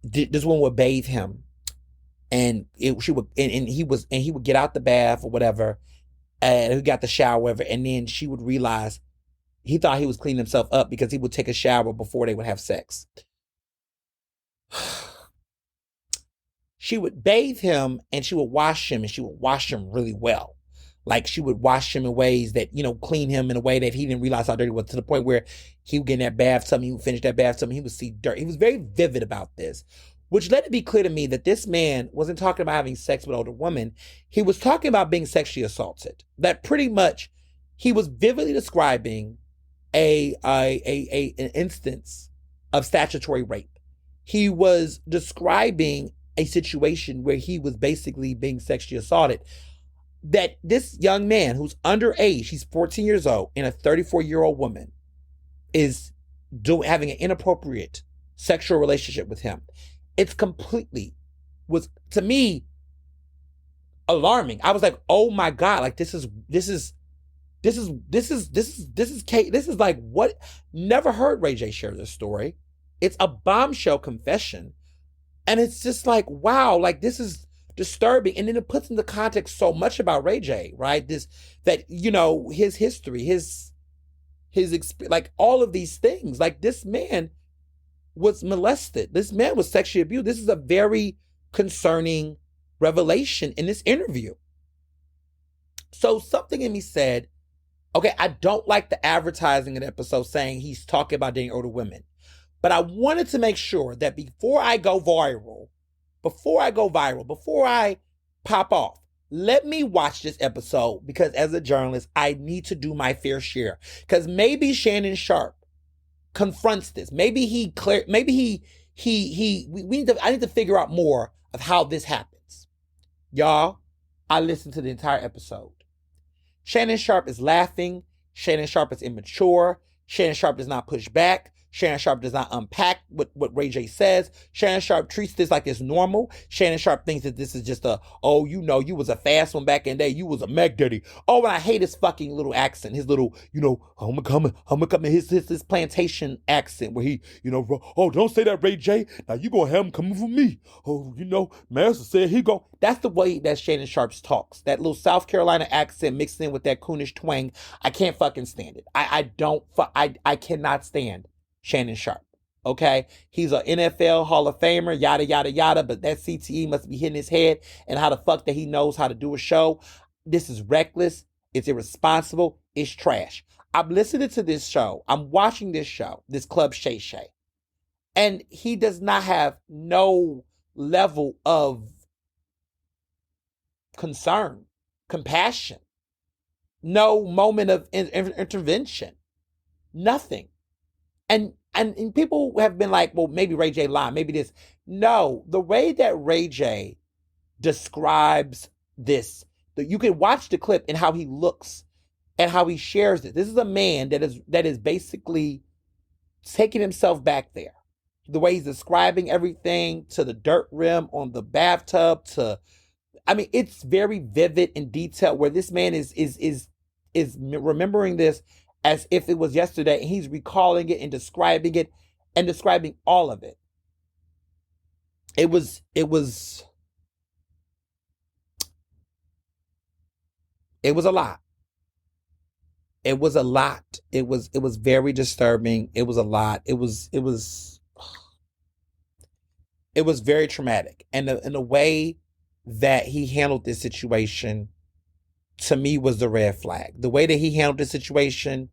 this woman would bathe him, and he would get out the bath or whatever, and he got the shower, whatever, and then she would realize he thought he was cleaning himself up because he would take a shower before they would have sex. She would bathe him and she would wash him, and she would wash him really well. Like, she would wash him in ways that, clean him in a way that he didn't realize how dirty it was, to the point where he would get in that bathtub, he would finish that bathtub, and he would see dirt. He was very vivid about this, which let it be clear to me that this man wasn't talking about having sex with older women. He was talking about being sexually assaulted. That pretty much, he was vividly describing an instance of statutory rape. He was describing a situation where he was basically being sexually assaulted. That this young man who's underage, he's 14 years old, and a 34-year-old woman is having an inappropriate sexual relationship with him. It's was to me alarming. I was like, oh my God, like this is like, what? Never heard Ray J share this story. It's a bombshell confession. And it's just like, wow, like this is disturbing. And then it puts into context so much about Ray J, right? His history, his experience, like all of these things. Like, this man was molested. This man was sexually abused. This is a very concerning revelation in this interview. So something in me said, okay, I don't like the advertising in the episode saying he's talking about dating older women. But I wanted to make sure that before I pop off, let me watch this episode, because as a journalist, I need to do my fair share. Because maybe Shannon Sharpe confronts this. Maybe I need to figure out more of how this happens. Y'all, I listened to the entire episode. Shannon Sharpe is laughing. Shannon Sharpe is immature. Shannon Sharpe does not push back. Shannon Sharp does not unpack what Ray J says. Shannon Sharp treats this like it's normal. Shannon Sharp thinks that this is just you was a fast one back in the day. You was a Mac Daddy. Oh, and I hate his fucking little accent. His little, I'm gonna come, his plantation accent where he, oh, don't say that, Ray J. Now you gonna have him coming for me. Oh, Master said he go. That's the way that Shannon Sharp talks. That little South Carolina accent mixed in with that coonish twang. I can't fucking stand it. I cannot stand Shannon Sharp. Okay? He's an NFL Hall of Famer, yada, yada, yada, but that CTE must be hitting his head, and how the fuck that he knows how to do a show. This is reckless. It's irresponsible. It's trash. I'm listening to this show. I'm watching this show, this Club Shay Shay, and he does not have no level of concern, compassion, no moment of intervention, nothing. And people have been like, well, maybe Ray J lied, maybe this. No, the way that Ray J describes this, you can watch the clip and how he looks and how he shares it. This is a man that is basically taking himself back there. The way he's describing everything, to the dirt rim on the bathtub, it's very vivid and detailed, where this man is remembering this as if it was yesterday, and he's recalling it and describing all of it. It was a lot. It was a lot. It was very disturbing. It was a lot. It was very traumatic. And the way that he handled this situation, to me, was the red flag. The way that he handled the situation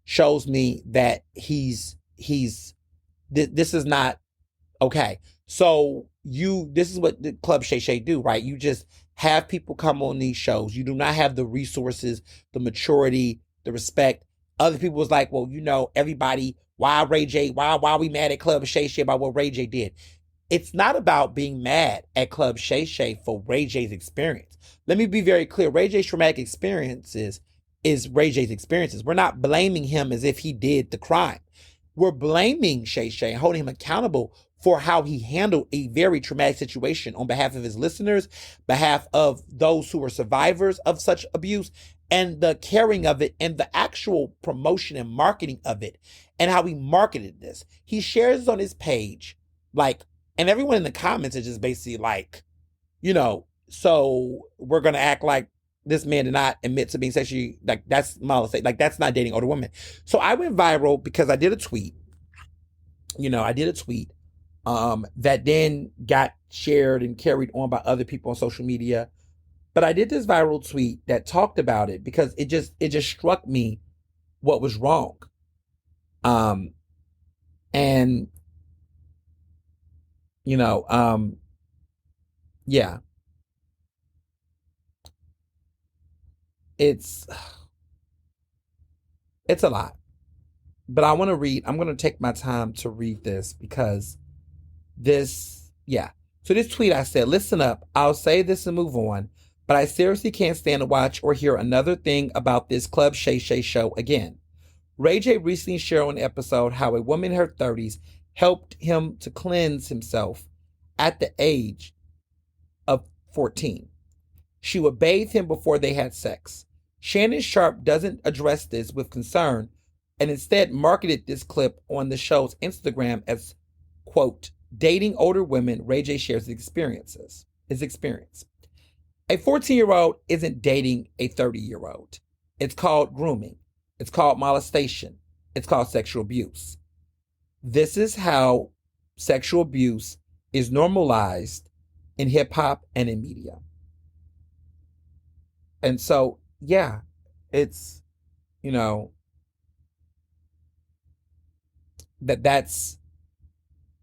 shows me that this is not okay. So this is what the Club Shay Shay do, right? You just have people come on these shows. You do not have the resources, the maturity, the respect. Other people was like, well, everybody, why Ray J, why we mad at Club Shay Shay about what Ray J did? It's not about being mad at Club Shay Shay for Ray J's experience. Let me be very clear. Ray J's traumatic experiences is Ray J's experiences. We're not blaming him as if he did the crime. We're blaming Shay Shay and holding him accountable for how he handled a very traumatic situation on behalf of his listeners, behalf of those who were survivors of such abuse, and the caring of it and the actual promotion and marketing of it, and how he marketed this. He shares this on his page, and everyone in the comments is just basically like, so we're going to act like this man did not admit to being sexually, that's molestation, that's not dating older women. So I went viral because I did a tweet, that then got shared and carried on by other people on social media. But I did this viral tweet that talked about it because it just struck me what was wrong. Yeah. It's a lot. But I'm going to take my time to read this because So this tweet, I said, listen up, I'll say this and move on, but I seriously can't stand to watch or hear another thing about this Club Shay Shay show again. Ray J recently shared on an episode how a woman in her 30s helped him to cleanse himself at the age of 14. She would bathe him before they had sex. Shannon Sharp doesn't address this with concern and instead marketed this clip on the show's Instagram as, quote, dating older women. Ray J shares his experience. A 14-year-old isn't dating a 30-year-old. It's called grooming. It's called molestation. It's called sexual abuse. This is how sexual abuse is normalized in hip hop and in media. And so, yeah, it's,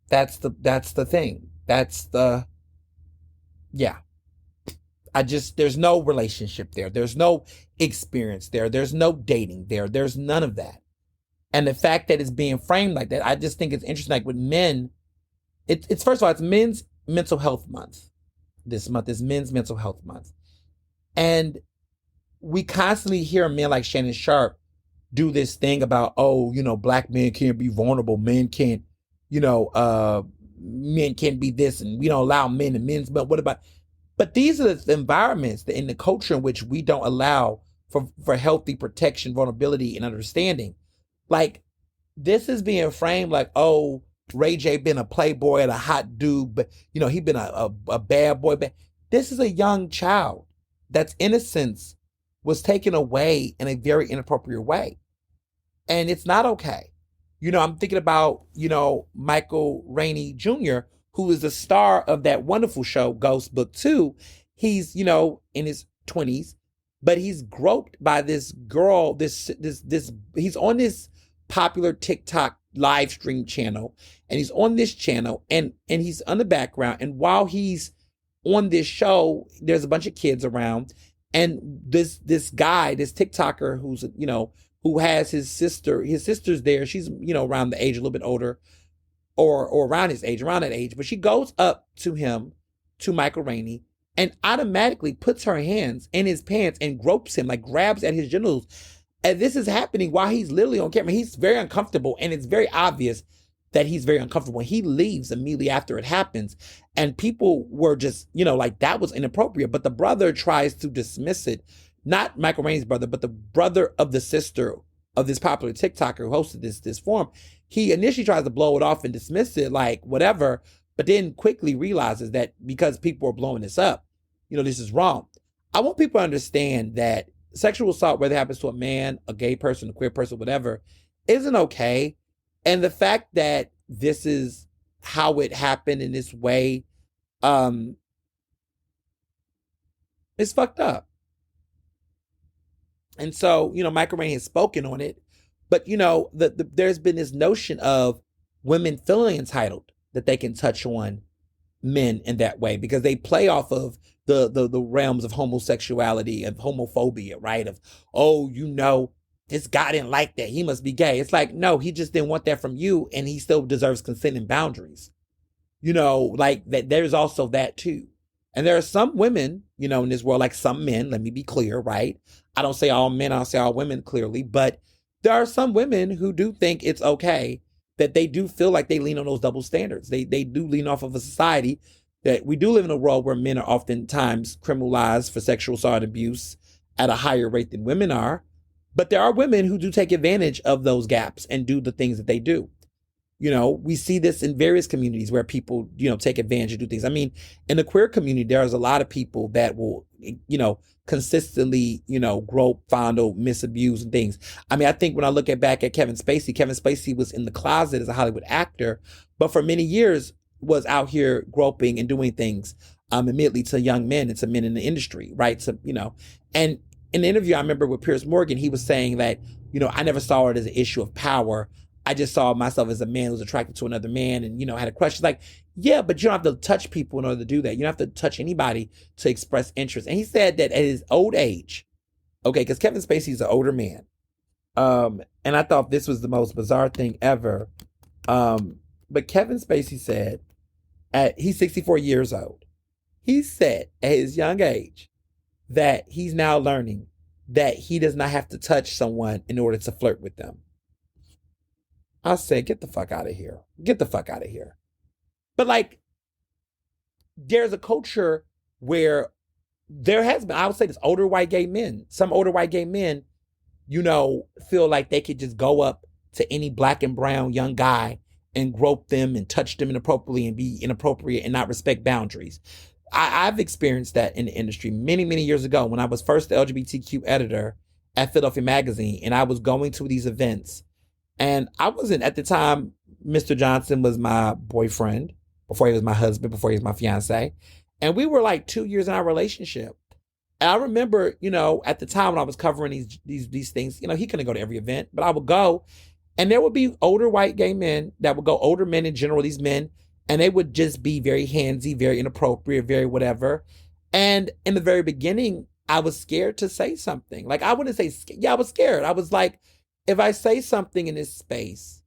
that's the thing. There's no relationship there. There's no experience there. There's no dating there. There's none of that. And the fact that it's being framed like that, I just think it's interesting. Like with men, it's first of all, it's Men's Mental Health Month. This month is Men's Mental Health Month. And we constantly hear men like Shannon Sharp do this thing about, oh, black men can't be vulnerable, men can't, you know, uh, men can't be this, and we don't allow men and men's, but what about, but these are the environments in the culture in which we don't allow for healthy protection, vulnerability, and understanding. Like, this is being framed like, oh, Ray J been a playboy and a hot dude, but he been a bad boy. But this is a young child that's innocence was taken away in a very inappropriate way. And it's not okay. I'm thinking about, Michael Rainey Jr., who is the star of that wonderful show, Ghost Book 2. He's, in his 20s, but he's groped by this girl, he's on this popular TikTok live stream channel, and he's on this channel, and he's on the background, and while he's on this show, there's a bunch of kids around, and this guy, this TikToker who's, who has his sister's there, she's, around the age, a little bit older, or around his age, around that age, but she goes up to him, to Michael Rainey, and automatically puts her hands in his pants and gropes him, like grabs at his genitals. And this is happening while he's literally on camera. He's very uncomfortable, and it's very obvious that he's very uncomfortable. He leaves immediately after it happens, and people were just, like, that was inappropriate. But the brother tries to dismiss it. Not Michael Rainey's brother, but the brother of the sister of this popular TikToker who hosted this forum. He initially tries to blow it off and dismiss it like whatever, but then quickly realizes that because people are blowing this up, this is wrong. I want people to understand that sexual assault, whether it happens to a man, a gay person, a queer person, whatever, isn't okay. And the fact that this is how it happened in this way, is fucked up. And so, Michael Rainey has spoken on it, but there's been this notion of women feeling entitled that they can touch on men in that way because they play off of the realms of homosexuality, of homophobia, right? Of, oh, this guy didn't like that, he must be gay. It's like, no, he just didn't want that from you, and he still deserves consent and boundaries. Like that. There's also that too. And there are some women, in this world, like some men, let me be clear, right? I don't say all men, I don't say all women clearly, but there are some women who do think it's okay, that they do feel like they lean on those double standards. They do lean off of a society that we do live in a world where men are oftentimes criminalized for sexual assault and abuse at a higher rate than women are. But there are women who do take advantage of those gaps and do the things that they do. We see this in various communities where people, take advantage and do things. I mean, in the queer community, there's a lot of people that will, consistently, grope, fondle, misabuse and things. I mean, I think when I look back at Kevin Spacey was in the closet as a Hollywood actor, but for many years was out here groping and doing things, immediately to young men and to men in the industry, right? So, and in the interview I remember with Piers Morgan, he was saying that, I never saw it as an issue of power. I just saw myself as a man who was attracted to another man and, had a crush. Like, yeah, but you don't have to touch people in order to do that. You don't have to touch anybody to express interest. And he said that at his old age, okay, because Kevin Spacey's an older man. And I thought this was the most bizarre thing ever. But Kevin Spacey said, he's 64 years old. He said at his young age that he's now learning that he does not have to touch someone in order to flirt with them. I said, get the fuck out of here. Get the fuck out of here. But like, there's a culture where there has been, I would say this, older white gay men. Some older white gay men, feel like they could just go up to any black and brown young guy and grope them and touch them inappropriately and be inappropriate and not respect boundaries. I've experienced that in the industry many, many years ago when I was first the LGBTQ editor at Philadelphia Magazine, and I was going to these events. And I wasn't, at the time, Mr. Johnson was my boyfriend, before he was my husband, before he was my fiance. And we were like 2 years in our relationship. And I remember, at the time when I was covering these things, he couldn't go to every event, but I would go, and there would be older white gay men that would go, older men in general, these men, and they would just be very handsy, very inappropriate, very whatever. And in the very beginning, I was scared to say something. Like, I wouldn't say, I was scared. I was like, if I say something in this space,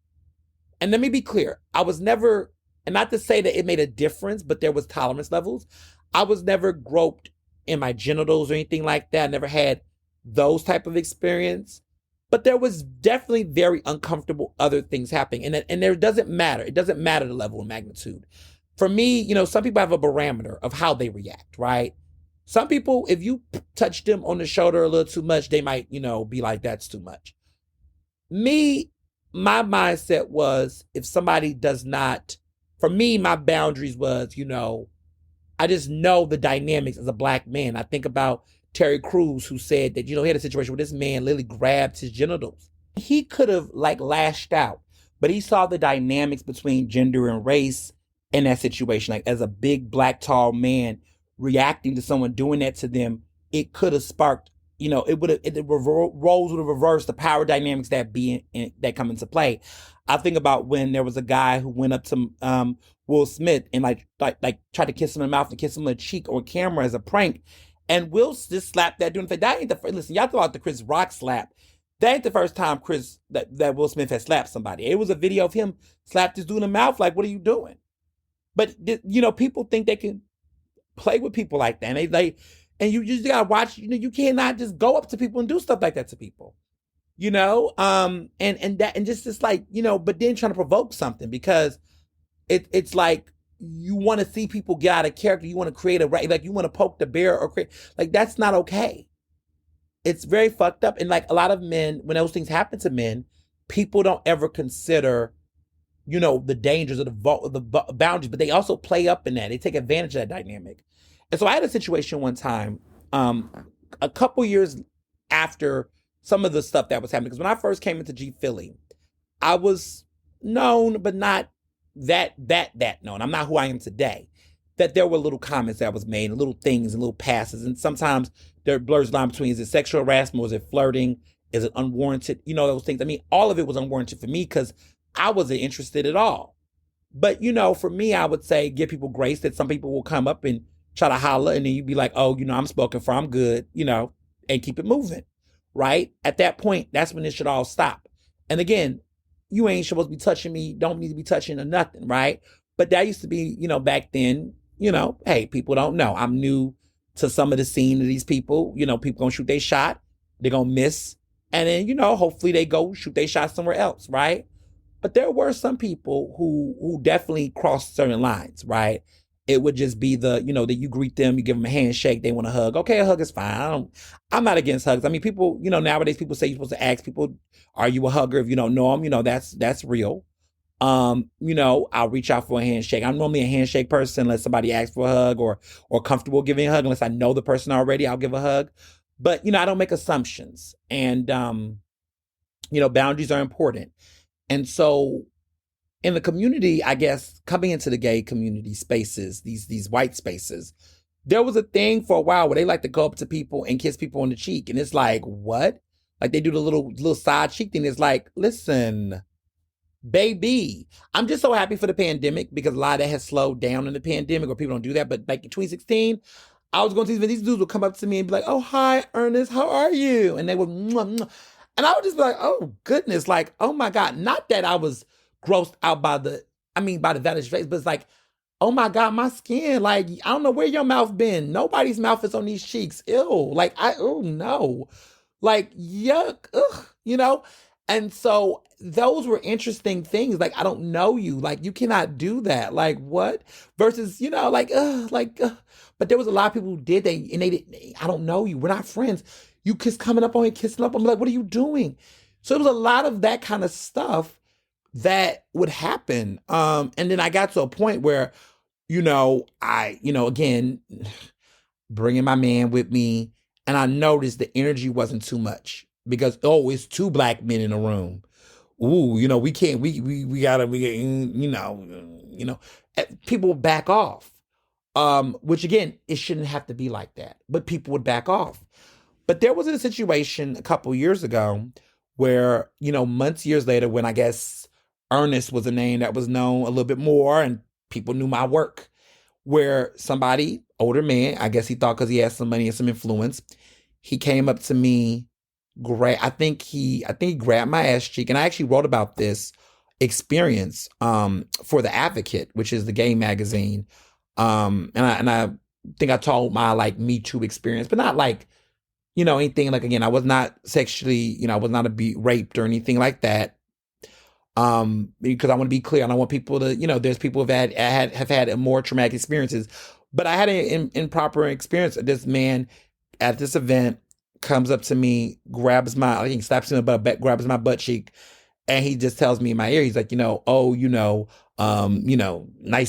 and let me be clear, I was never, and not to say that it made a difference, but there was tolerance levels. I was never groped in my genitals or anything like that. I never had those type of experience. But there was definitely very uncomfortable other things happening. And there doesn't matter. It doesn't matter the level of magnitude. For me, some people have a barometer of how they react, right? Some people, if you touch them on the shoulder a little too much, they might, be like, that's too much. Me, my mindset was if somebody does not, for me, my boundaries was, I just know the dynamics as a black man. I think about Terry Crews, who said that, he had a situation where this man literally grabbed his genitals. He could have lashed out, but he saw the dynamics between gender and race in that situation. Like as a big black tall man reacting to someone doing that to them, it could have sparked, roles would have reversed the power dynamics that come into play. I think about when there was a guy who went up to Will Smith and like tried to kiss him in the mouth and kiss him on the cheek on camera as a prank. And Will just slapped that dude and said, that ain't the first, listen, y'all thought about the Chris Rock slap. That ain't the first time that Will Smith has slapped somebody. It was a video of him slapped this dude in the mouth like, what are you doing? But, people think they can play with people like that. And you just gotta watch, you cannot just go up to people and do stuff like that to people. And just like, but then trying to provoke something because it's like you want to see people get out of character. You want to create you want to poke the bear or create, that's not okay. It's very fucked up. And a lot of men, when those things happen to men, people don't ever consider, the dangers of the boundaries, but they also play up in that. They take advantage of that dynamic. And so I had a situation one time, a couple years after some of the stuff that was happening. Because when I first came into G Philly, I was known, but not that known. I'm not who I am today. That there were little comments that was made, and little things and little passes. And sometimes there blurs the line between, is it sexual harassment, or is it flirting? Is it unwarranted? Those things. I mean, all of it was unwarranted for me because I wasn't interested at all. But, for me, I would say give people grace that some people will come up and try to holler, and then you'd be like, oh, I'm spoken for, I'm good, and keep it moving, right? At that point, that's when it should all stop. And again, you ain't supposed to be touching me, don't need to be touching or nothing, right? But that used to be, back then, hey, people don't know. I'm new to some of the scene of these people. People gonna shoot their shot, they're gonna miss, and then, hopefully they go shoot their shot somewhere else, right? But there were some people who definitely crossed certain lines, right? It would just be that you greet them, you give them a handshake, they want a hug. Okay, a hug is fine. I'm not against hugs. I mean, people, nowadays people say you're supposed to ask people, are you a hugger if you don't know them? That's real. I'll reach out for a handshake. I'm normally a handshake person unless somebody asks for a hug or comfortable giving a hug. Unless I know the person already, I'll give a hug. But, I don't make assumptions. And, boundaries are important. And so in the community, I guess, coming into the gay community spaces, these white spaces, there was a thing for a while where they like to go up to people and kiss people on the cheek. And it's like, what? Like they do the little side cheek thing. It's like, listen, baby, I'm just so happy for the pandemic because a lot of that has slowed down in the pandemic, or people don't do that. But like in 2016, I was going to these dudes would come up to me and be like, oh, hi, Ernest, how are you? And they would, mwah, mwah. And I would just be like, oh, goodness, like, oh my God. Not that I was grossed out by the vanishing face, but it's like, oh my God, my skin, like, I don't know where your mouth been. Nobody's mouth is on these cheeks. Ew, like, oh no. Like, yuck, ugh, And so those were interesting things. Like, I don't know you. Like, you cannot do that. Like, what? Versus, but there was a lot of people who did they I don't know you. We're not friends. You coming up on me, kissing up. I'm like, what are you doing? So it was a lot of that kind of stuff that would happen. And then I got to a point where, again, bringing my man with me, and I noticed the energy wasn't too much because, it's two black men in a room. Ooh, we can't, we gotta, people back off. Which again, it shouldn't have to be like that, but people would back off. But there was a situation a couple years ago where, months, years later, when I guess Ernest was a name that was known a little bit more and people knew my work, where somebody, older man, I guess he thought because he had some money and some influence, he came up to me, I think he grabbed my ass cheek. And I actually wrote about this experience for The Advocate, which is the gay magazine. And I think I told my Me Too experience, but not anything like, again, I was not sexually, I was not raped or anything like that. Because I want to be clear, and I want people to, there's people have had more traumatic experiences, but I had an improper experience. This man at this event comes up to me, I think slaps me in the butt, grabs my butt cheek, and he just tells me in my ear, he's like, nice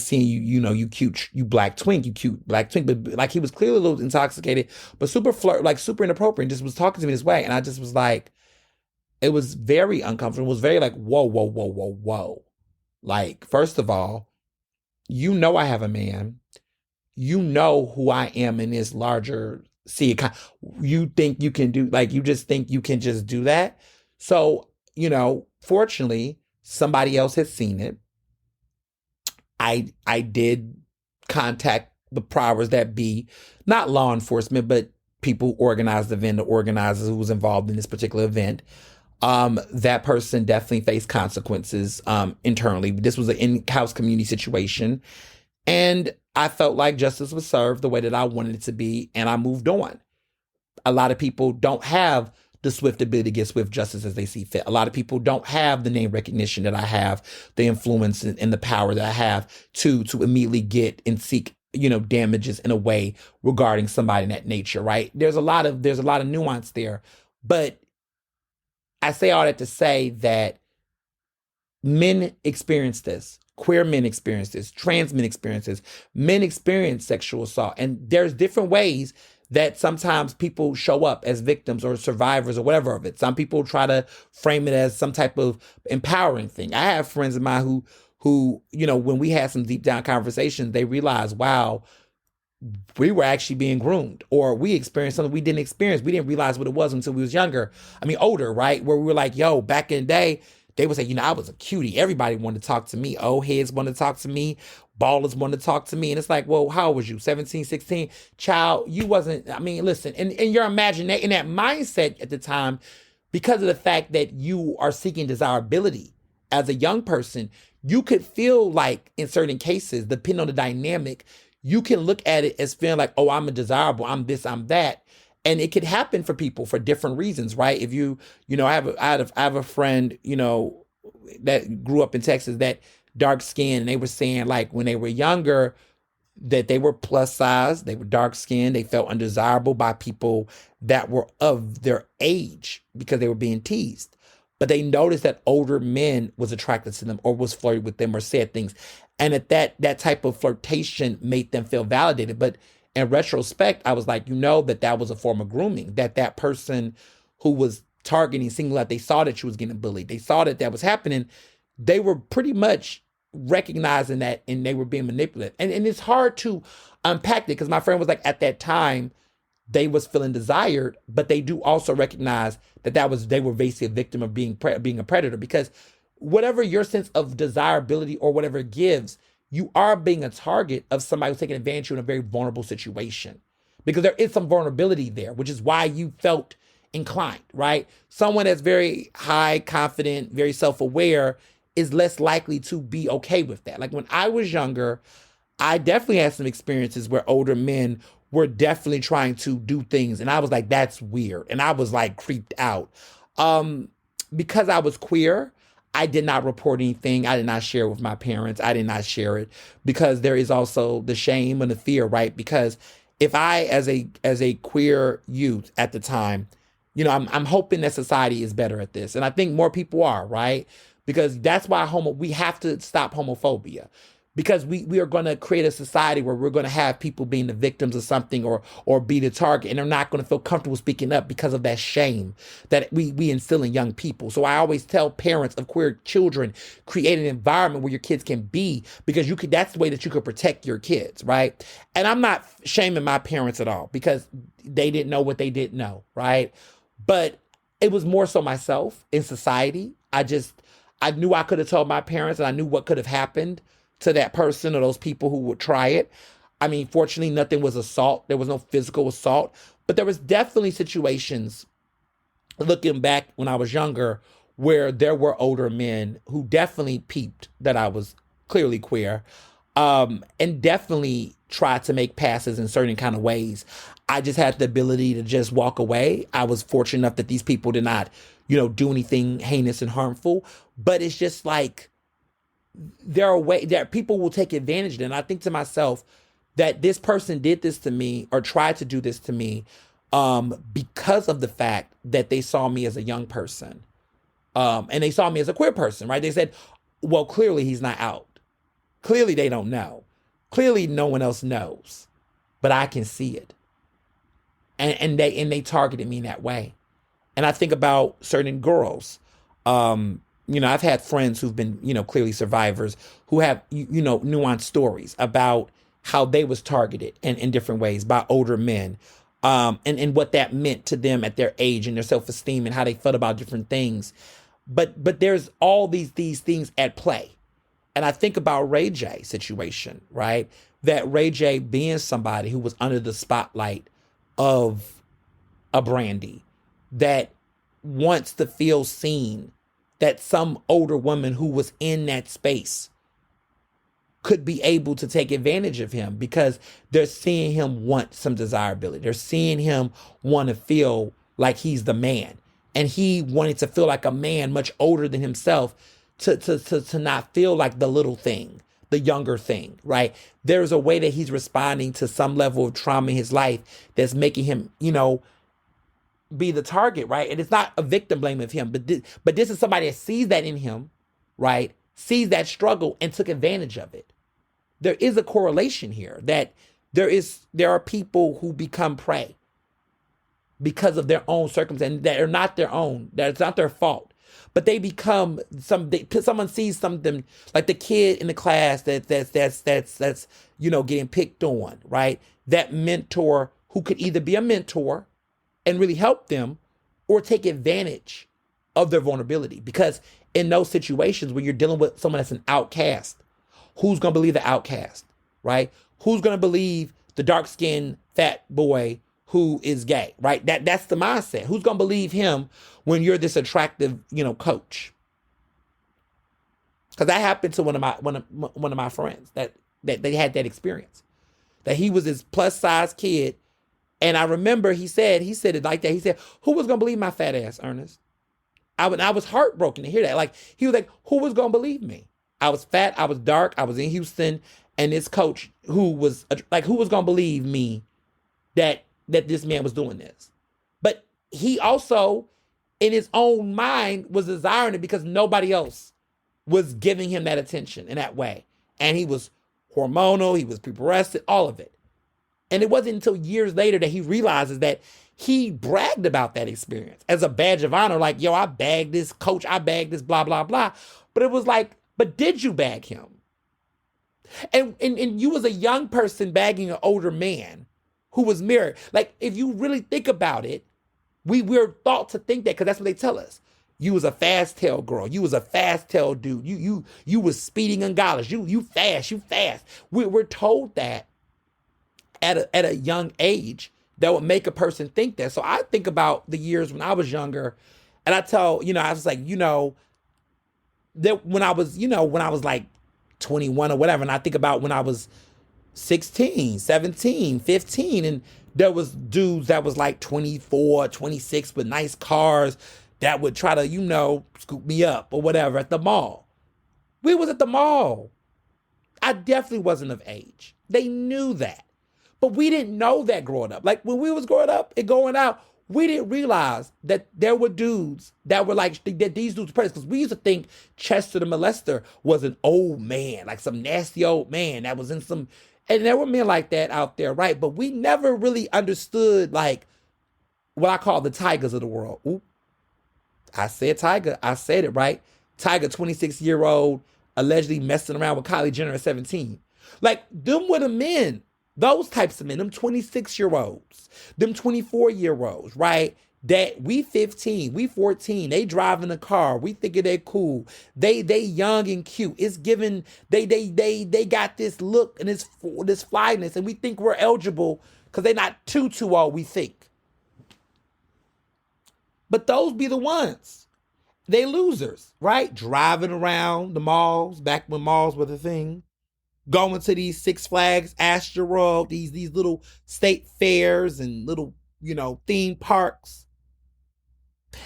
seeing you, you cute, you black twink, you cute black twink. But like, he was clearly a little intoxicated, but super inappropriate, and just was talking to me this way. And I just was like, it was very uncomfortable. It was very like, whoa, whoa, whoa, whoa, whoa. Like, first of all, I have a man. You know who I am in this larger sea. You think you can do, like, you just think you can just do that. So, fortunately, somebody else had seen it. I did contact the powers that be, not law enforcement, but people who organized the event, the organizers who was involved in this particular event. That person definitely faced consequences internally. This was an in-house community situation. And I felt like justice was served the way that I wanted it to be, and I moved on. A lot of people don't have the swift ability to get swift justice as they see fit. A lot of people don't have the name recognition that I have, the influence and the power that I have to immediately get and seek, damages in a way regarding somebody in that nature, right? There's a lot of nuance there. But I say all that to say that men experience this. Queer men experience this. Trans men experience this. Men experience sexual assault. And there's different ways that sometimes people show up as victims or survivors or whatever of it. Some people try to frame it as some type of empowering thing. I have friends of mine who, when we had some deep down conversations, they realized, wow, we were actually being groomed, or we experienced something we didn't experience. We didn't realize what it was until we was older, right? Where we were like, yo, back in the day, they would say, I was a cutie. Everybody wanted to talk to me. Old heads wanted to talk to me. Ballers wanted to talk to me. And it's like, well, how old was you? 17, 16? Child, you wasn't, listen, and your imagination, in that mindset at the time, because of the fact that you are seeking desirability as a young person, you could feel like in certain cases, depending on the dynamic, you can look at it as feeling like, oh, I'm a desirable, I'm this, I'm that. And it could happen for people for different reasons, right? If I have a friend, that grew up in Texas, that dark skin, and they were saying, like, when they were younger, that they were plus size, they were dark skinned, they felt undesirable by people that were of their age because they were being teased. But they noticed that older men was attracted to them or was flirting with them or said things. And that type of flirtation made them feel validated. But in retrospect, I was like, that was a form of grooming, that person who was targeting, single out, they saw that she was getting bullied. They saw that was happening. They were pretty much recognizing that, and they were being manipulated. And it's hard to unpack it, because my friend was like, at that time, they was feeling desired, but they do also recognize that they were basically a victim of being a predator, because whatever your sense of desirability or whatever it gives, you are being a target of somebody who's taking advantage of you in a very vulnerable situation, because there is some vulnerability there, which is why you felt inclined, right? Someone that's very high, confident, very self-aware is less likely to be okay with that. Like, when I was younger, I definitely had some experiences where older men were definitely trying to do things, and I was like, that's weird. And I was like creeped out. Because I was queer, I did not report anything. I did not share it with my parents. I did not share it because there is also the shame and the fear, right? Because if I, as a queer youth at the time, I'm hoping that society is better at this. And I think more people are, right? Because that's why we have to stop homophobia. Because we are going to create a society where we're going to have people being the victims of something or be the target, and they're not going to feel comfortable speaking up because of that shame that we instill in young people. So I always tell parents of queer children, create an environment where your kids can be, because that's the way that you could protect your kids, right? And I'm not shaming my parents at all, because they didn't know what they didn't know, right? But it was more so myself in society. I knew I could have told my parents, and I knew what could have happened to that person or those people who would try it. Fortunately, nothing was assault. There was no physical assault, but there was definitely situations, looking back when I was younger, where there were older men who definitely peeped that I was clearly queer, and definitely try to make passes in certain kind of ways. I just had the ability to just walk away. I was fortunate enough that these people did not, do anything heinous and harmful. But it's just like there are ways that people will take advantage of it. And I think to myself that this person did this to me or tried to do this to me because of the fact that they saw me as a young person. And they saw me as a queer person, right? They said, well, clearly he's not out. Clearly they don't know. Clearly no one else knows, but I can see it. And they targeted me in that way. And I think about certain girls. I've had friends who've been, clearly survivors who have, nuanced stories about how they was targeted in different ways by older men. And what that meant to them at their age and their self-esteem and how they felt about different things. But there's all these things at play. And I think about Ray J's situation, right? That Ray J being somebody who was under the spotlight of a Brandy that wants to feel seen, that some older woman who was in that space could be able to take advantage of him because they're seeing him want some desirability. They're seeing him want to feel like he's the man. And he wanted to feel like a man much older than himself to not feel like the little thing, the younger thing, right? There's a way that he's responding to some level of trauma in his life that's making him, be the target, right? And it's not a victim blame of him, but this is somebody that sees that in him, right? Sees that struggle and took advantage of it. There is a correlation here that there are people who become prey because of their own circumstances that are not their own, that it's not their fault. But they become someone sees something like the kid in the class that's getting picked on, right? That mentor who could either be a mentor and really help them or take advantage of their vulnerability. Because in those situations where you're dealing with someone that's an outcast, who's going to believe the outcast, right? Who's going to believe the dark-skinned fat boy who is gay, right? That's the mindset. Who's going to believe him when you're this attractive, coach? Because that happened to one of my friends that they had that experience. That he was this plus-size kid, and I remember he said it like that. He said, "Who was going to believe my fat ass, Ernest?" I was heartbroken to hear that. Like, he was like, "Who was going to believe me? I was fat, I was dark, I was in Houston, and this coach who was like, who was going to believe me that this man was doing this?" But he also, in his own mind, was desiring it because nobody else was giving him that attention in that way. And he was hormonal, he was pre-arrested, all of it. And it wasn't until years later that he realizes that he bragged about that experience as a badge of honor. Like, yo, I bagged this coach, I bagged this blah, blah, blah. But it was like, but did you bag him? And you was a young person bagging an older man who was married. Like, if you really think about it, we're thought to think that because that's what they tell us. You was a fast tail girl. You was a fast tail dude. You was speeding ungodly. You fast. We're told that at a young age that would make a person think that. So I think about the years when I was younger, and I tell, I was like, that when I was like 21 or whatever, and I think about when I was 16, 17, 15, and there was dudes that was like 24, 26 with nice cars that would try to, scoop me up or whatever at the mall. We was at the mall. I definitely wasn't of age. They knew that. But we didn't know that growing up. Like, when we was growing up and going out, we didn't realize that there were dudes that were like, that these dudes were predators. Because we used to think Chester the molester was an old man, like some nasty old man that was in some, and there were men like that out there, right? But we never really understood, like, what I call the tigers of the world. Oop, I said tiger. I said it, right? Tiger, 26-year-old, allegedly messing around with Kylie Jenner at 17. Like, them were the men. Those types of men, them 26-year-olds, them 24-year-olds, right? That we 15, we 14, they driving a car, we thinking they cool, they young and cute. It's given, they got this look and this flyness, and we think we're eligible because they're not too old, we think. But those be the ones. They losers, right? Driving around the malls, back when malls were the thing. going to these Six Flags, Astro, these little state fairs and little, theme parks.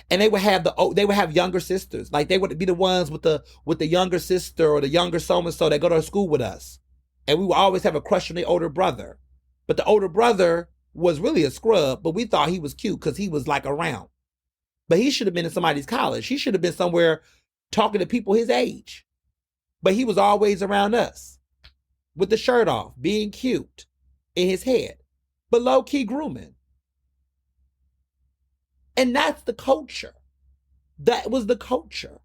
And they would have younger sisters. Like they would be the ones with the younger sister or the younger so-and-so that go to school with us. And we would always have a crush on the older brother. But the older brother was really a scrub, but we thought he was cute because he was like around. But he should have been in somebody's college. He should have been somewhere talking to people his age. But he was always around us with the shirt off, being cute in his head, but low-key grooming. And that's the culture. That was the culture.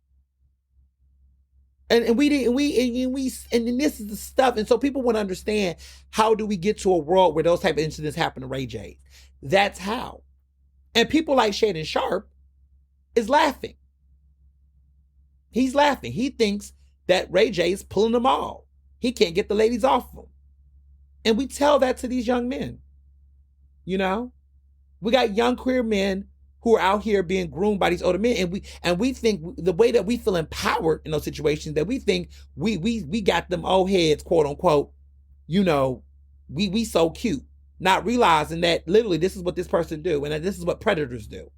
And this is the stuff. And so people want to understand, how do we get to a world where those type of incidents happen to Ray J? That's how. And people like Shannon Sharpe is laughing. He's laughing. He thinks that Ray J is pulling them all. He can't get the ladies off him. And we tell that to these young men. We got young queer men who are out here being groomed by these older men, and we think the way that we feel empowered in those situations, that we think we got them old heads, quote unquote, we so cute, not realizing that literally this is what this person do, and that this is what predators do.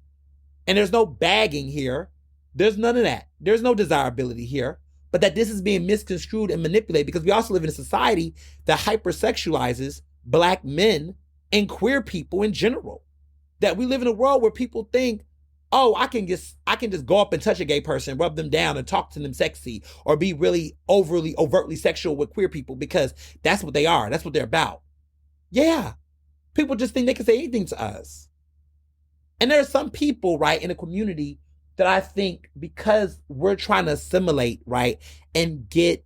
And there's no bagging here. There's none of that. There's no desirability here, but that this is being misconstrued and manipulated, because we also live in a society that hypersexualizes Black men and queer people in general. That we live in a world where people think, oh, I can just go up and touch a gay person, rub them down and talk to them sexy, or be really overtly sexual with queer people, because that's what they are. That's what they're about. Yeah. People just think they can say anything to us. And there are some people, right, in the community that I think, because we're trying to assimilate, right, and get,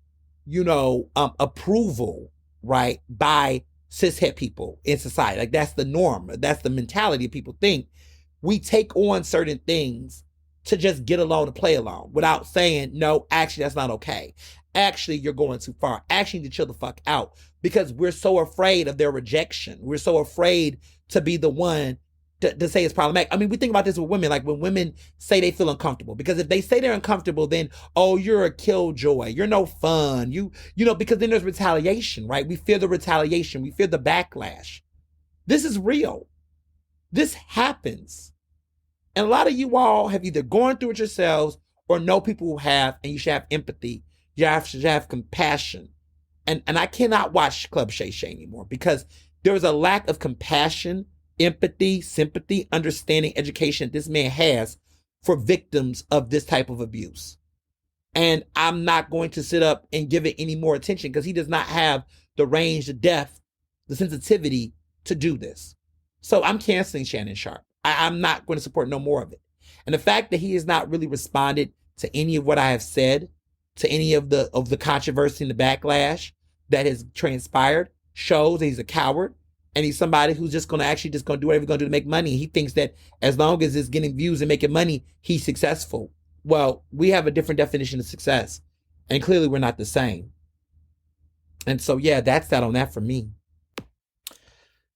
approval, right, by cishet people in society. Like that's the norm. That's the mentality people think. We take on certain things to just get along and play along without saying, no, actually, that's not okay. Actually, you're going too far. Actually, you need to chill the fuck out, because we're so afraid of their rejection. We're so afraid to be the one to say it's problematic. I mean, we think about this with women, like when women say they feel uncomfortable, because if they say they're uncomfortable, then, oh, you're a killjoy. You're no fun. Because then there's retaliation, right? We fear the retaliation. We fear the backlash. This is real. This happens. And a lot of you all have either gone through it yourselves or know people who have, and you should have empathy. You should have compassion. And I cannot watch Club Shay Shay anymore, because there is a lack of compassion, empathy, sympathy, understanding, education this man has for victims of this type of abuse. And I'm not going to sit up and give it any more attention, because he does not have the range, the depth, the sensitivity to do this. So I'm canceling Shannon Sharpe. I'm not going to support no more of it. And the fact that he has not really responded to any of what I have said, to any of the controversy and the backlash that has transpired, shows that he's a coward. And he's somebody who's just going to do whatever he's going to do to make money. He thinks that as long as it's getting views and making money, he's successful. Well, we have a different definition of success. And clearly we're not the same. And so, yeah, that's that on that for me.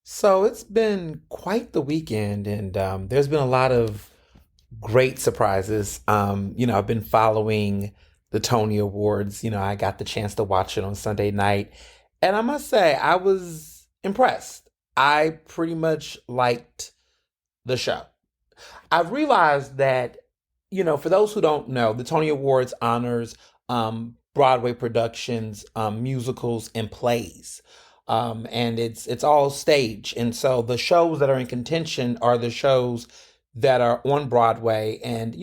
So it's been quite the weekend, and there's been a lot of great surprises. I've been following the Tony Awards. I got the chance to watch it on Sunday night. And I must say, I was impressed. I pretty much liked the show. I've realized that, for those who don't know, the Tony Awards honors Broadway productions, musicals, and plays. And it's all stage. And so the shows that are in contention are the shows that are on Broadway. And,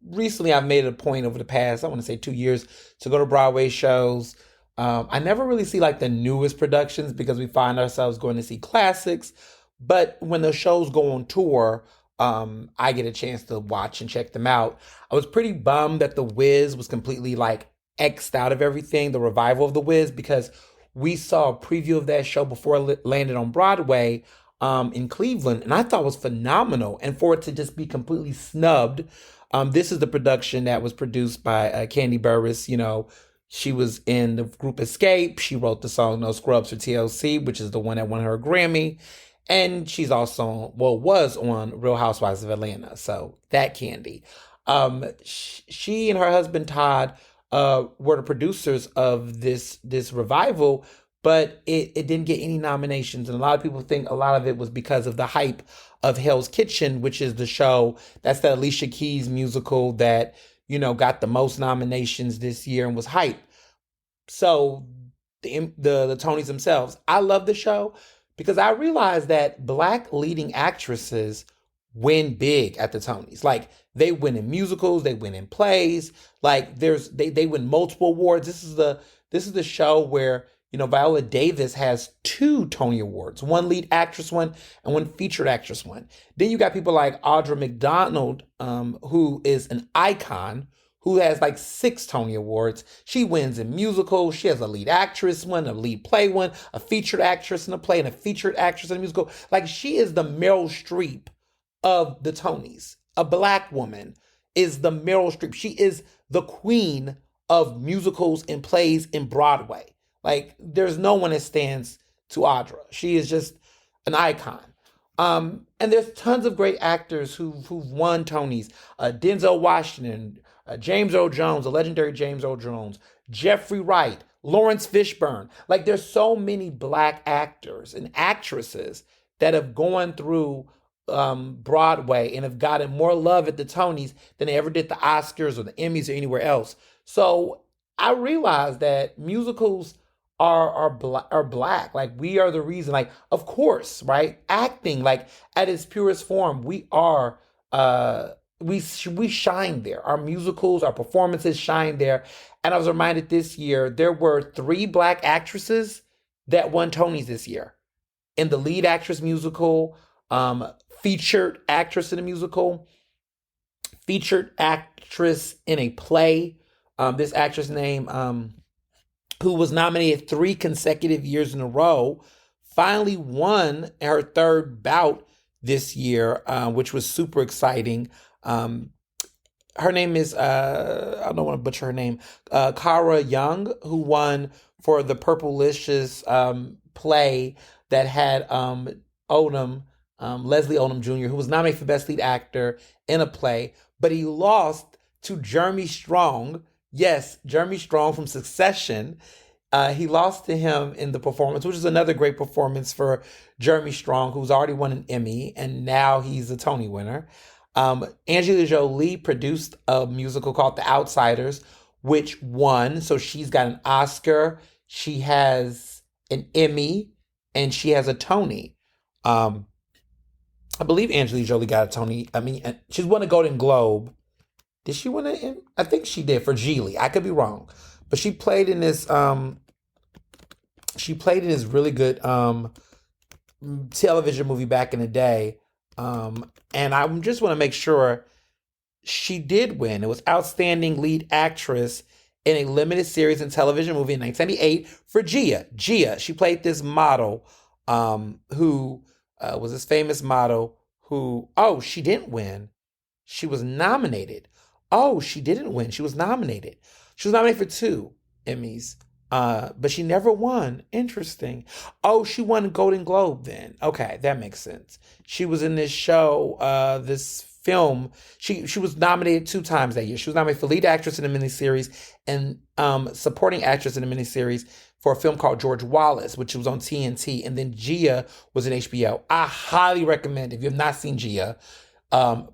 recently I've made it a point over the past, I want to say 2 years, to go to Broadway shows. I never really see like the newest productions, because we find ourselves going to see classics. But when the shows go on tour, I get a chance to watch and check them out. I was pretty bummed that The Wiz was completely like X'd out of everything, the revival of The Wiz, because we saw a preview of that show before it landed on Broadway in Cleveland, and I thought it was phenomenal. And for it to just be completely snubbed, this is the production that was produced by Candy Burris. She was in the group Escape. She wrote the song No Scrubs for TLC, which is the one that won her a Grammy. And she's also, was on Real Housewives of Atlanta. So that Candy. She and her husband Todd were the producers of this revival, but it didn't get any nominations. And a lot of people think a lot of it was because of the hype of Hell's Kitchen, which is the show that's the Alicia Keys musical that, got the most nominations this year and was hype. So the Tonys themselves, I love the show because I realized that black leading actresses win big at the Tonys. Like they win in musicals, they win in plays. Like they win multiple awards. This is the show where Viola Davis has two Tony Awards, one lead actress one and one featured actress one. Then you got people like Audra McDonald, who is an icon, who has like 6 Tony Awards. She wins in musicals. She has a lead actress one, a lead play one, a featured actress in a play, and a featured actress in a musical. Like she is the Meryl Streep of the Tonys. A black woman is the Meryl Streep. She is the queen of musicals and plays in Broadway. Like there's no one that stands to Audra. She is just an icon. And there's tons of great actors who've won Tonys. Denzel Washington, James Earl Jones, the legendary James Earl Jones, Jeffrey Wright, Lawrence Fishburne. Like there's so many black actors and actresses that have gone through Broadway and have gotten more love at the Tonys than they ever did the Oscars or the Emmys or anywhere else. So I realized that musicals are black. Like we are the reason. Like of course, right? Acting, like at its purest form, we are we shine there. Our musicals, our performances shine there. And I was reminded this year there were 3 black actresses that won Tonys this year in the lead actress musical, featured actress in a musical, featured actress in a play. This actress name, who was nominated 3 consecutive years in a row, finally won her 3rd bout this year, which was super exciting. Her name is, I don't want to butcher her name, Kara Young, who won for the Purplicious play that had Leslie Odom Jr., who was nominated for Best Lead Actor in a play, but he lost to Jeremy Strong. Yes, Jeremy Strong from Succession. He lost to him in the performance, which is another great performance for Jeremy Strong, who's already won an Emmy, and now he's a Tony winner. Angelina Jolie produced a musical called The Outsiders, which won. So she's got an Oscar, she has an Emmy, and she has a Tony. I believe Angelina Jolie got a Tony. I mean, she's won a Golden Globe. Did she win it? I think she did for Geely. I could be wrong, but she played in this. She played in this really good television movie back in the day, and I just want to make sure she did win. It was Outstanding Lead Actress in a Limited Series and Television Movie in 1978 for Gia. Gia. She played this model, who was this famous model who. Oh, she didn't win. She was nominated. Oh, she didn't win. She was nominated. She was nominated for 2 Emmys, but she never won. Interesting. Oh, she won a Golden Globe then. Okay, that makes sense. She was in this show, this film. She was nominated 2 times that year. She was nominated for lead actress in a miniseries and supporting actress in a miniseries for a film called George Wallace, which was on TNT. And then Gia was in HBO. I highly recommend, if you have not seen Gia,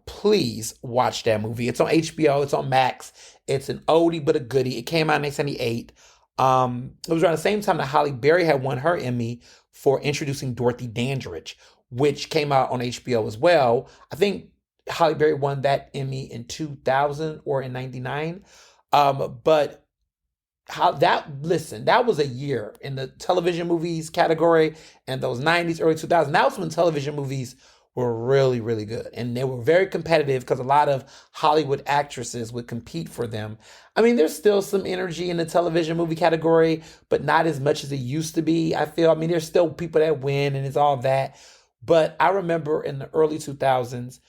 please watch that movie. It's on HBO. It's on Max. It's an oldie but a goodie. It came out in 1978. It was around the same time that Halle Berry had won her Emmy for introducing Dorothy Dandridge, which came out on HBO as well. I think Halle Berry won that Emmy in 2000 or in 99. But that was a year in the television movies category and those 90s, early 2000s. That was when television movies were really, really good. And they were very competitive because a lot of Hollywood actresses would compete for them. I mean, there's still some energy in the television movie category, but not as much as it used to be, I feel. I mean, there's still people that win and it's all that. But I remember in the early 2000s,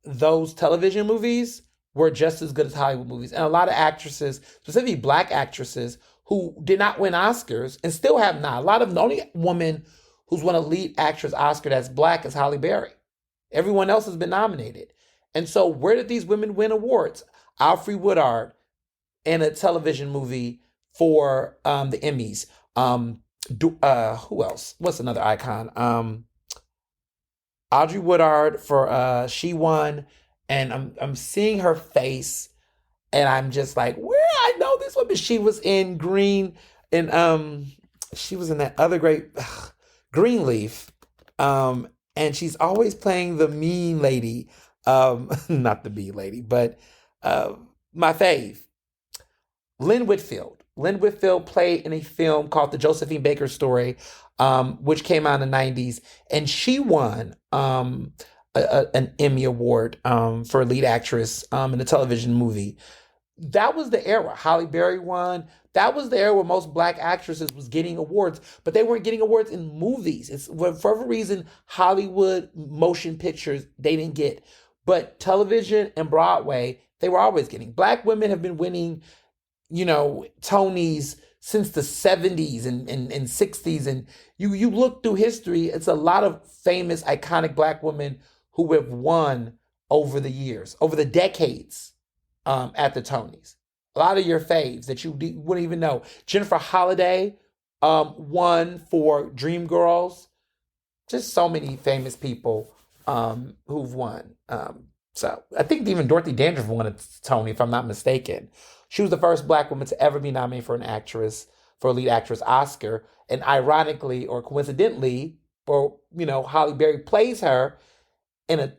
those television movies were just as good as Hollywood movies. And a lot of actresses, specifically Black actresses, who did not win Oscars and still have not. The only woman who's won a lead actress Oscar that's Black is Halle Berry. Everyone else has been nominated. And so where did these women win awards? Alfre Woodard, in a television movie for the Emmys. Who else? What's another icon? Audrey Woodard for she won, and I'm seeing her face, and I'm just like, where I know this woman. She was in Green, and she was in that other great Greenleaf, and she's always playing the mean lady, not the mean lady, but my fave, Lynn Whitfield. Lynn Whitfield played in a film called The Josephine Baker Story, which came out in the 90s, and she won an Emmy Award for lead actress in a television movie. That was the era. Halle Berry won. That was the era where most black actresses was getting awards, but they weren't getting awards in movies. It's for whatever reason, Hollywood motion pictures, they didn't get. But television and Broadway, they were always getting. Black women have been winning, Tonys since the 70s and 60s. And you look through history, it's a lot of famous, iconic black women who have won over the years, over the decades at the Tonys. A lot of your faves that you wouldn't even know. Jennifer Holliday won for Dreamgirls. Just so many famous people who've won. So I think even Dorothy Dandridge won a Tony, if I'm not mistaken. She was the first black woman to ever be nominated for a lead actress Oscar. And ironically or coincidentally, Halle Berry plays her in a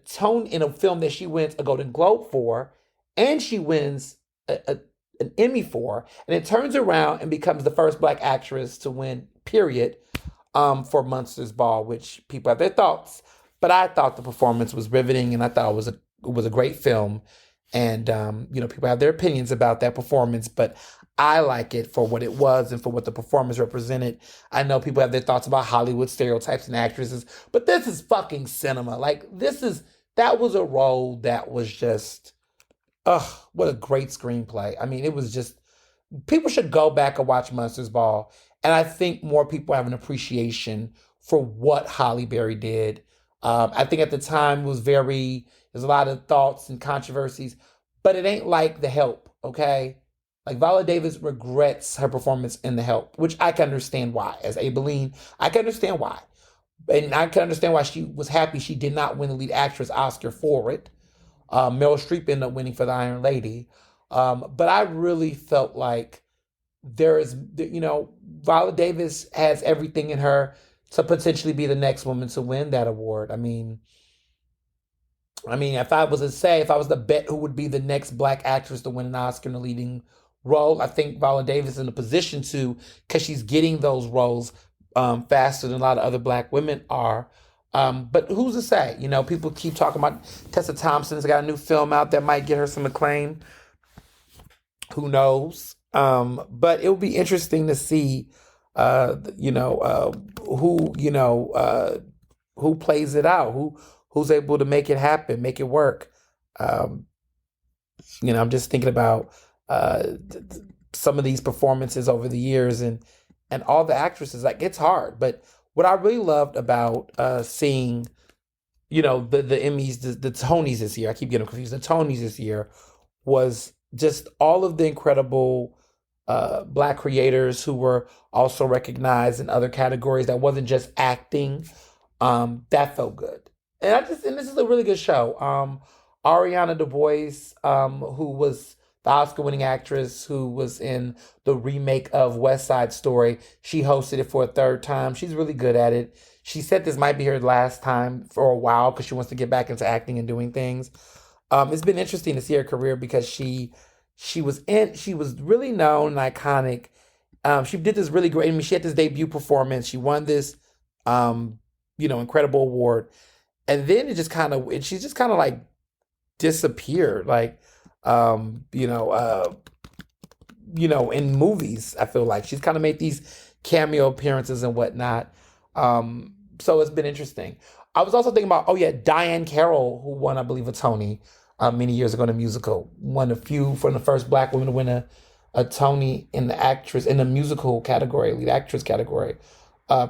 film that she wins a Golden Globe for, and she wins an Emmy for, and it turns around and becomes the first black actress to win, period, for Monsters Ball, which people have their thoughts. But I thought the performance was riveting, and I thought it was a great film. And people have their opinions about that performance, but I like it for what it was and for what the performance represented. I know people have their thoughts about Hollywood stereotypes and actresses, but this is fucking cinema. Like, that was a role that was just, what a great screenplay. I mean, it was just, people should go back and watch Monsters Ball. And I think more people have an appreciation for what Halle Berry did. I think at the time there's a lot of thoughts and controversies, but it ain't like The Help, okay? Like, Viola Davis regrets her performance in The Help, which I can understand why. As Aibileen, I can understand why. And I can understand why she was happy she did not win the lead actress Oscar for it. Meryl Streep ended up winning for The Iron Lady. But I really felt like Viola Davis has everything in her to potentially be the next woman to win that award. I mean, if I was to bet who would be the next black actress to win an Oscar in a leading role, I think Viola Davis is in a position to, because she's getting those roles faster than a lot of other black women are. But who's to say? People keep talking about Tessa Thompson's got a new film out that might get her some acclaim. Who knows? But it will be interesting to see, who plays it out, who's able to make it happen, make it work. I'm just thinking about some of these performances over the years and all the actresses. Like, it's hard, but what I really loved about seeing, the Emmys, the Tonys this year, I keep getting confused, the Tonys this year, was just all of the incredible black creators who were also recognized in other categories that wasn't just acting. That felt good. And this is a really good show. Ariana DeBose, who was the Oscar-winning actress who was in the remake of West Side Story, she hosted it for a third time. She's really good at it. She said this might be her last time for a while because she wants to get back into acting and doing things. It's been interesting to see her career because she was really known and iconic. She did this really great. I mean, she had this debut performance. She won this, incredible award, and then she's just kind of like disappeared, like, in movies. I feel like she's kind of made these cameo appearances and whatnot. So it's been interesting. I was also thinking about, Diane Carroll, who won, I believe, a Tony many years ago in a musical, one of the first black women to win a Tony in the musical category, lead actress category.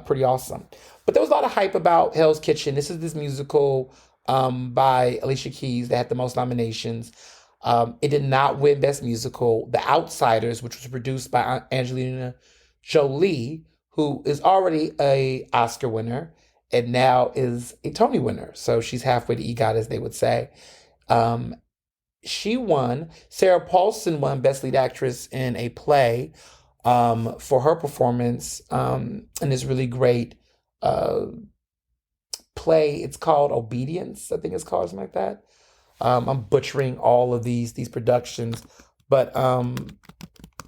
Pretty awesome. But there was a lot of hype about Hell's Kitchen. This is this musical by Alicia Keys that had the most nominations. It did not win Best Musical. The Outsiders, which was produced by Angelina Jolie, who is already a Oscar winner and now is a Tony winner. So she's halfway to EGOT, as they would say. Um, she won. Sarah Paulson won Best Lead Actress in a Play for her performance in this really great uh, play. It's called Obedience, I think it's called, something like that. I'm butchering all of these productions, but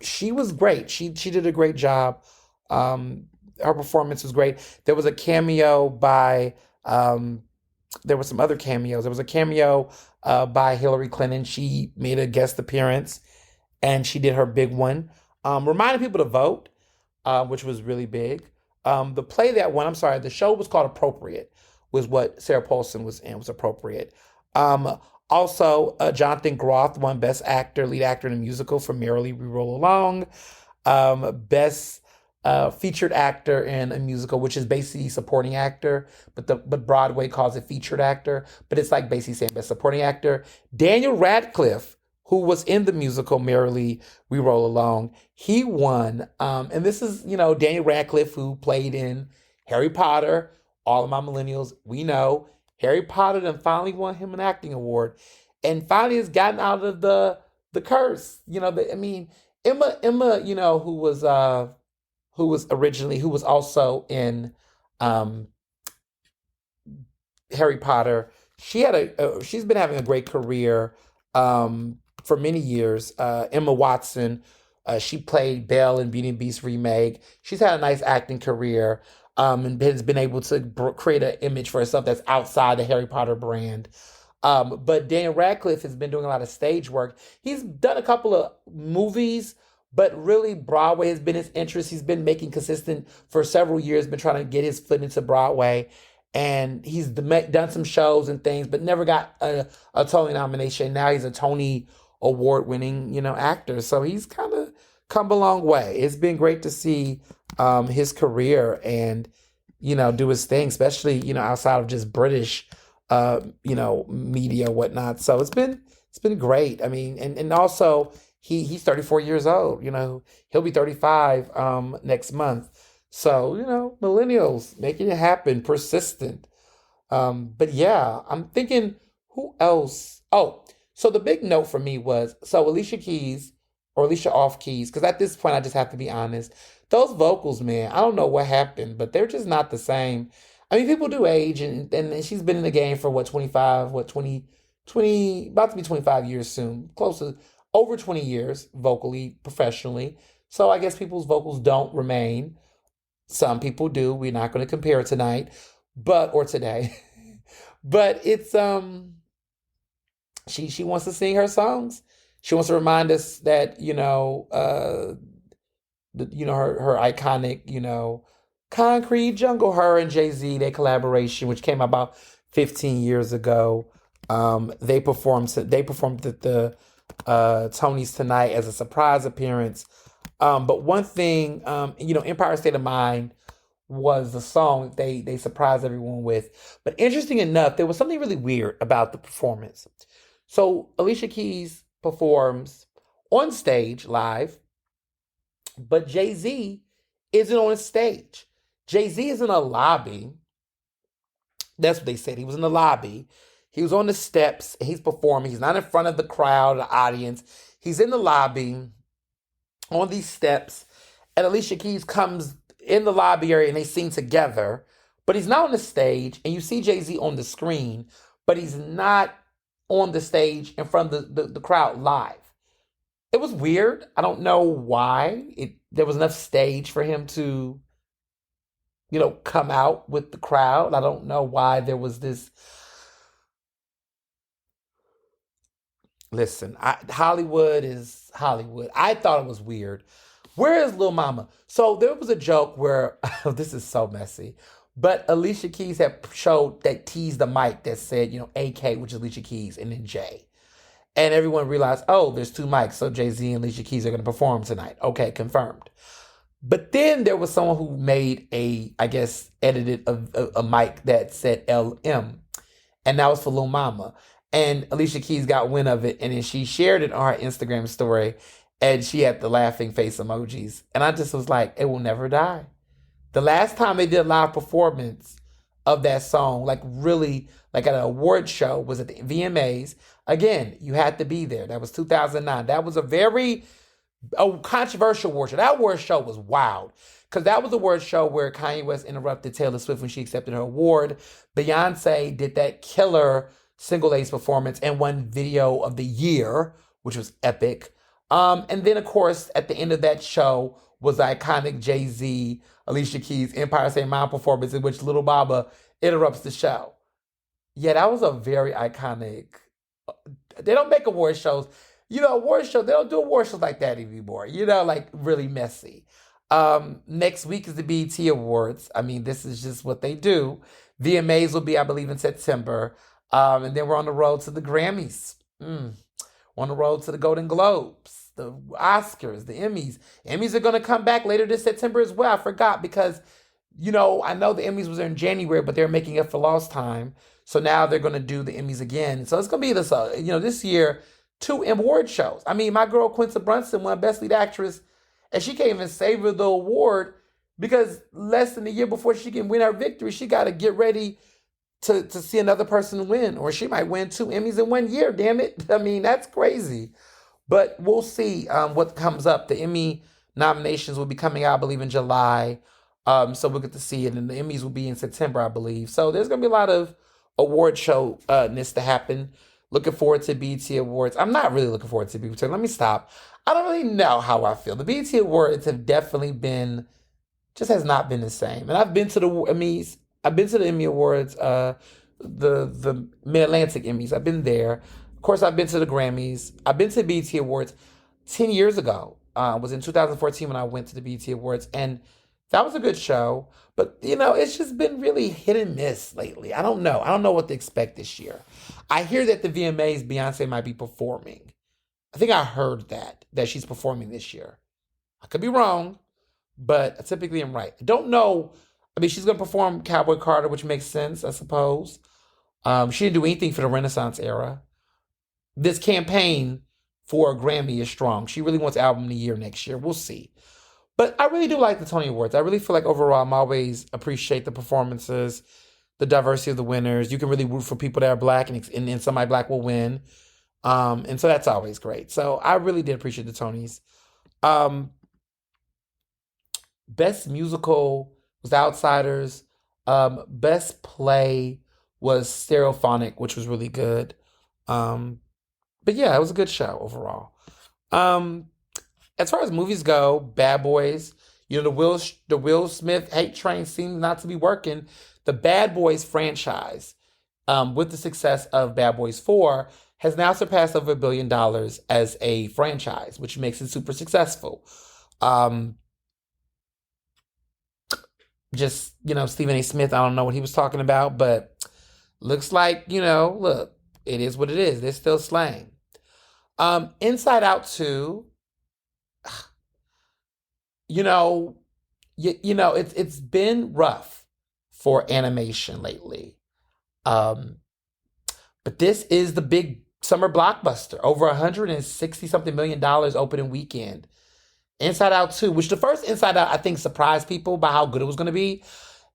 she was great. She did a great job. Her performance was great. There was a cameo by there were some other cameos. There was a cameo by Hillary Clinton. She made a guest appearance and she did her big one, reminding people to vote, which was really big. The play that won, I'm sorry, the show was called Appropriate, was what Sarah Paulson was in, was Appropriate. Also, Jonathan Groff won Best Actor, Lead Actor in a Musical for Merrily We Roll Along. Best Featured Actor in a Musical, which is basically supporting actor, but Broadway calls it featured actor, but it's like basically saying Best Supporting Actor. Daniel Radcliffe, who was in the musical Merrily We Roll Along, he won. And this is, Daniel Radcliffe, who played in Harry Potter. All of my millennials, we know Harry Potter then finally won him an acting award, and finally has gotten out of the curse. Emma, who was also in um, Harry Potter. She's been having a great career for many years. Emma Watson, she played Belle in Beauty and Beast remake. She's had a nice acting career, and has been able to create an image for herself that's outside the Harry Potter brand. But Daniel Radcliffe has been doing a lot of stage work. He's done a couple of movies, but really Broadway has been his interest. He's been making consistent for several years, been trying to get his foot into Broadway. And he's done some shows and things, but never got a Tony nomination. Now he's a Tony award winning, actor. So he's kind of come a long way. It's been great to see his career and, do his thing, especially, outside of just British, media, whatnot. So it's been great. I mean, and also he's 34 years old, he'll be 35 next month. So, millennials making it happen, persistent. But yeah, I'm thinking who else? Oh, so the big note for me was, so Alicia Keys or Alicia off keys, because at this point I just have to be honest. Those vocals, man, I don't know what happened, but they're just not the same. I mean, people do age, and she's been in the game for what, 25, what, 20 20 about to be 25 years soon, close to over 20 years vocally, professionally. So I guess people's vocals don't remain. Some people do. We're not going to compare tonight, or today. But it's she wants to sing her songs. She wants to remind us that, her iconic, Concrete Jungle, her and Jay-Z, their collaboration, which came out about 15 years ago. They performed at the Tonys tonight as a surprise appearance. But one thing, Empire State of Mind was the song that they surprised everyone with. But interesting enough, there was something really weird about the performance. So Alicia Keys performs on stage live, but Jay-Z isn't on a stage. Jay-Z is in a lobby. That's what they said. He was in the lobby. He was on the steps. He's performing. He's not in front of the crowd, the audience. He's in the lobby on these steps. And Alicia Keys comes in the lobby area and they sing together. But he's not on the stage. And you see Jay-Z on the screen, but he's not on the stage in front of the crowd live. It was weird. I don't know why. There was enough stage for him to, come out with the crowd. I don't know why there was this. Listen, Hollywood is Hollywood. I thought it was weird. Where is Lil Mama? So there was a joke where, this is so messy, but Alicia Keys had showed that teased the mic that said, AK, which is Alicia Keys, and then J. And everyone realized, oh, there's two mics, so Jay-Z and Alicia Keys are going to perform tonight. Okay, confirmed. But then there was someone who made edited a mic that said LM, and that was for Lil Mama. And Alicia Keys got wind of it, and then she shared it on her Instagram story, and she had the laughing face emojis. And I just was like, it will never die. The last time they did a live performance of that song, like really, like at an award show, was at the VMAs. Again, you had to be there. That was 2009. That was a very controversial award show. That award show was wild because that was the award show where Kanye West interrupted Taylor Swift when she accepted her award. Beyonce did that killer single A's performance and won Video of the Year, which was epic. And then, of course, at the end of that show was the iconic Jay-Z, Alicia Keys, Empire State Mountain performance in which Little Baba interrupts the show. Yeah, that was a very iconic. They don't make award shows. Award shows, they don't do award shows like that anymore. Like really messy. Next week is the BET Awards. I mean, this is just what they do. VMAs will be, I believe, in September. And then we're on the road to the Grammys. On the road to the Golden Globes, the Oscars, the Emmys. Emmys are going to come back later this September as well. I forgot because, I know the Emmys was in January, but they're making up for lost time. So now they're going to do the Emmys again. So it's going to be this, this year, 2 award shows. I mean, my girl Quinta Brunson won Best Lead Actress, and she can't even savor the award because less than a year before she can win her victory, she got to get ready to see another person win, or she might win 2 Emmys in 1 year. Damn it! I mean, that's crazy. But we'll see what comes up. The Emmy nominations will be coming out, I believe, in July. So we'll get to see it, and the Emmys will be in September, I believe. So there's gonna be a lot of award show-ness to happen. Looking forward to BET Awards. I'm not really looking forward to BET. Let me stop. I don't really know how I feel. The BET Awards have definitely has not been the same. And I've been to the Emmys. I've been to the Emmy Awards, the Mid-Atlantic Emmys. I've been there. Of course, I've been to the Grammys. I've been to the BET Awards 10 years ago. It was in 2014 when I went to the BET Awards. And that was a good show. But, it's just been really hit and miss lately. I don't know. I don't know what to expect this year. I hear that the VMAs, Beyonce might be performing. I think I heard that she's performing this year. I could be wrong, but I typically am right. I don't know. I mean, she's going to perform Cowboy Carter, which makes sense, I suppose. She didn't do anything for the Renaissance era. This campaign for a Grammy is strong. She really wants Album of the Year next year. We'll see. But I really do like the Tony Awards. I really feel like overall I'm always appreciate the performances, the diversity of the winners. You can really root for people that are black, and somebody black will win. And so that's always great. So I really did appreciate the Tonys. Best musical was The Outsiders. Best play was Stereophonic, which was really good. But yeah, it was a good show overall. As far as movies go, Bad Boys, the Will Smith hate train seems not to be working. The Bad Boys franchise, with the success of Bad Boys 4, has now surpassed over $1 billion as a franchise, which makes it super successful. Stephen A. Smith, I don't know what he was talking about, but looks like, look, it is what it is. They're still slang. Inside Out 2, it's been rough for animation lately. But this is the big summer blockbuster, over $160 something million opening weekend. Inside Out 2, which the first Inside Out, I think, surprised people by how good it was going to be.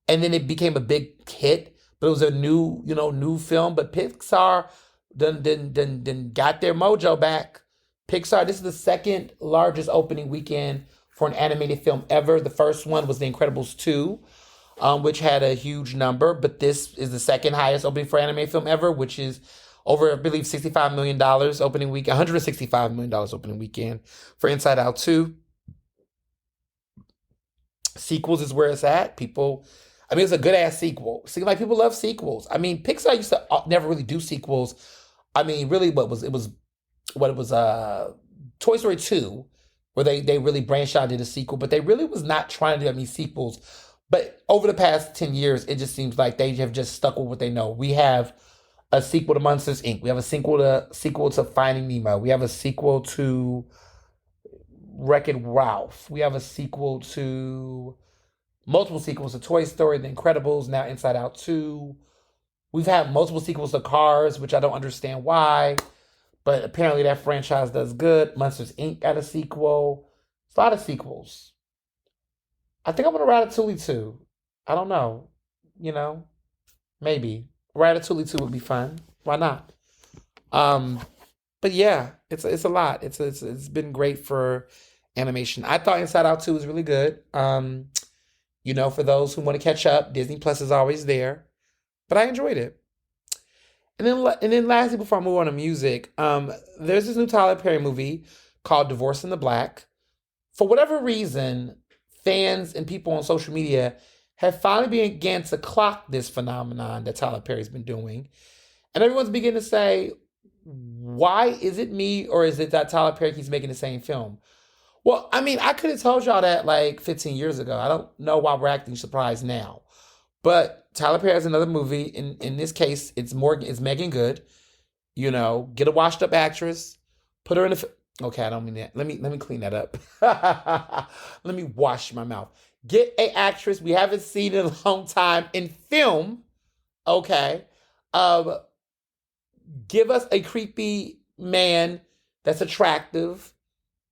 And then it became a big hit, but it was a new film. But Pixar done got their mojo back. Pixar, this is the second largest opening weekend for an animated film ever. The first one was The Incredibles 2, which had a huge number. But this is the second highest opening for an animated film ever, which is over, I believe, $65 million opening week, $165 million opening weekend for Inside Out 2. Sequels is where it's at. It's a good ass sequel. Seems like people love sequels. I mean, Pixar used to never really do sequels. I mean, really, Toy Story 2, where they really branched out and did a sequel, but they really was not trying to do any sequels. But over the past 10 years, it just seems like they have just stuck with what they know. We have a sequel to Monsters, Inc. We have a sequel to Finding Nemo. We have a sequel to Wreck-It Ralph. We have a sequel to multiple sequels to Toy Story, The Incredibles, now Inside Out 2. We've had multiple sequels to Cars, which I don't understand why, but apparently that franchise does good. Monsters Inc. got a sequel. It's a lot of sequels. I think I'm gonna Ratatouille 2. I don't know. You know, maybe Ratatouille 2 would be fun. Why not? Um, but yeah, it's a lot. It's been great for animation. I thought Inside Out 2 was really good. For those who want to catch up, Disney Plus is always there. But I enjoyed it. And then lastly, before I move on to music, there's this new Tyler Perry movie called Divorce in the Black. For whatever reason, fans and people on social media have finally began to clock this phenomenon that Tyler Perry's been doing. And everyone's beginning to say, why is it me or is it that Tyler Perry keeps making the same film? Well, I mean, I could have told y'all that like 15 years ago. I don't know why we're acting surprised now. But Tyler Perry has another movie. In this case, it's Megan Good. Get a washed up actress, put her in okay, I don't mean that. Let me clean that up. Let me wash my mouth. Get a actress we haven't seen in a long time in film. Okay. Um, Give us a creepy man that's attractive,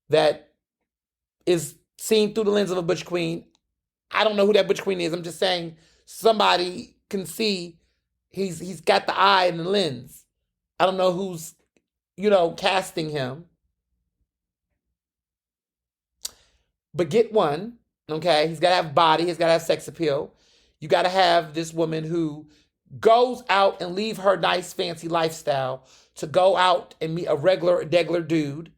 that is seen through the lens of a butch queen. I don't know who that butch queen is. I'm just saying somebody can see he's got the eye and the lens. I don't know who's, casting him. But get one, okay? He's got to have body. He's got to have sex appeal. You got to have this woman who goes out and leave her nice, fancy lifestyle to go out and meet a regular, degular dude.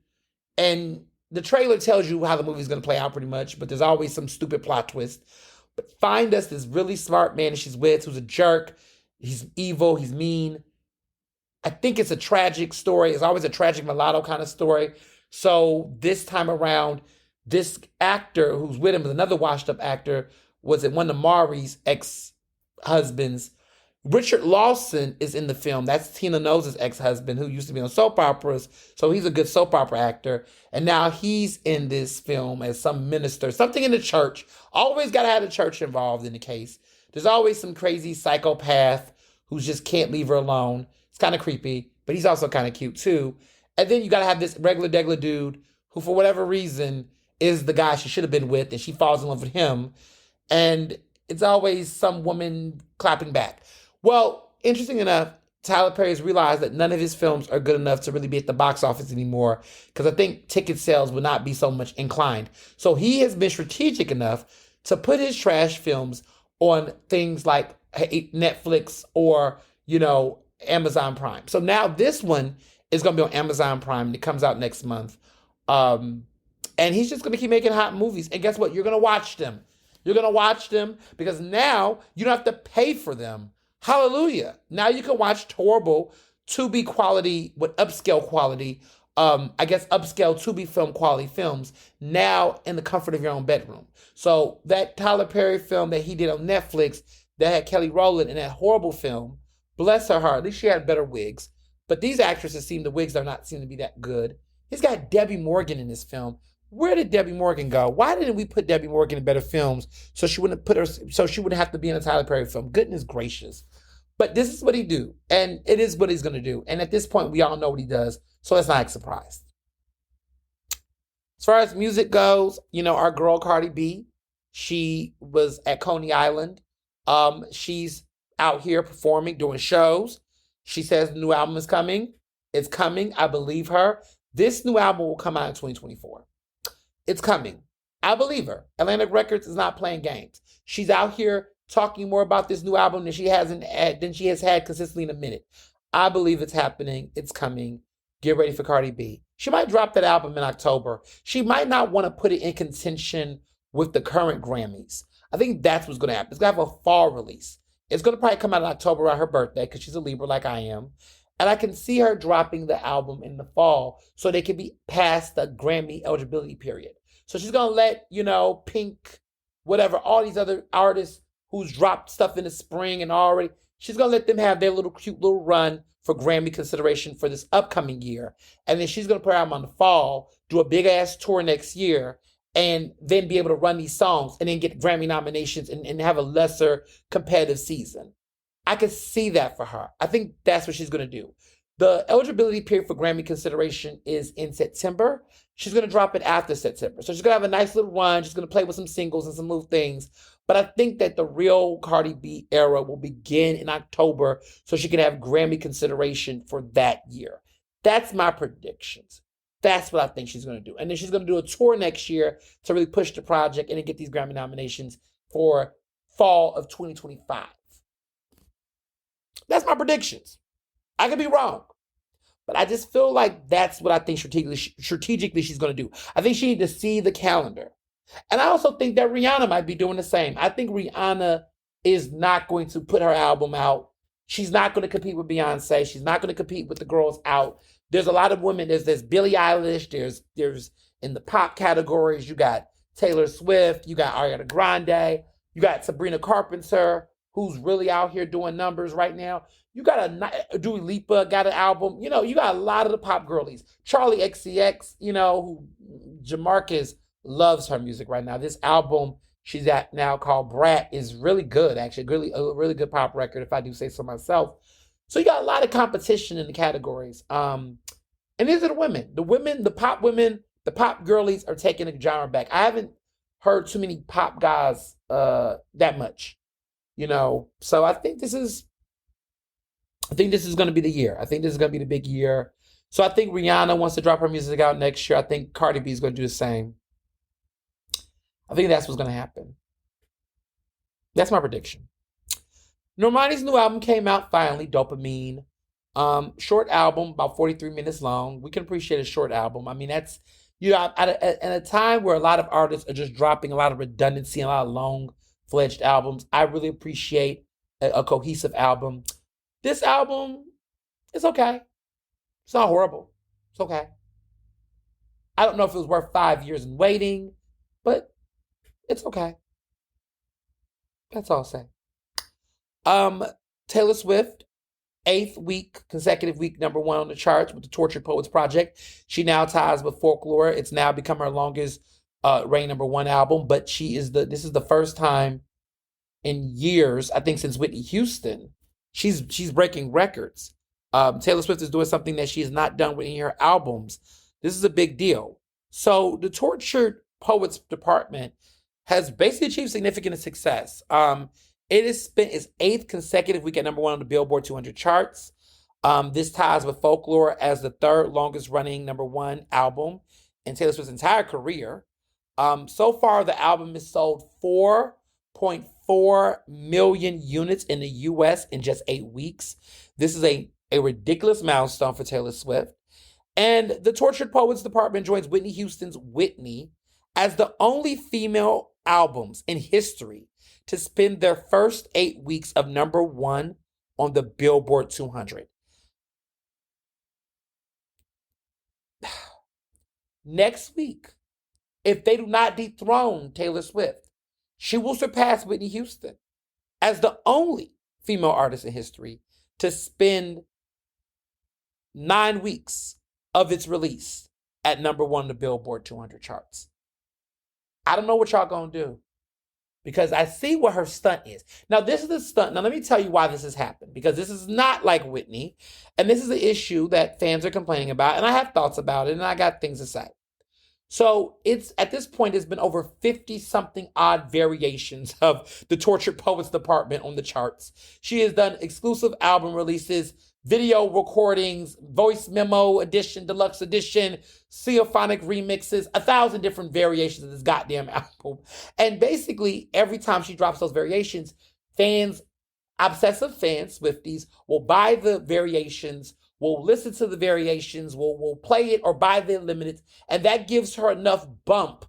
And the trailer tells you how the movie's going to play out pretty much, but there's always some stupid plot twist. But find us this really smart man that she's with who's a jerk. He's evil. He's mean. I think it's a tragic story. It's always a tragic mulatto kind of story. So this time around, this actor who's with him is another washed up actor. Was it one of Mari's ex-husbands? Richard Lawson is in the film. That's Tina Knowles' ex-husband who used to be on soap operas. So he's a good soap opera actor. And now he's in this film as some minister, something in the church. Always got to have the church involved in the case. There's always some crazy psychopath who just can't leave her alone. It's kind of creepy, but he's also kind of cute too. And then you got to have this regular, degular dude who, for whatever reason, is the guy she should have been with, and she falls in love with him. And it's always some woman clapping back. Well, interesting enough, Tyler Perry has realized that none of his films are good enough to really be at the box office anymore, because I think ticket sales would not be so much inclined. So he has been strategic enough to put his trash films on things like Netflix or, Amazon Prime. So now this one is going to be on Amazon Prime. It comes out next month. And he's just going to keep making hot movies. And guess what? You're going to watch them. You're going to watch them because now you don't have to pay for them. Hallelujah. Now you can watch horrible to-be quality with upscale quality, upscale to-be film quality films now in the comfort of your own bedroom. So that Tyler Perry film that he did on Netflix that had Kelly Rowland in that horrible film, bless her heart, at least she had better wigs. But these actresses the wigs are not seem to be that good. He's got Debbie Morgan in this film. Where did Debbie Morgan go? Why didn't we put Debbie Morgan in better films so she wouldn't have to be in a Tyler Perry film? Goodness gracious. But this is what he do, and it is what he's going to do. And at this point, we all know what he does, so it's not a surprise. As far as music goes, our girl Cardi B, she was at Coney Island. She's out here performing, doing shows. She says the new album is coming. It's coming. I believe her. This new album will come out in 2024. It's coming. I believe her. Atlantic Records is not playing games. She's out here talking more about this new album than she has had consistently in a minute. I believe it's happening. It's coming. Get ready for Cardi B. She might drop that album in October. She might not want to put it in contention with the current Grammys. I think that's what's going to happen. It's going to have a fall release. It's going to probably come out in October around her birthday because she's a Libra like I am. And I can see her dropping the album in the fall so they can be past the Grammy eligibility period. So she's going to let, Pink, whatever, all these other artists who's dropped stuff in the spring and already, she's going to let them have their little cute little run for Grammy consideration for this upcoming year. And then she's going to put her album on the fall, do a big ass tour next year, and then be able to run these songs and then get Grammy nominations and have a lesser competitive season. I could see that for her. I think that's what she's going to do. The eligibility period for Grammy consideration is in September. She's going to drop it after September. So she's going to have a nice little run. She's going to play with some singles and some little things. But I think that the real Cardi B era will begin in October so she can have Grammy consideration for that year. That's my predictions. That's what I think she's going to do. And then she's going to do a tour next year to really push the project and then get these Grammy nominations for fall of 2025. That's my predictions. I could be wrong. But I just feel like that's what I think strategically she's going to do. I think she needs to see the calendar. And I also think that Rihanna might be doing the same. I think Rihanna is not going to put her album out. She's not going to compete with Beyonce. She's not going to compete with the girls out. There's a lot of women. There's Billie Eilish. There's in the pop categories, you got Taylor Swift. You got Ariana Grande. You got Sabrina Carpenter, who's really out here doing numbers right now. You got Dua Lipa got an album. You got a lot of the pop girlies. Charlie XCX, who Jamarcus loves her music right now. This album she's at now called Brat is really good, actually. A really good pop record, if I do say so myself. So you got a lot of competition in the categories. And these are the women. The pop women, the pop girlies are taking the genre back. I haven't heard too many pop guys that much. So I think this is going to be the year. I think this is going to be the big year. So I think Rihanna wants to drop her music out next year. I think Cardi B is going to do the same. I think that's what's going to happen. That's my prediction. Normani's new album came out finally, Dopamine. Short album, about 43 minutes long. We can appreciate a short album. I mean, that's, at a time where a lot of artists are just dropping a lot of redundancy and a lot of long-fledged albums, I really appreciate a cohesive album. This album is okay. It's not horrible. It's okay. I don't know if it was worth 5 years in waiting, but it's okay. That's all I'll say. Taylor Swift, 8th consecutive week, #1 on the charts with the Tortured Poets Project. She now ties with Folklore. It's now become her longest reign #1 album, but this is the first time in years, I think since Whitney Houston, she's breaking records. Taylor Swift is doing something that she has not done with any of her albums. This is a big deal. So the Tortured Poets Department has basically achieved significant success. It has spent its 8th consecutive week at #1 on the Billboard 200 charts. This ties with Folklore as the 3rd longest running #1 album in Taylor Swift's entire career. So far, the album has sold 4.4 million units in the U.S. in just 8 weeks. This is a ridiculous milestone for Taylor Swift. And the Tortured Poets Department joins Whitney Houston's Whitney as the only female albums in history to spend their first 8 weeks of #1 on the Billboard 200. Next week, if they do not dethrone Taylor Swift, she will surpass Whitney Houston as the only female artist in history to spend 9 weeks of its release at #1 on the Billboard 200 charts. I don't know what y'all gonna do because I see what her stunt is. Now, this is the stunt. Now, let me tell you why this has happened, because this is not like Whitney, and this is the issue that fans are complaining about, and I have thoughts about it, and I got things to say. So at this point, it's been over 50-something odd variations of the Tortured Poets Department on the charts. She has done exclusive album releases, video recordings, voice memo edition, deluxe edition, theophonic remixes, 1,000 different variations of this goddamn album. And basically, every time she drops those variations, obsessive fans, Swifties, will buy the variations, will listen to the variations, will play it or buy the unlimited, and that gives her enough bump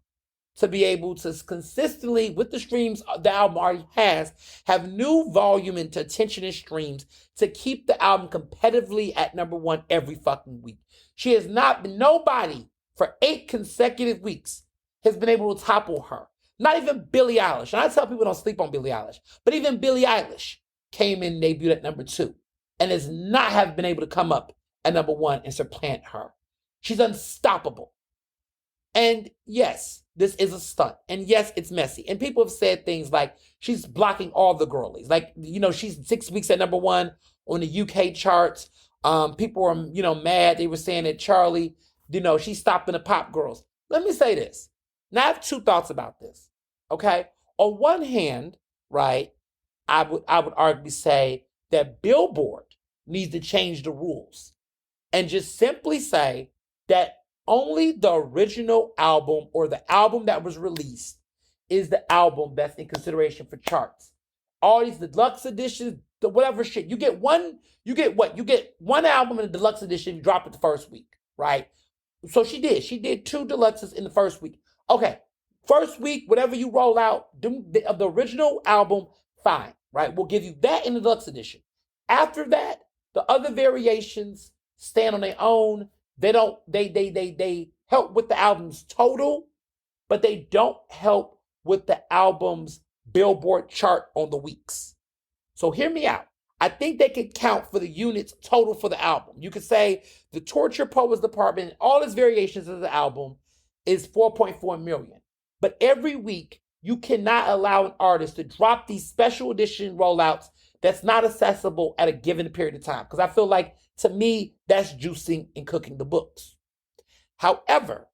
to be able to consistently, with the streams the album already has, have new volume and attention and streams to keep the album competitively at #1 every fucking week. She has not been, nobody for 8 consecutive weeks has been able to topple her. Not even Billie Eilish. And I tell people don't sleep on Billie Eilish, but even Billie Eilish came in and debuted at #2 and has not have been able to come up at #1 and supplant her. She's unstoppable. And yes, this is a stunt. And yes, it's messy. And people have said things like she's blocking all the girlies. Like, she's 6 weeks at number one on the UK charts. People were, mad. They were saying that Charlie, she's stopping the pop girls. Let me say this. Now I have two thoughts about this. Okay. On one hand, right, I would arguably say that Billboard needs to change the rules and just simply say that only the original album or the album that was released is the album that's in consideration for charts. All these deluxe editions, the whatever shit. You get one album in the deluxe edition, you drop it the first week, right? So she did. She did 2 deluxes in the first week. Okay. First week, whatever you roll out of the original album, fine, right? We'll give you that in the deluxe edition. After that, the other variations stand on their own. They help with the album's total, but they don't help with the album's Billboard chart on the weeks. So hear me out. I think they could count for the units total for the album. You could say the Torture Poets Department, all its variations of the album is 4.4 million. But every week, you cannot allow an artist to drop these special edition rollouts that's not accessible at a given period of time. Because I feel like, to me, that's juicing and cooking the books. However,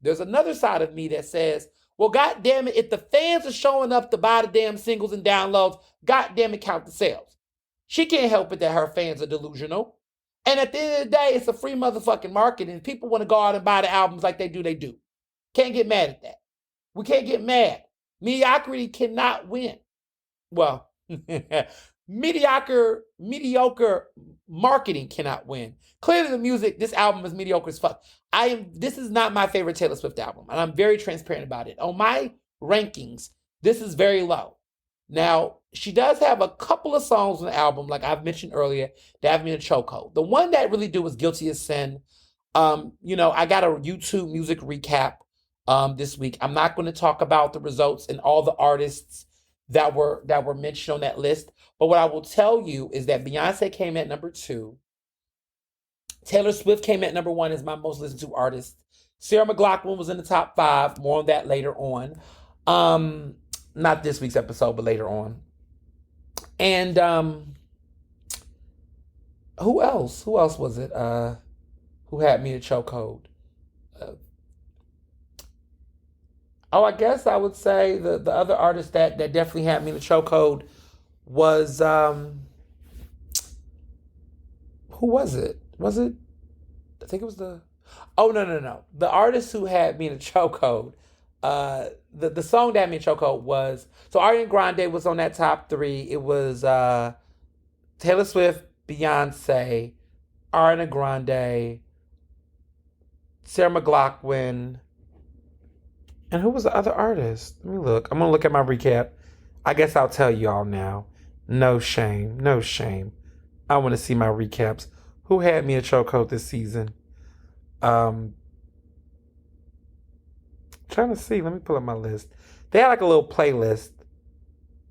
there's another side of me that says, well, God damn it, if the fans are showing up to buy the damn singles and downloads, God damn it, count the sales. She can't help it that her fans are delusional. And at the end of the day, it's a free motherfucking market, and people want to go out and buy the albums like they do. Can't get mad at that. We can't get mad. Mediocrity cannot win. Well, mediocre marketing cannot win. Clearly the music, this album is mediocre as fuck. This is not my favorite Taylor Swift album, and I'm very transparent about it. On my rankings, this is very low. Now, she does have a couple of songs on the album, like I've mentioned earlier, that have me in a chokehold. The one that really do is Guilty as Sin. I got a YouTube music recap this week. I'm not going to talk about the results and all the artists that were mentioned on that list. But what I will tell you is that Beyonce came at number 2. Taylor Swift came at number 1 as my most listened to artist. Sarah McLachlan was in the top 5. More on that later on. Not this week's episode, but later on. And who else? Who else was it? Who had me in a chokehold? I guess I would say the other artist that definitely had me in the chokehold was who was it? Was it? I think it was the. Oh no! The artist who had me in a chokehold. The song that had me in a chokehold was, so Ariana Grande was on that top 3. It was Taylor Swift, Beyonce, Ariana Grande, Sarah McLachlan. And who was the other artist? Let me look. I'm going to look at my recap. I guess I'll tell y'all now. No shame. I want to see my recaps. Who had me a chokehold this season? Trying to see. Let me pull up my list. They had like a little playlist.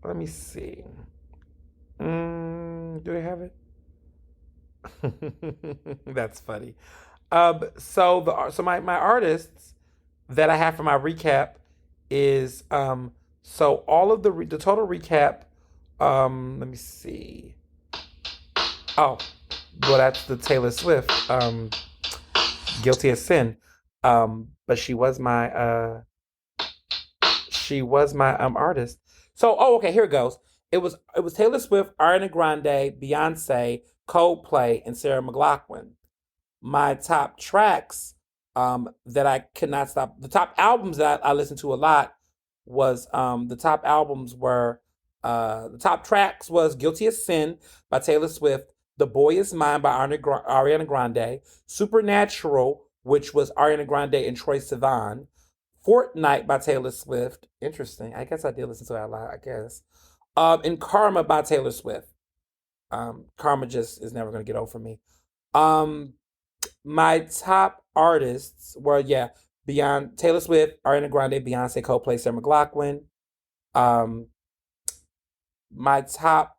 Let me see. Do they have it? That's funny. So my artists that I have for my recap is so all of the total recap. Let me see. Oh, well, that's the Taylor Swift. Guilty as Sin. But she was my artist. So okay, here it goes. It was Taylor Swift, Ariana Grande, Beyonce, Coldplay, and Sarah McLachlan. My top tracks that I could not stop. The top albums that I listened to a lot was the top tracks was Guilty as Sin by Taylor Swift, The Boy Is Mine by Ariana Grande, Supernatural, which was Ariana Grande and Troye Sivan, Fortnite by Taylor Swift. Interesting. I guess I did listen to that a lot, I guess. And Karma by Taylor Swift. Karma just is never going to get over me. My top artists were, beyond Taylor Swift, Ariana Grande, Beyonce, Coldplay, Sarah McLachlan. My top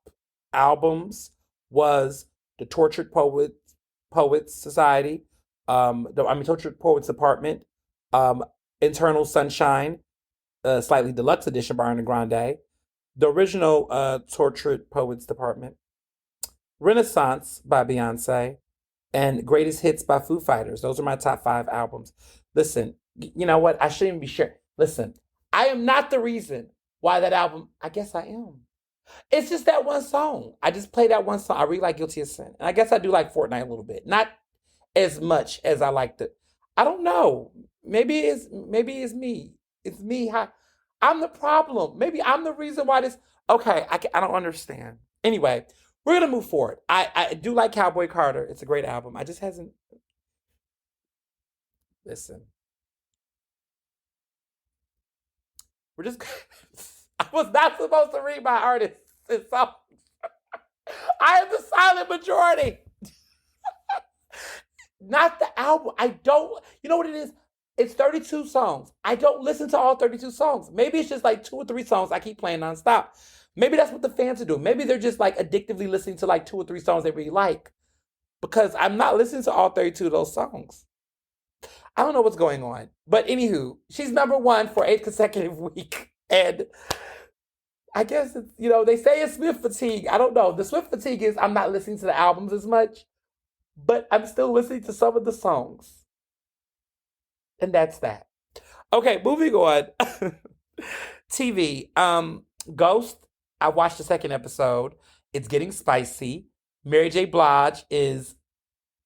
albums was the Tortured Poets Society. Tortured Poets Department. Internal Sunshine, slightly deluxe edition by Ariana Grande, the original Tortured Poets Department, Renaissance by Beyonce, and Greatest Hits by Foo Fighters. Those are my top 5 albums. Listen, you know what? I shouldn't even be sure. Listen, I am not the reason why that album. I guess I am. It's just that one song. I just play that one song. I really like Guilty as Sin. And I guess I do like Fortnite a little bit. Not as much as I liked it. I don't know. Maybe it's me. It's me. I'm the problem. Maybe I'm the reason why this. Okay, I don't understand. Anyway, we're gonna move forward. I do like Cowboy Carter. It's a great album. I just hasn't. Listen, we're just. I was not supposed to read my artists, so I am the silent majority. Not the album. I don't. You know what it is? It's 32 songs. I don't listen to all 32 songs. Maybe it's just like 2 or 3 songs I keep playing nonstop. Maybe that's what the fans are doing. Maybe they're just like addictively listening to like 2 or 3 songs they really like. Because I'm not listening to all 32 of those songs. I don't know what's going on. But anywho, she's number one for 8th consecutive week. And I guess it's, they say it's Swift fatigue. I don't know. The Swift fatigue is I'm not listening to the albums as much, but I'm still listening to some of the songs. And that's that. Okay, moving on. TV. Ghost. I watched the second episode. It's getting spicy. Mary J. Blige is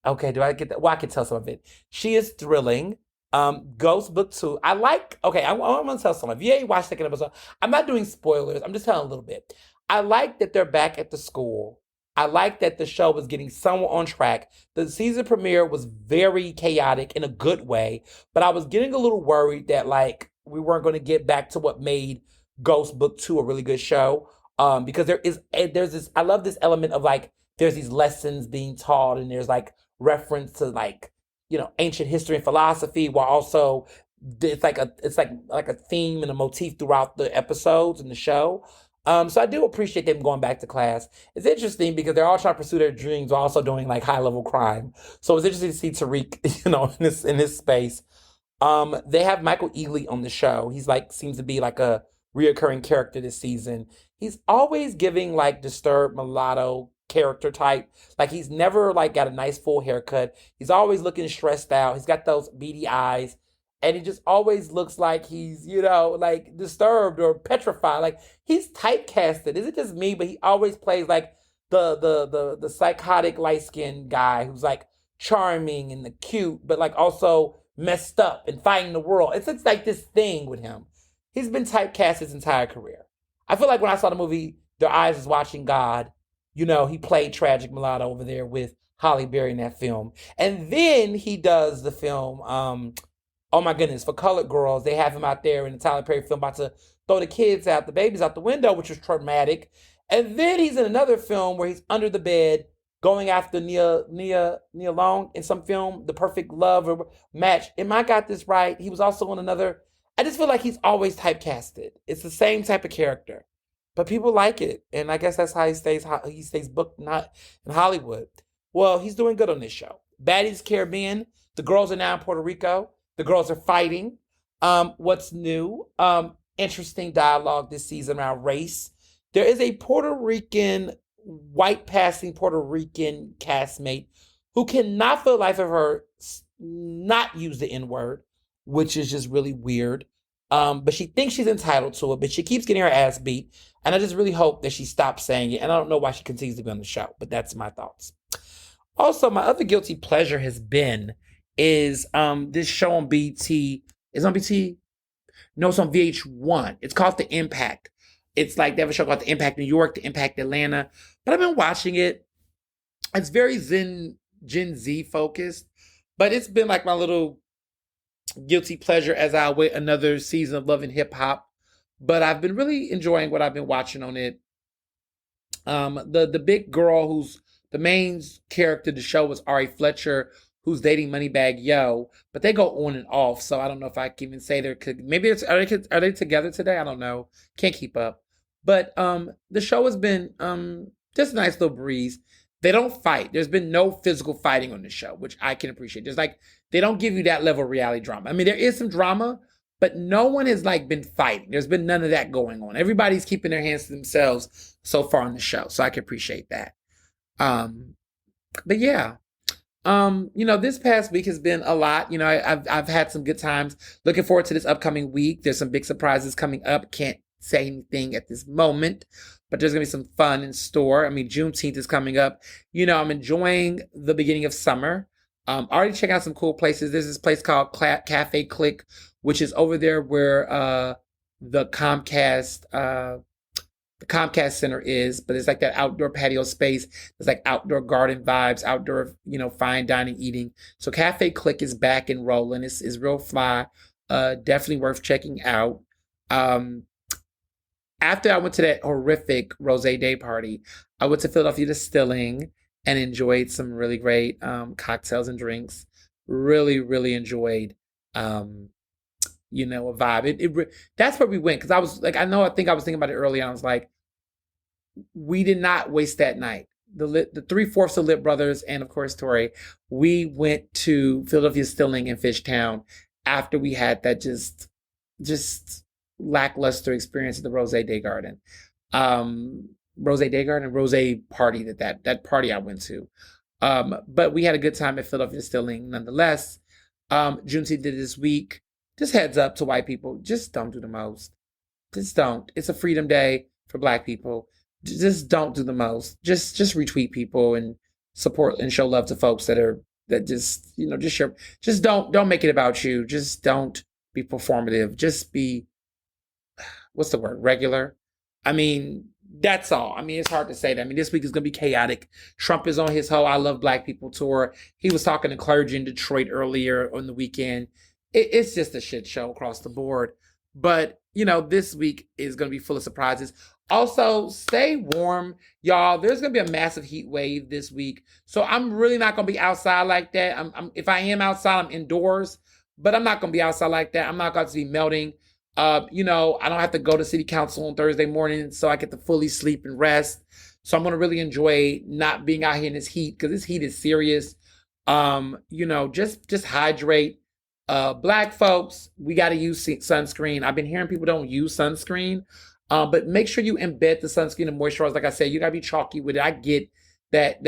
okay. Do I get that? Well, I can tell some of it. She is thrilling. Ghost Book 2. I like. Okay, I'm gonna tell someone. If you ain't watched the second episode, I'm not doing spoilers. I'm just telling a little bit. I like that they're back at the school. I like that the show was getting somewhat on track. The season premiere was very chaotic in a good way, but I was getting a little worried that like we weren't going to get back to what made Ghost Book 2 a really good show. Because there's this, I love this element of like there's these lessons being taught and there's like reference to like ancient history and philosophy, while also it's like a theme and a motif throughout the episodes in the show. So I do appreciate them going back to class. It's interesting because they're all trying to pursue their dreams while also doing like high level crime. So it's interesting to see Tariq, in this space. They have Michael Ealy on the show. He's like seems to be like a reoccurring character this season. He's always giving like disturbed mulatto character type. Like he's never like got a nice full haircut. He's always looking stressed out. He's got those beady eyes. And he just always looks like he's, like disturbed or petrified. Like he's typecasted. Is it just me? But he always plays like the psychotic light skinned guy who's like charming and the cute, but like also messed up and fighting the world. It's like this thing with him. He's been typecast his entire career. I feel like when I saw the movie Their Eyes is Watching God, he played Tragic Mulatto over there with Holly Berry in that film. And then he does the film, oh my goodness, for Colored Girls. They have him out there in the Tyler Perry film about to throw the babies out the window, which was traumatic. And then he's in another film where he's under the bed going after Nia Long in some film, The Perfect Love or Match. Am I got this right? He was also in another. I just feel like he's always typecasted. It's the same type of character, but people like it, and I guess that's how he stays booked not in Hollywood. Well, he's doing good on this show. Baddies Caribbean. The girls are now in Puerto Rico. The girls are fighting. What's new? Interesting dialogue this season around race. There is a Puerto Rican, white passing Puerto Rican castmate who cannot for the life of her not use the N-word, which is just really weird. But she thinks she's entitled to it, but she keeps getting her ass beat. And I just really hope that she stops saying it. And I don't know why she continues to be on the show, but that's my thoughts. Also, my other guilty pleasure is this show on BT. Is it on BT? No, it's on VH1. It's called The Impact. It's like they have a show called The Impact New York, The Impact Atlanta. But I've been watching it. It's very Gen Z focused. But it's been like my little guilty pleasure as I await another season of Love and Hip Hop. But I've been really enjoying what I've been watching on it. The big girl who's the main character of the show was Ari Fletcher, who's dating Moneybag Yo, but they go on and off, so I don't know if I can even say maybe are they together today? I don't know. Can't keep up. But the show has been just a nice little breeze. They don't fight. There's been no physical fighting on the show, which I can appreciate. They don't give you that level of reality drama. I mean, there is some drama, but no one has like been fighting. There's been none of that going on. Everybody's keeping their hands to themselves so far on the show. So I can appreciate that. But yeah, this past week has been a lot. I've had some good times. Looking forward to this upcoming week. There's some big surprises coming up. Can't say anything at this moment, but there's going to be some fun in store. I mean, Juneteenth is coming up. I'm enjoying the beginning of summer. Already checking out some cool places. There's this place called Cafe Click, which is over there where the Comcast Center is, but it's like that outdoor patio space. There's like outdoor garden vibes, outdoor, fine dining, eating. So Cafe Click is back and rolling. It's real fly. Definitely worth checking out. After I went to that horrific Rosé Day party, I went to Philadelphia Distilling and enjoyed some really great cocktails and drinks. Really, really enjoyed, a vibe. That's where we went, because I was like, I think I was thinking about it earlier. I was like, we did not waste that night. The 3/4 of Lit Brothers and of course Tori, we went to Philadelphia Distilling in Fishtown after we had that just lackluster experience at the Rosé Day Garden. Rosé party that party I went to. But we had a good time at Philadelphia Distilling nonetheless. Juneteenth did this week. Just heads up to white people, just don't do the most. Just don't. It's a freedom day for Black people. Just don't do the most. Just retweet people and support and show love to folks that just share. Just don't make it about you. Just don't be performative. Just be, what's the word? Regular. I mean, that's all. I mean, it's hard to say that. I mean, this week is going to be chaotic. Trump is on his whole I Love Black People tour. He was talking to clergy in Detroit earlier on the weekend. It's just a shit show across the board. But, this week is going to be full of surprises. Also, stay warm, y'all. There's going to be a massive heat wave this week. So I'm really not going to be outside like that. If I am outside, I'm indoors. But I'm not going to be outside like that. I'm not going to be melting. I don't have to go to city council on Thursday morning, so I get to fully sleep and rest. So I'm going to really enjoy not being out here in this heat, because this heat is serious. Just hydrate. Black folks, we got to use sunscreen. I've been hearing people don't use sunscreen, but make sure you embed the sunscreen and moisturize. Like I said, you got to be chalky with it. I get that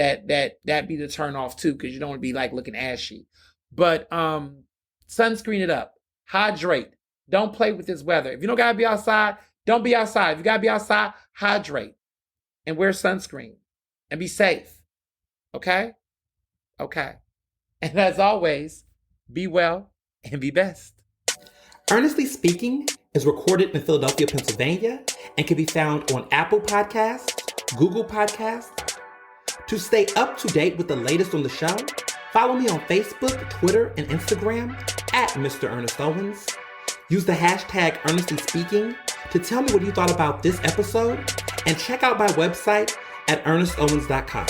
be the turn off too, because you don't want to be like looking ashy. But sunscreen it up. Hydrate. Don't play with this weather. If you don't got to be outside, don't be outside. If you got to be outside, hydrate and wear sunscreen and be safe. Okay? Okay. And as always, be well and be best. Ernestly Speaking is recorded in Philadelphia, Pennsylvania, and can be found on Apple Podcasts, Google Podcasts. To stay up to date with the latest on the show, follow me on Facebook, Twitter, and Instagram at Mr. Ernest Owens. Use the hashtag Ernestly Speaking to tell me what you thought about this episode, and check out my website at ernestowens.com.